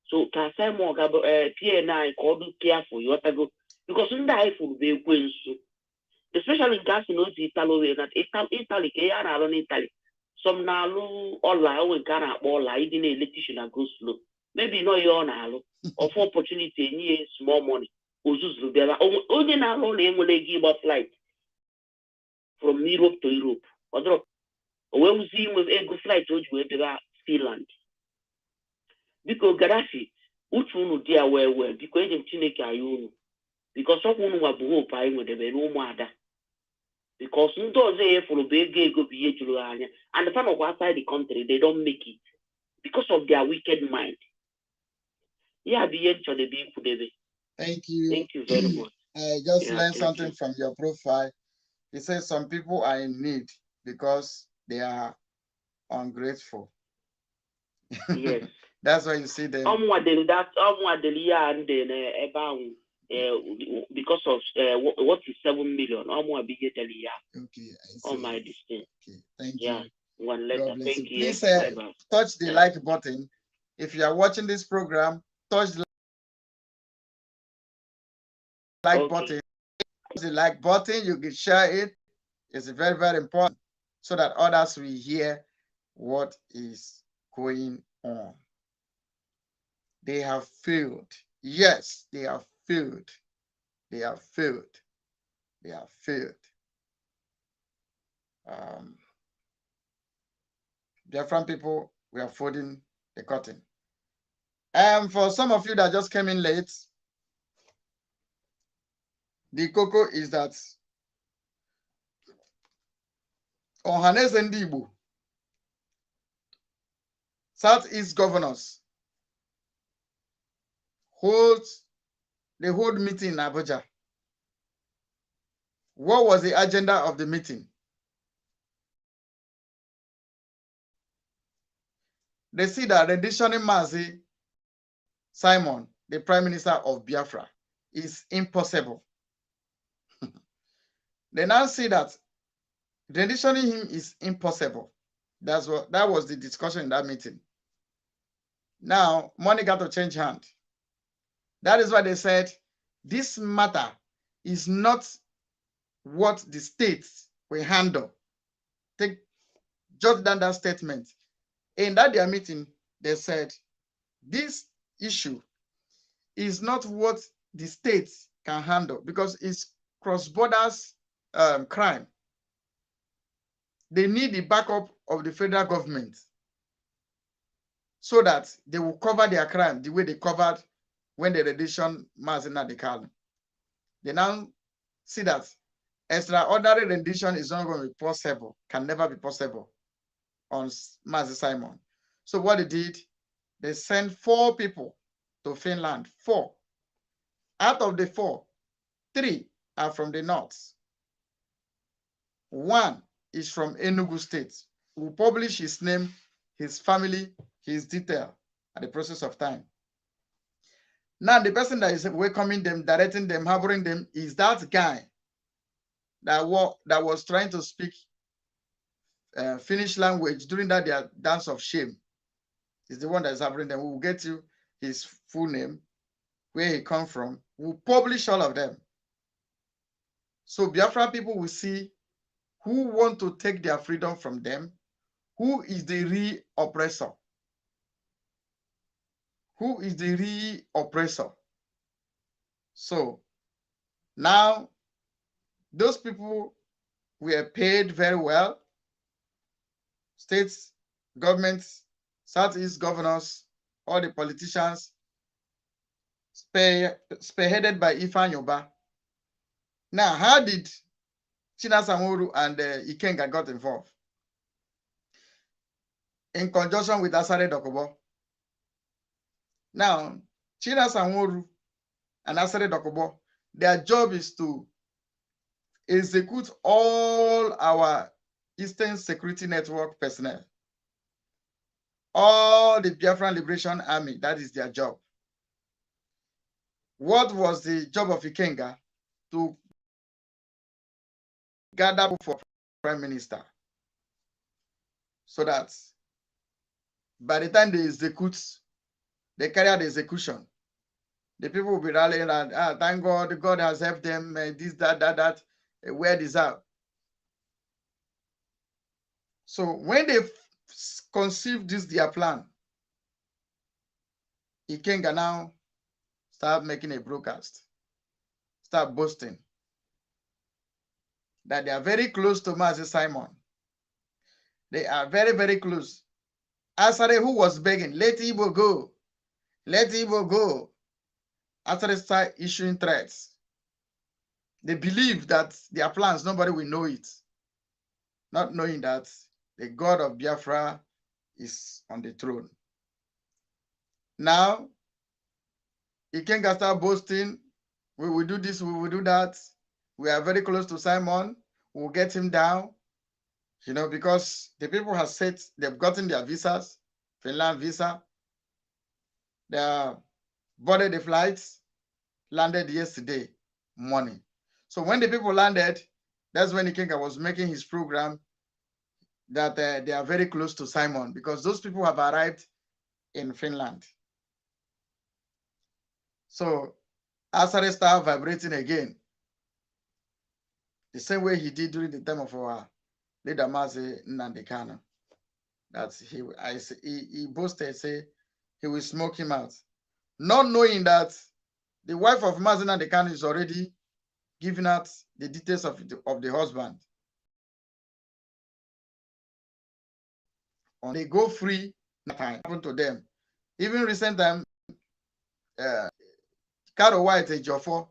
So ka Simon ga PNI ka ọ dị careful, you have to go. Because ndị anyị furu bụ ekwensu. Especially in gas in Italy, Italy ka ya na-alụ n'Italy. Some na-alụ ọla onwe nke a na-akpọ ọla ịdị na-electrician na go slow. Maybe no ihe ọ na-alụ. Of opportunity enye small money. Ozuzuru bịara. Onye na-alụ ụlọ enwere ego ịgba flight from Europe to Europe. Ọdụrụ o wee wuzi inwe ego flight o ji wee bịara Finland. Biko Gaddafi, uche unu dị ya wee biko eji m Chineke anyị unu. Because ọkwa unu nwa bụ hope anyị nwedebe n'ụmụada. Because ndị ọzọ efuru bụ ego bụ ihe juru anya. And the fan of outside the country, they don't make it. Because of their wicked mind. Yeah, be Thank you. Thank you very much. I just learned something from your profile. It says some people are in need because they are ungrateful. Yes. That's why you see them. Because of what is 7 million. Okay. On my distance. Okay. Thank you. One letter. Thank you. Please touch the like button. If you are watching this program, touch the like button. Touch the like button. You can share it. It's very, very important so that others will hear what is going on. They have failed. Yes, they have failed. They have failed. They have failed. Different people, we are folding the curtain. For some of you that just came in late, the cocoa is that Ohanes and Igbo, Southeast governors, hold meeting in Abuja. What was the agenda of the meeting? They see that renditioning Mazi Simon, the Prime Minister of Biafra, is impossible. They now see that renditioning him is impossible. That was the discussion in that meeting. Now, money got to change hand. That is why they said this matter is not what the states will handle. Jot down that statement. In that their meeting, they said this issue is not what the states can handle because it's cross-border crime. They need the backup of the federal government so that they will cover their crime the way they covered when the rendition Mazina Dekal. They now see that extraordinary rendition is not going to be possible, can never be possible on Mazi Simon. So what they did, they sent 4 people to Finland. 4. Out of the 4, 3 are from the north. 1 is from Enugu State. We'll publish his name, his family, his detail at the process of time. Now, the person that is welcoming them, directing them, harboring them is that guy that was trying to speak Finnish language during that their dance of shame. Is the one that is harboring them. We will get you his full name, where he come from. We'll publish all of them. So Biafra people will see who want to take their freedom from them, who is the real oppressor. Who is the real oppressor? So now those people were paid very well. States, governments, Southeast governors, all the politicians, spearheaded by Ifan Yoba. Now, how did China Samuru and Ikenga got involved? In conjunction with Asare Dokobo. Now, China Samuru and Asare Dokobo, their job is to execute all our Eastern Security Network personnel. All the Biafran Liberation Army, that is their job. What was the job of Ikenga? To gather for Prime Minister, so that by the time they execute, they carry out the execution, the people will be rallying and thank God, God has helped them, this, that, well deserved. So when they conceived this their plan, Ikenga now start making a broadcast, start boasting that they are very close to Mazi Simon. They are very, very close. Asare, who was begging, let Igbo go, let Igbo go. Asare start issuing threats. They believe that their plans, nobody will know it. Not knowing that the God of Biafra is on the throne. Now, Ikenga start boasting, we will do this, we will do that. We are very close to Simon. We'll get him down. You know, because the people have said they've gotten their visas, Finland visa. They have boarded the flights, landed yesterday morning. So when the people landed, that's when Ikenga was making his program that they are very close to Simon, because those people have arrived in Finland. So Asare started vibrating again, the same way he did during the time of our leader Mazi Nnamdi Kanu. That he boasted, say he will smoke him out, not knowing that the wife of Mazi Nnamdi Kanu is already giving out the details of the husband. And they go free, nothing happened to them. Even recent time, Caro White Ejiofor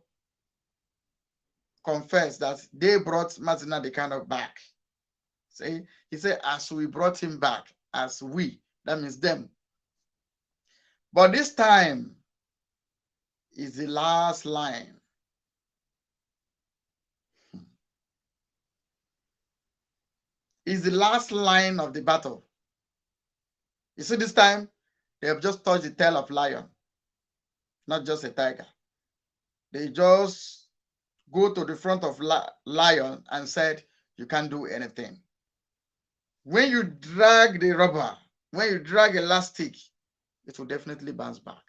confessed that they brought Mazi Nnamdi Kanu back. See, he said, as we brought him back, as we, that means them. But this time is the last line. Is the last line of the battle. You see, this time they have just touched the tail of lion, not just a tiger. They just go to the front of lion and said, you can't do anything. When you drag the rubber, when you drag elastic, it will definitely bounce back.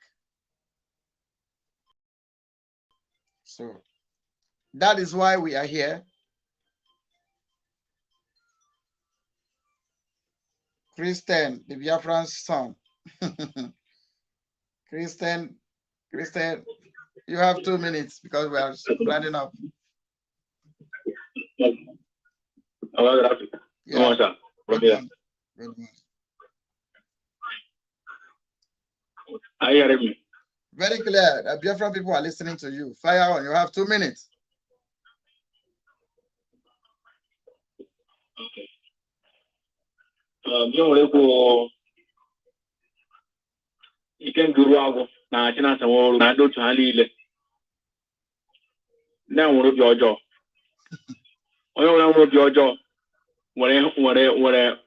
So that is why we are here. Christian, the Biafran son. Christian, you have 2 minutes because we are running up. Yeah. Good morning. Are you hearing me? Very clear. The Biafran people are listening to you. Fire on. You have 2 minutes. Okay. ike nguru agwụ na Chinasa Nworu na ndị otu ha niile ndị a nwere obi ọjọọ onye nwere obi ọjọọ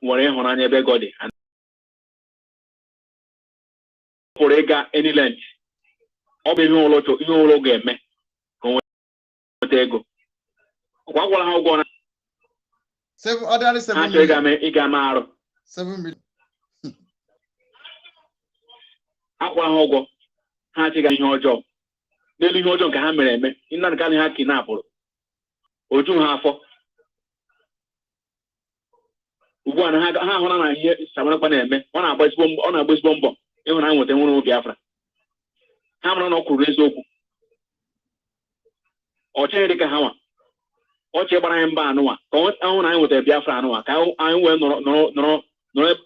nwere ịhụnanya ebe God dị pụrụ ịga any length ọ bụ ihe ụlọ ga-eme ka o nweta ego ọkwa gwara ha ụgwọ na ha chọrọ ịga ma arụ 7 million. akwara ha ụgwọ ha achịga ihe ọjọọ n'elu ihe ọjọọ nke ha mere eme nna nke ha kinapụrụ oju ha afọ ugbu a na ha hụra na ihe Samanakpa na-eme ọ na-agba ezigbo mbọ ịhụ na nweta nwere Biafra ha mara na ọ kwuru eziokwu ọchịghị dịka ha nwa ọchị gbara anyị mba anụnwa ka ahụ na anyị nwetara Biafra anụnwa ka anyị wee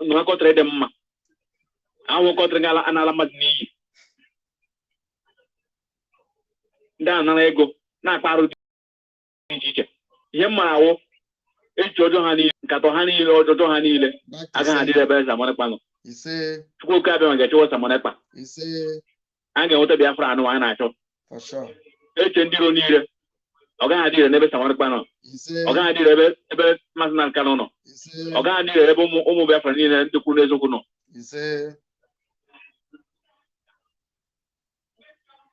nọrọ kọtrị dị mma ahụ kọtrị n'ala mmadụ n'iyi ndị a nara ego na-akpa arụ dị iche iche ihe mmara awụ echi ọjọọ ha niile nkatọ ha niile ọjọọ ha niile agaghị adịrị ebe Samanakpa nọ Chukwuka abịa ga-echewa Samanakpa a ga-enweta Biafra anụnwa anyị na-achọ eche ndị iro niile ọ gaghị adịrị n'ebe Samanakpa nọ ọ gaghị adịrị ebe Maazị Nnamdi Kanu nọ ọ gaghị adịrị ebe ụmụ Biafra niile ndị kwuru n'eziokwu nọ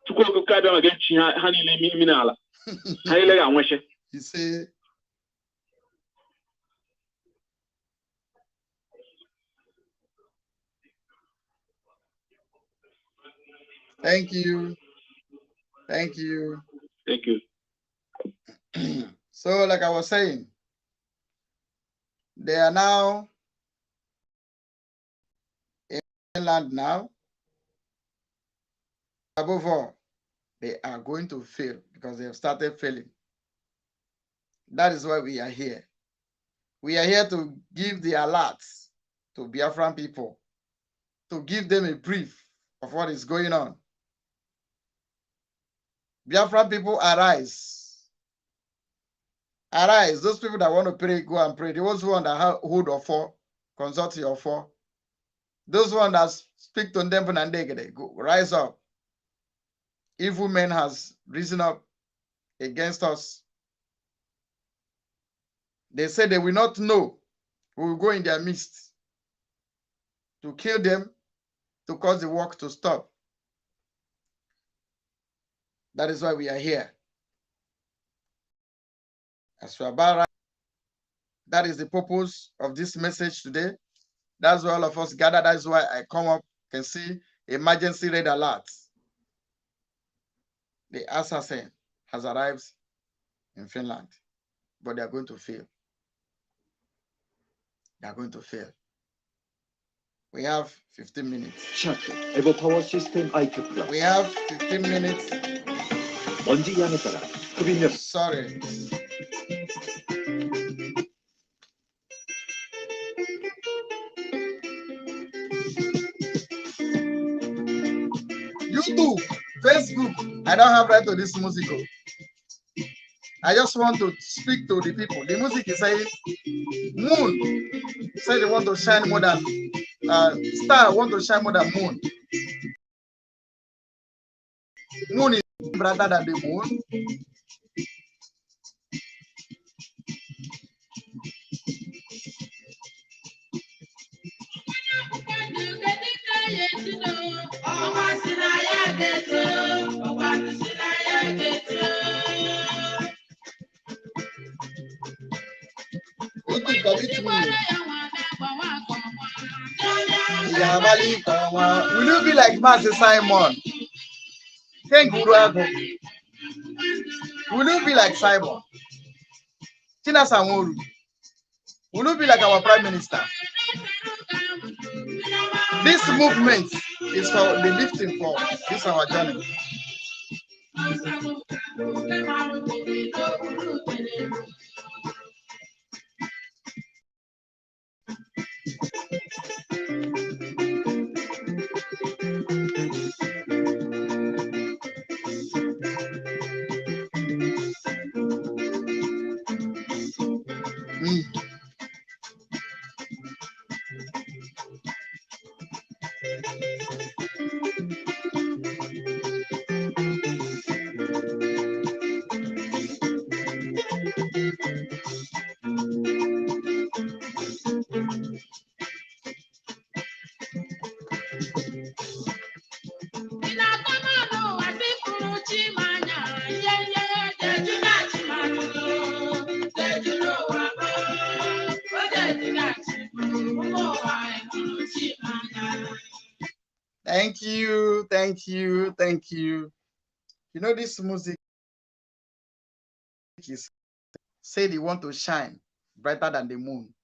Chukwuka abịa ga-echi ha niile imi n'ala ha niile ga-anwechi Thank you. Thank you. Thank you. So, like I was saying, they are now in Finland now. Above all, they are going to fail because they have started failing. That is why we are here. We are here to give the alerts to Biafran people, to give them a brief of what is going on. Biafran people, arise. Arise. Those people that want to pray, go and pray. Those who want to hold or for, consult your for. Those ones that speak to them and they go rise up. Evil men has risen up against us. They say they will not know. We will go in their midst to kill them, to cause the work to stop. That is why we are here. As for Abara, that is the purpose of this message today. That's why all of us gather. That's why I come up, can see emergency red alert. The assassin has arrived in Finland, but they are going to fail. They are going to fail. We have 15 minutes. We have 15 minutes. Sorry. YouTube, Facebook, I don't have right to this music. I just want to speak to the people. The music is saying moon. Say they want to shine more than star want to shine more than moon. Moon is brighter than the moon. Will you be like Master Simon? Will you be like Simon? Chinasa Nworu? Will you be like our Prime Minister? This movement is for the lifting for this our journey. Thank you, thank you, thank you. You know, this music is said they want to shine brighter than the moon.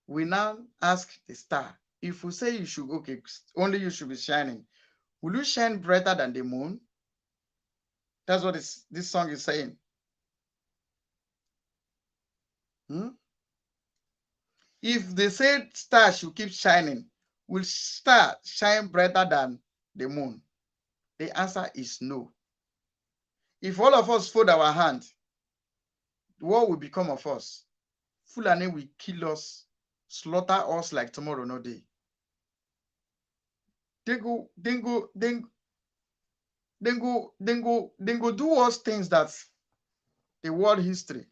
We now ask the star, if we say you should, okay, only you should be shining, will you shine brighter than the moon? That's what this song is saying. If they say star should keep shining, will star shine brighter than the moon? The answer is no. If all of us fold our hand, what will become of us? Fulani will kill us, slaughter us like tomorrow no day. They go do us things that the world history,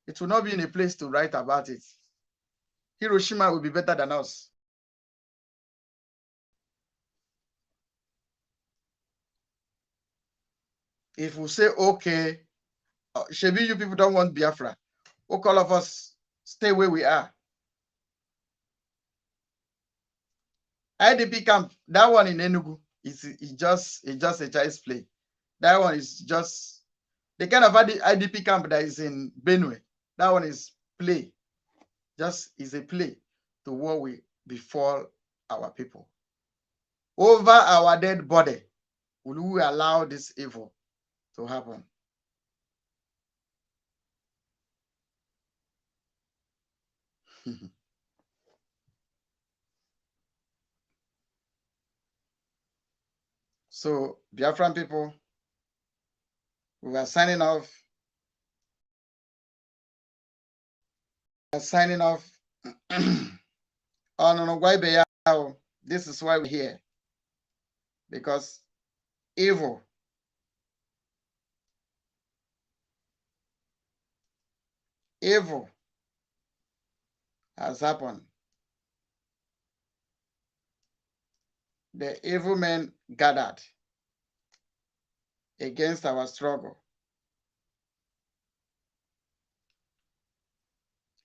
it will not be in a place to write about it. Hiroshima will be better than us. If we say, okay, Shebi, you people don't want Biafra, okay, all of us stay where we are. IDP camp, that one in Enugu, is just a child's play. That one is just the kind of IDP camp that is in Benue. That one is play. Just is a play to what will befall our people. Over our dead body, will we allow this evil to happen? So, Biafran people, we are signing off. Signing off. Oh, no, this is why we're here. Because evil has happened. The evil men gathered against our struggle.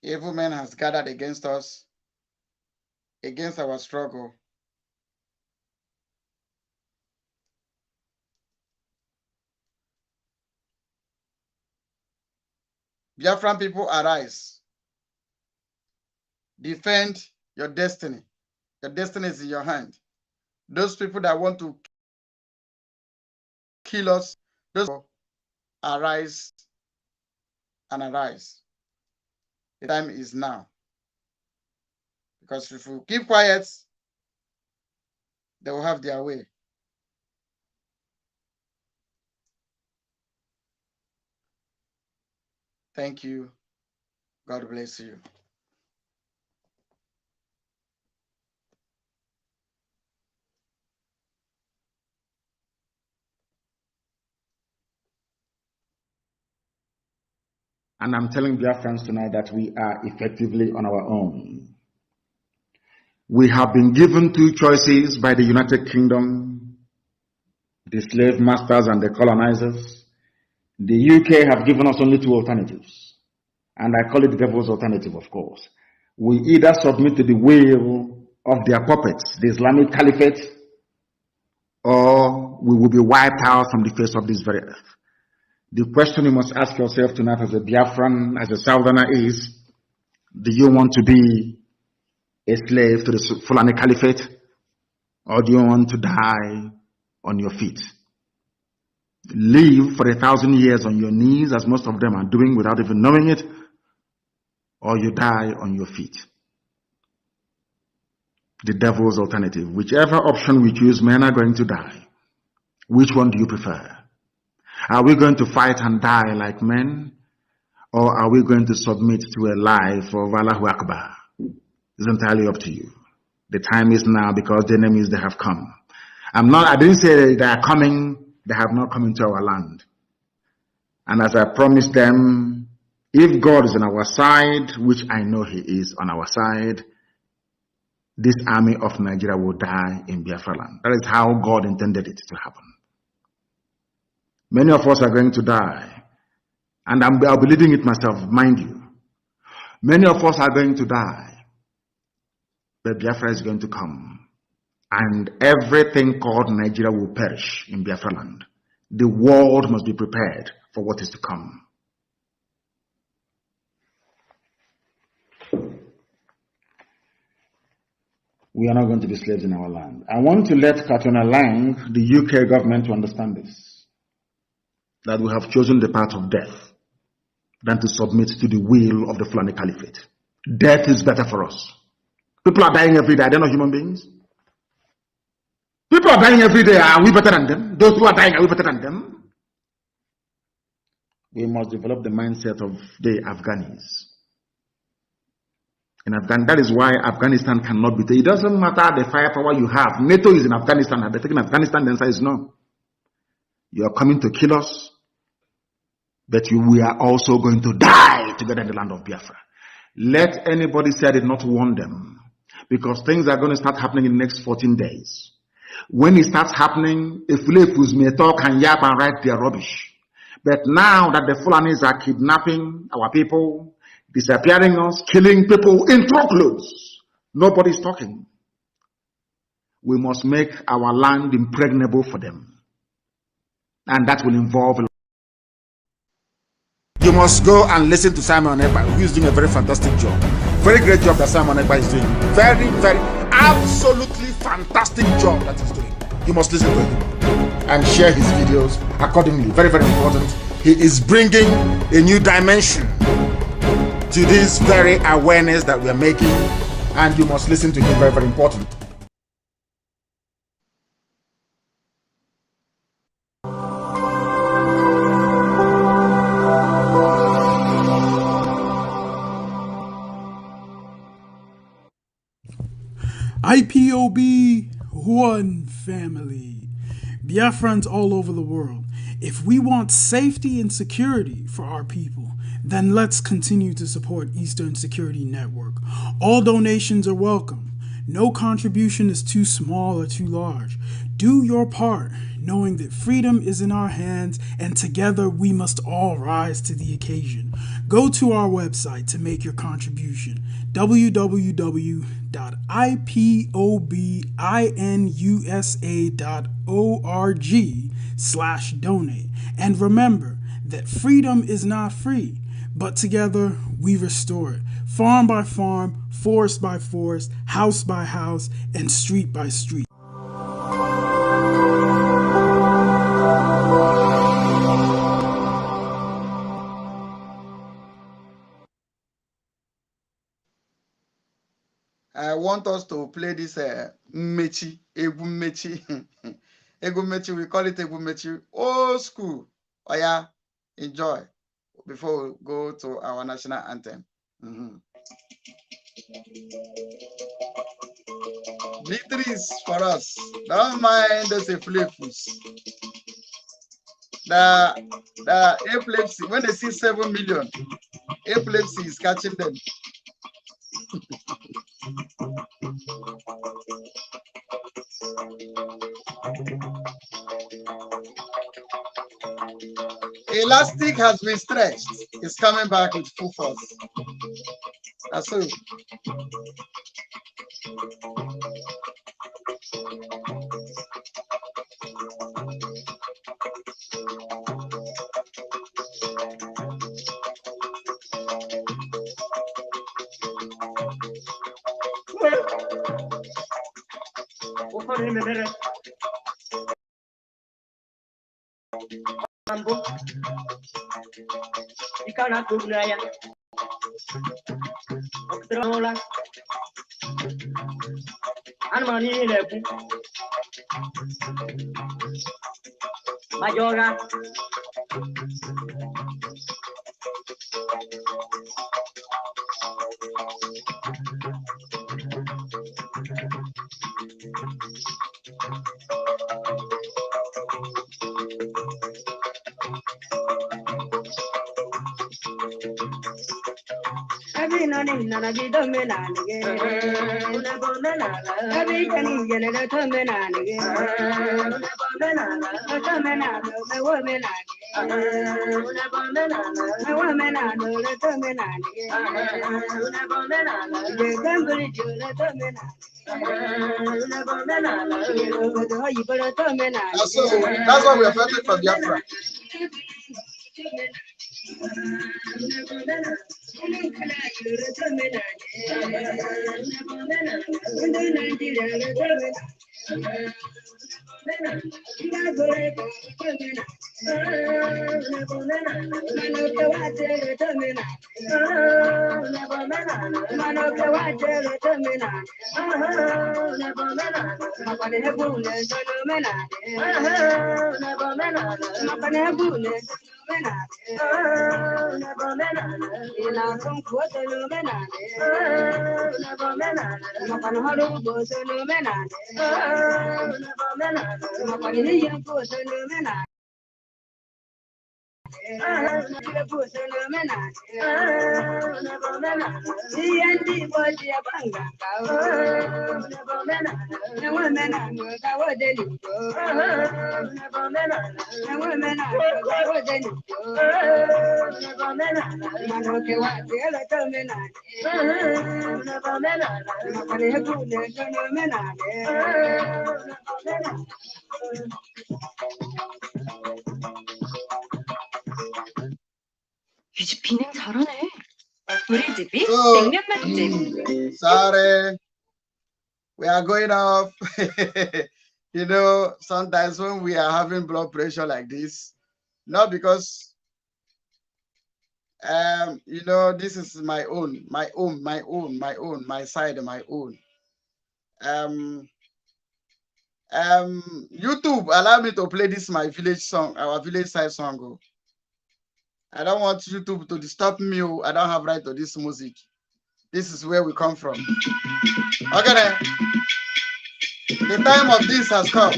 Evil men has gathered against us, against our struggle. Biafran people, arise. Defend your destiny. Your destiny is in your hand. Those people that want to kill us, those people, arise and arise. The time is now. Because if we keep quiet, they will have their way. Thank you. God bless you. And I'm telling Biafrans tonight that we are effectively on our own. We have been given two choices by the United Kingdom, the slave masters and the colonizers. The UK have given us only two alternatives. And I call it the devil's alternative, of course. We either submit to the will of their puppets, the Islamic Caliphate, or we will be wiped out from the face of this very earth. The question you must ask yourself tonight as a Biafran, as a Southerner is, do you want to be a slave to the Fulani Caliphate, or do you want to die on your feet? Live for 1,000 years on your knees, as most of them are doing without even knowing it, or you die on your feet. The devil's alternative. Whichever option we choose, men are going to die. Which one do you prefer? Are we going to fight and die like men, or are we going to submit to a life of Allahu Akbar? It's entirely up to you. The time is now, because the enemies, they have come. I didn't say they are coming, they have not come into our land. And as I promised them, if God is on our side, which I know He is on our side, this army of Nigeria will die in Biafra land. That is how God intended it to happen. Many of us are going to die. And I'll be leading it myself, mind you. Many of us are going to die. But Biafra is going to come. and everything called Nigeria will perish in Biafra land. The world must be prepared for what is to come. We are not going to be slaves in our land. I want to let Katrina Lang, the UK government, to understand this, that we have chosen the path of death than to submit to the will of the Fulani Caliphate. Death is better for us. People are dying every day. Are they not human beings? People are dying every day. Are we better than them? Those who are dying, are we better than them? We must develop the mindset of the Afghanis. In Afghanistan, that is why Afghanistan cannot be taken. It doesn't matter the firepower you have. NATO is in Afghanistan. Are they taking Afghanistan? The answer is no. You are coming to kill us, but we are also going to die together in the land of Biafra. Let anybody say I did not warn them, because things are going to start happening in the next 14 days. When it starts happening, if Fulefus may talk and yap and write their rubbish. But now that the Fulanis are kidnapping our people, disappearing us, killing people in truckloads, nobody's talking. We must make our land impregnable for them. And that will involve. You must go and listen to Simon Ekpa, who is doing a very fantastic job. Very great job that Simon Ekpa is doing. Very, very, absolutely fantastic job that he's doing. You must listen to him and share his videos accordingly. Very, very important. He is bringing a new dimension to this very awareness that we are making, and you must listen to him. Very, very important. IPOB, one family. Biafrans all over the world. If we want safety and security for our people, then let's continue to support Eastern Security Network. All donations are welcome. No contribution is too small or too large. Do your part, knowing that freedom is in our hands, and together we must all rise to the occasion. Go to our website to make your contribution, www.ipobinUSA.org/donate. And remember that freedom is not free, but together we restore it, farm by farm, forest by forest, house by house, and street by street. I want us to play this Mechi, Egu Mechi. Egu Mechi, we call it Egu Mechi. Old school. Oh yeah, enjoy before we go to our national anthem. Victory is for us. Don't mind those epilepsies. The epilepsy, when they see 7 million, epilepsy is catching them. Elastic has been stretched. It's coming back with full force. That's it. Mayora. That's what we are fighting for Biafra. 이 집 비냉 잘하네. 우리 집이 So, 냉면 맛집. sorry, we are going off. You know, sometimes when we are having blood pressure like this, not because you know, this is my side, my own. YouTube allow me to play this my village song, our village side song. Oh. I don't want YouTube to disturb me. Oh. I don't have right to this music. This is where we come from. Okay, then. The time of this has come.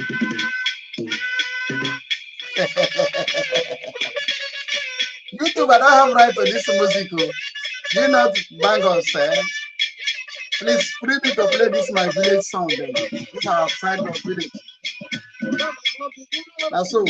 YouTube, I don't have right to this music. Oh. Do you not bang us, eh? Please free me to play this my village song. Then. This is our side of village. That's so.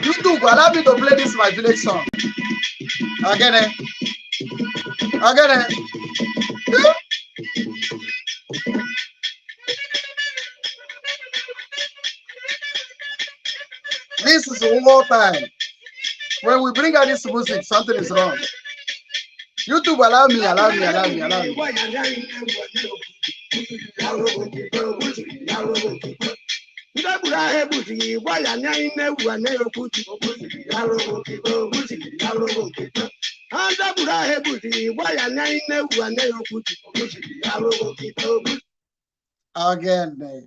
YouTube, allow me to play this my village song. Again. This is war time. When we bring out this music, something is wrong. YouTube, allow me. Again.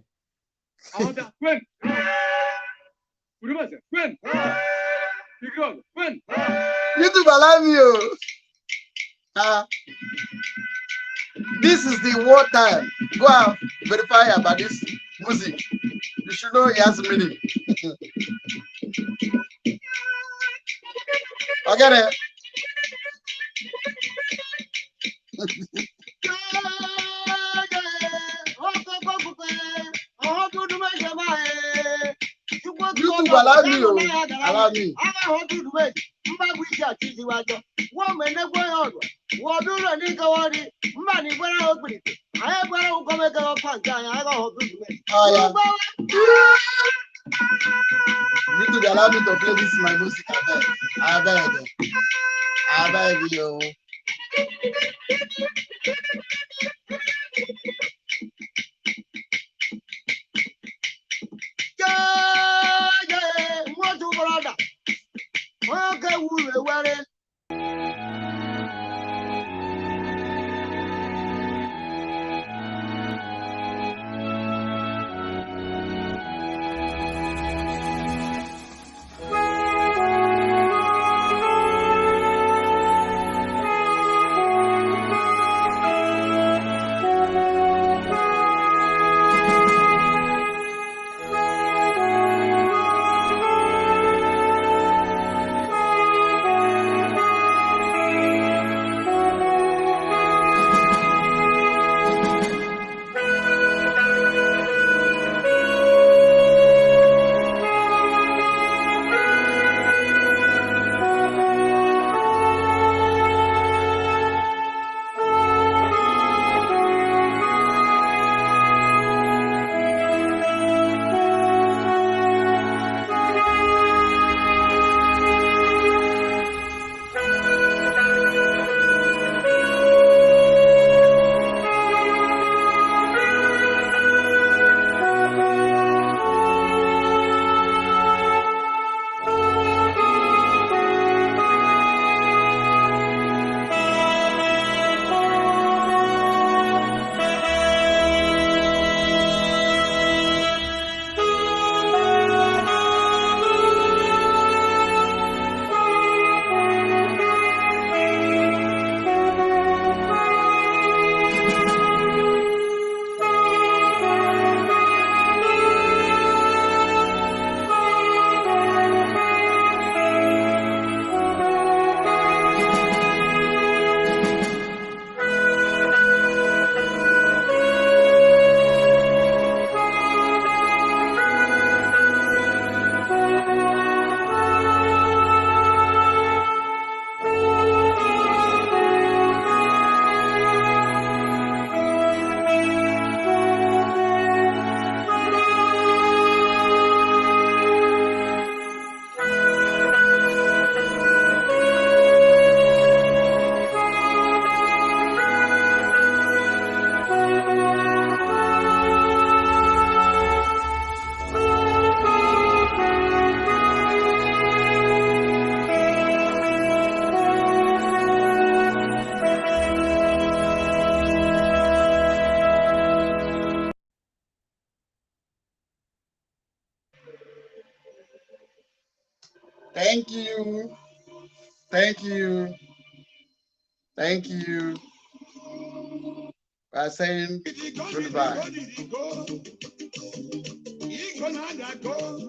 YouTube, allow me. This is the war time. Go and verify about this music. You should know it has meaning. Okay. YouTube, allow me. YouTube, allow me to play this my music. I beg you. Thank you. Thank you. Thank you. By saying goodbye.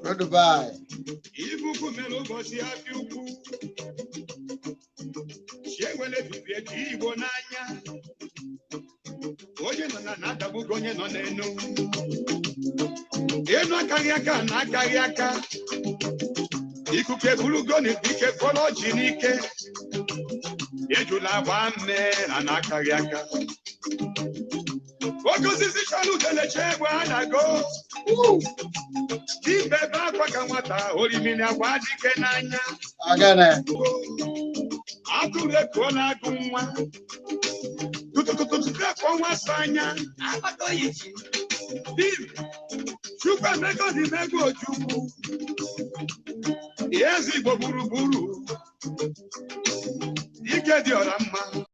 Goodbye. Ikuke bulugoni ike kolo jinike ejula wame anakariaka Ogozizi chalu dele chegwa anago Timbe bakwa kamata olimini awadike nanya Agane Atule kola gumwa Tutututututuka kwa wasanya Abato yichi Chupa mego di mego chupu Yezi bo buruburu Ike di orama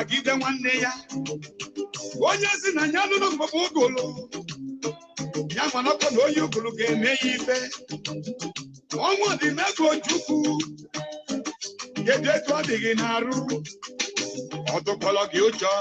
Agide nwanne ya onye si na nya lụrụ mgbagbo ogolo ya mana ọkọ na onye ogolo ga-eme ya ife ọnwụ dị mego chukwu kedu etu ọ dị gị n'arụ ọtụkọlọ gị ụjọ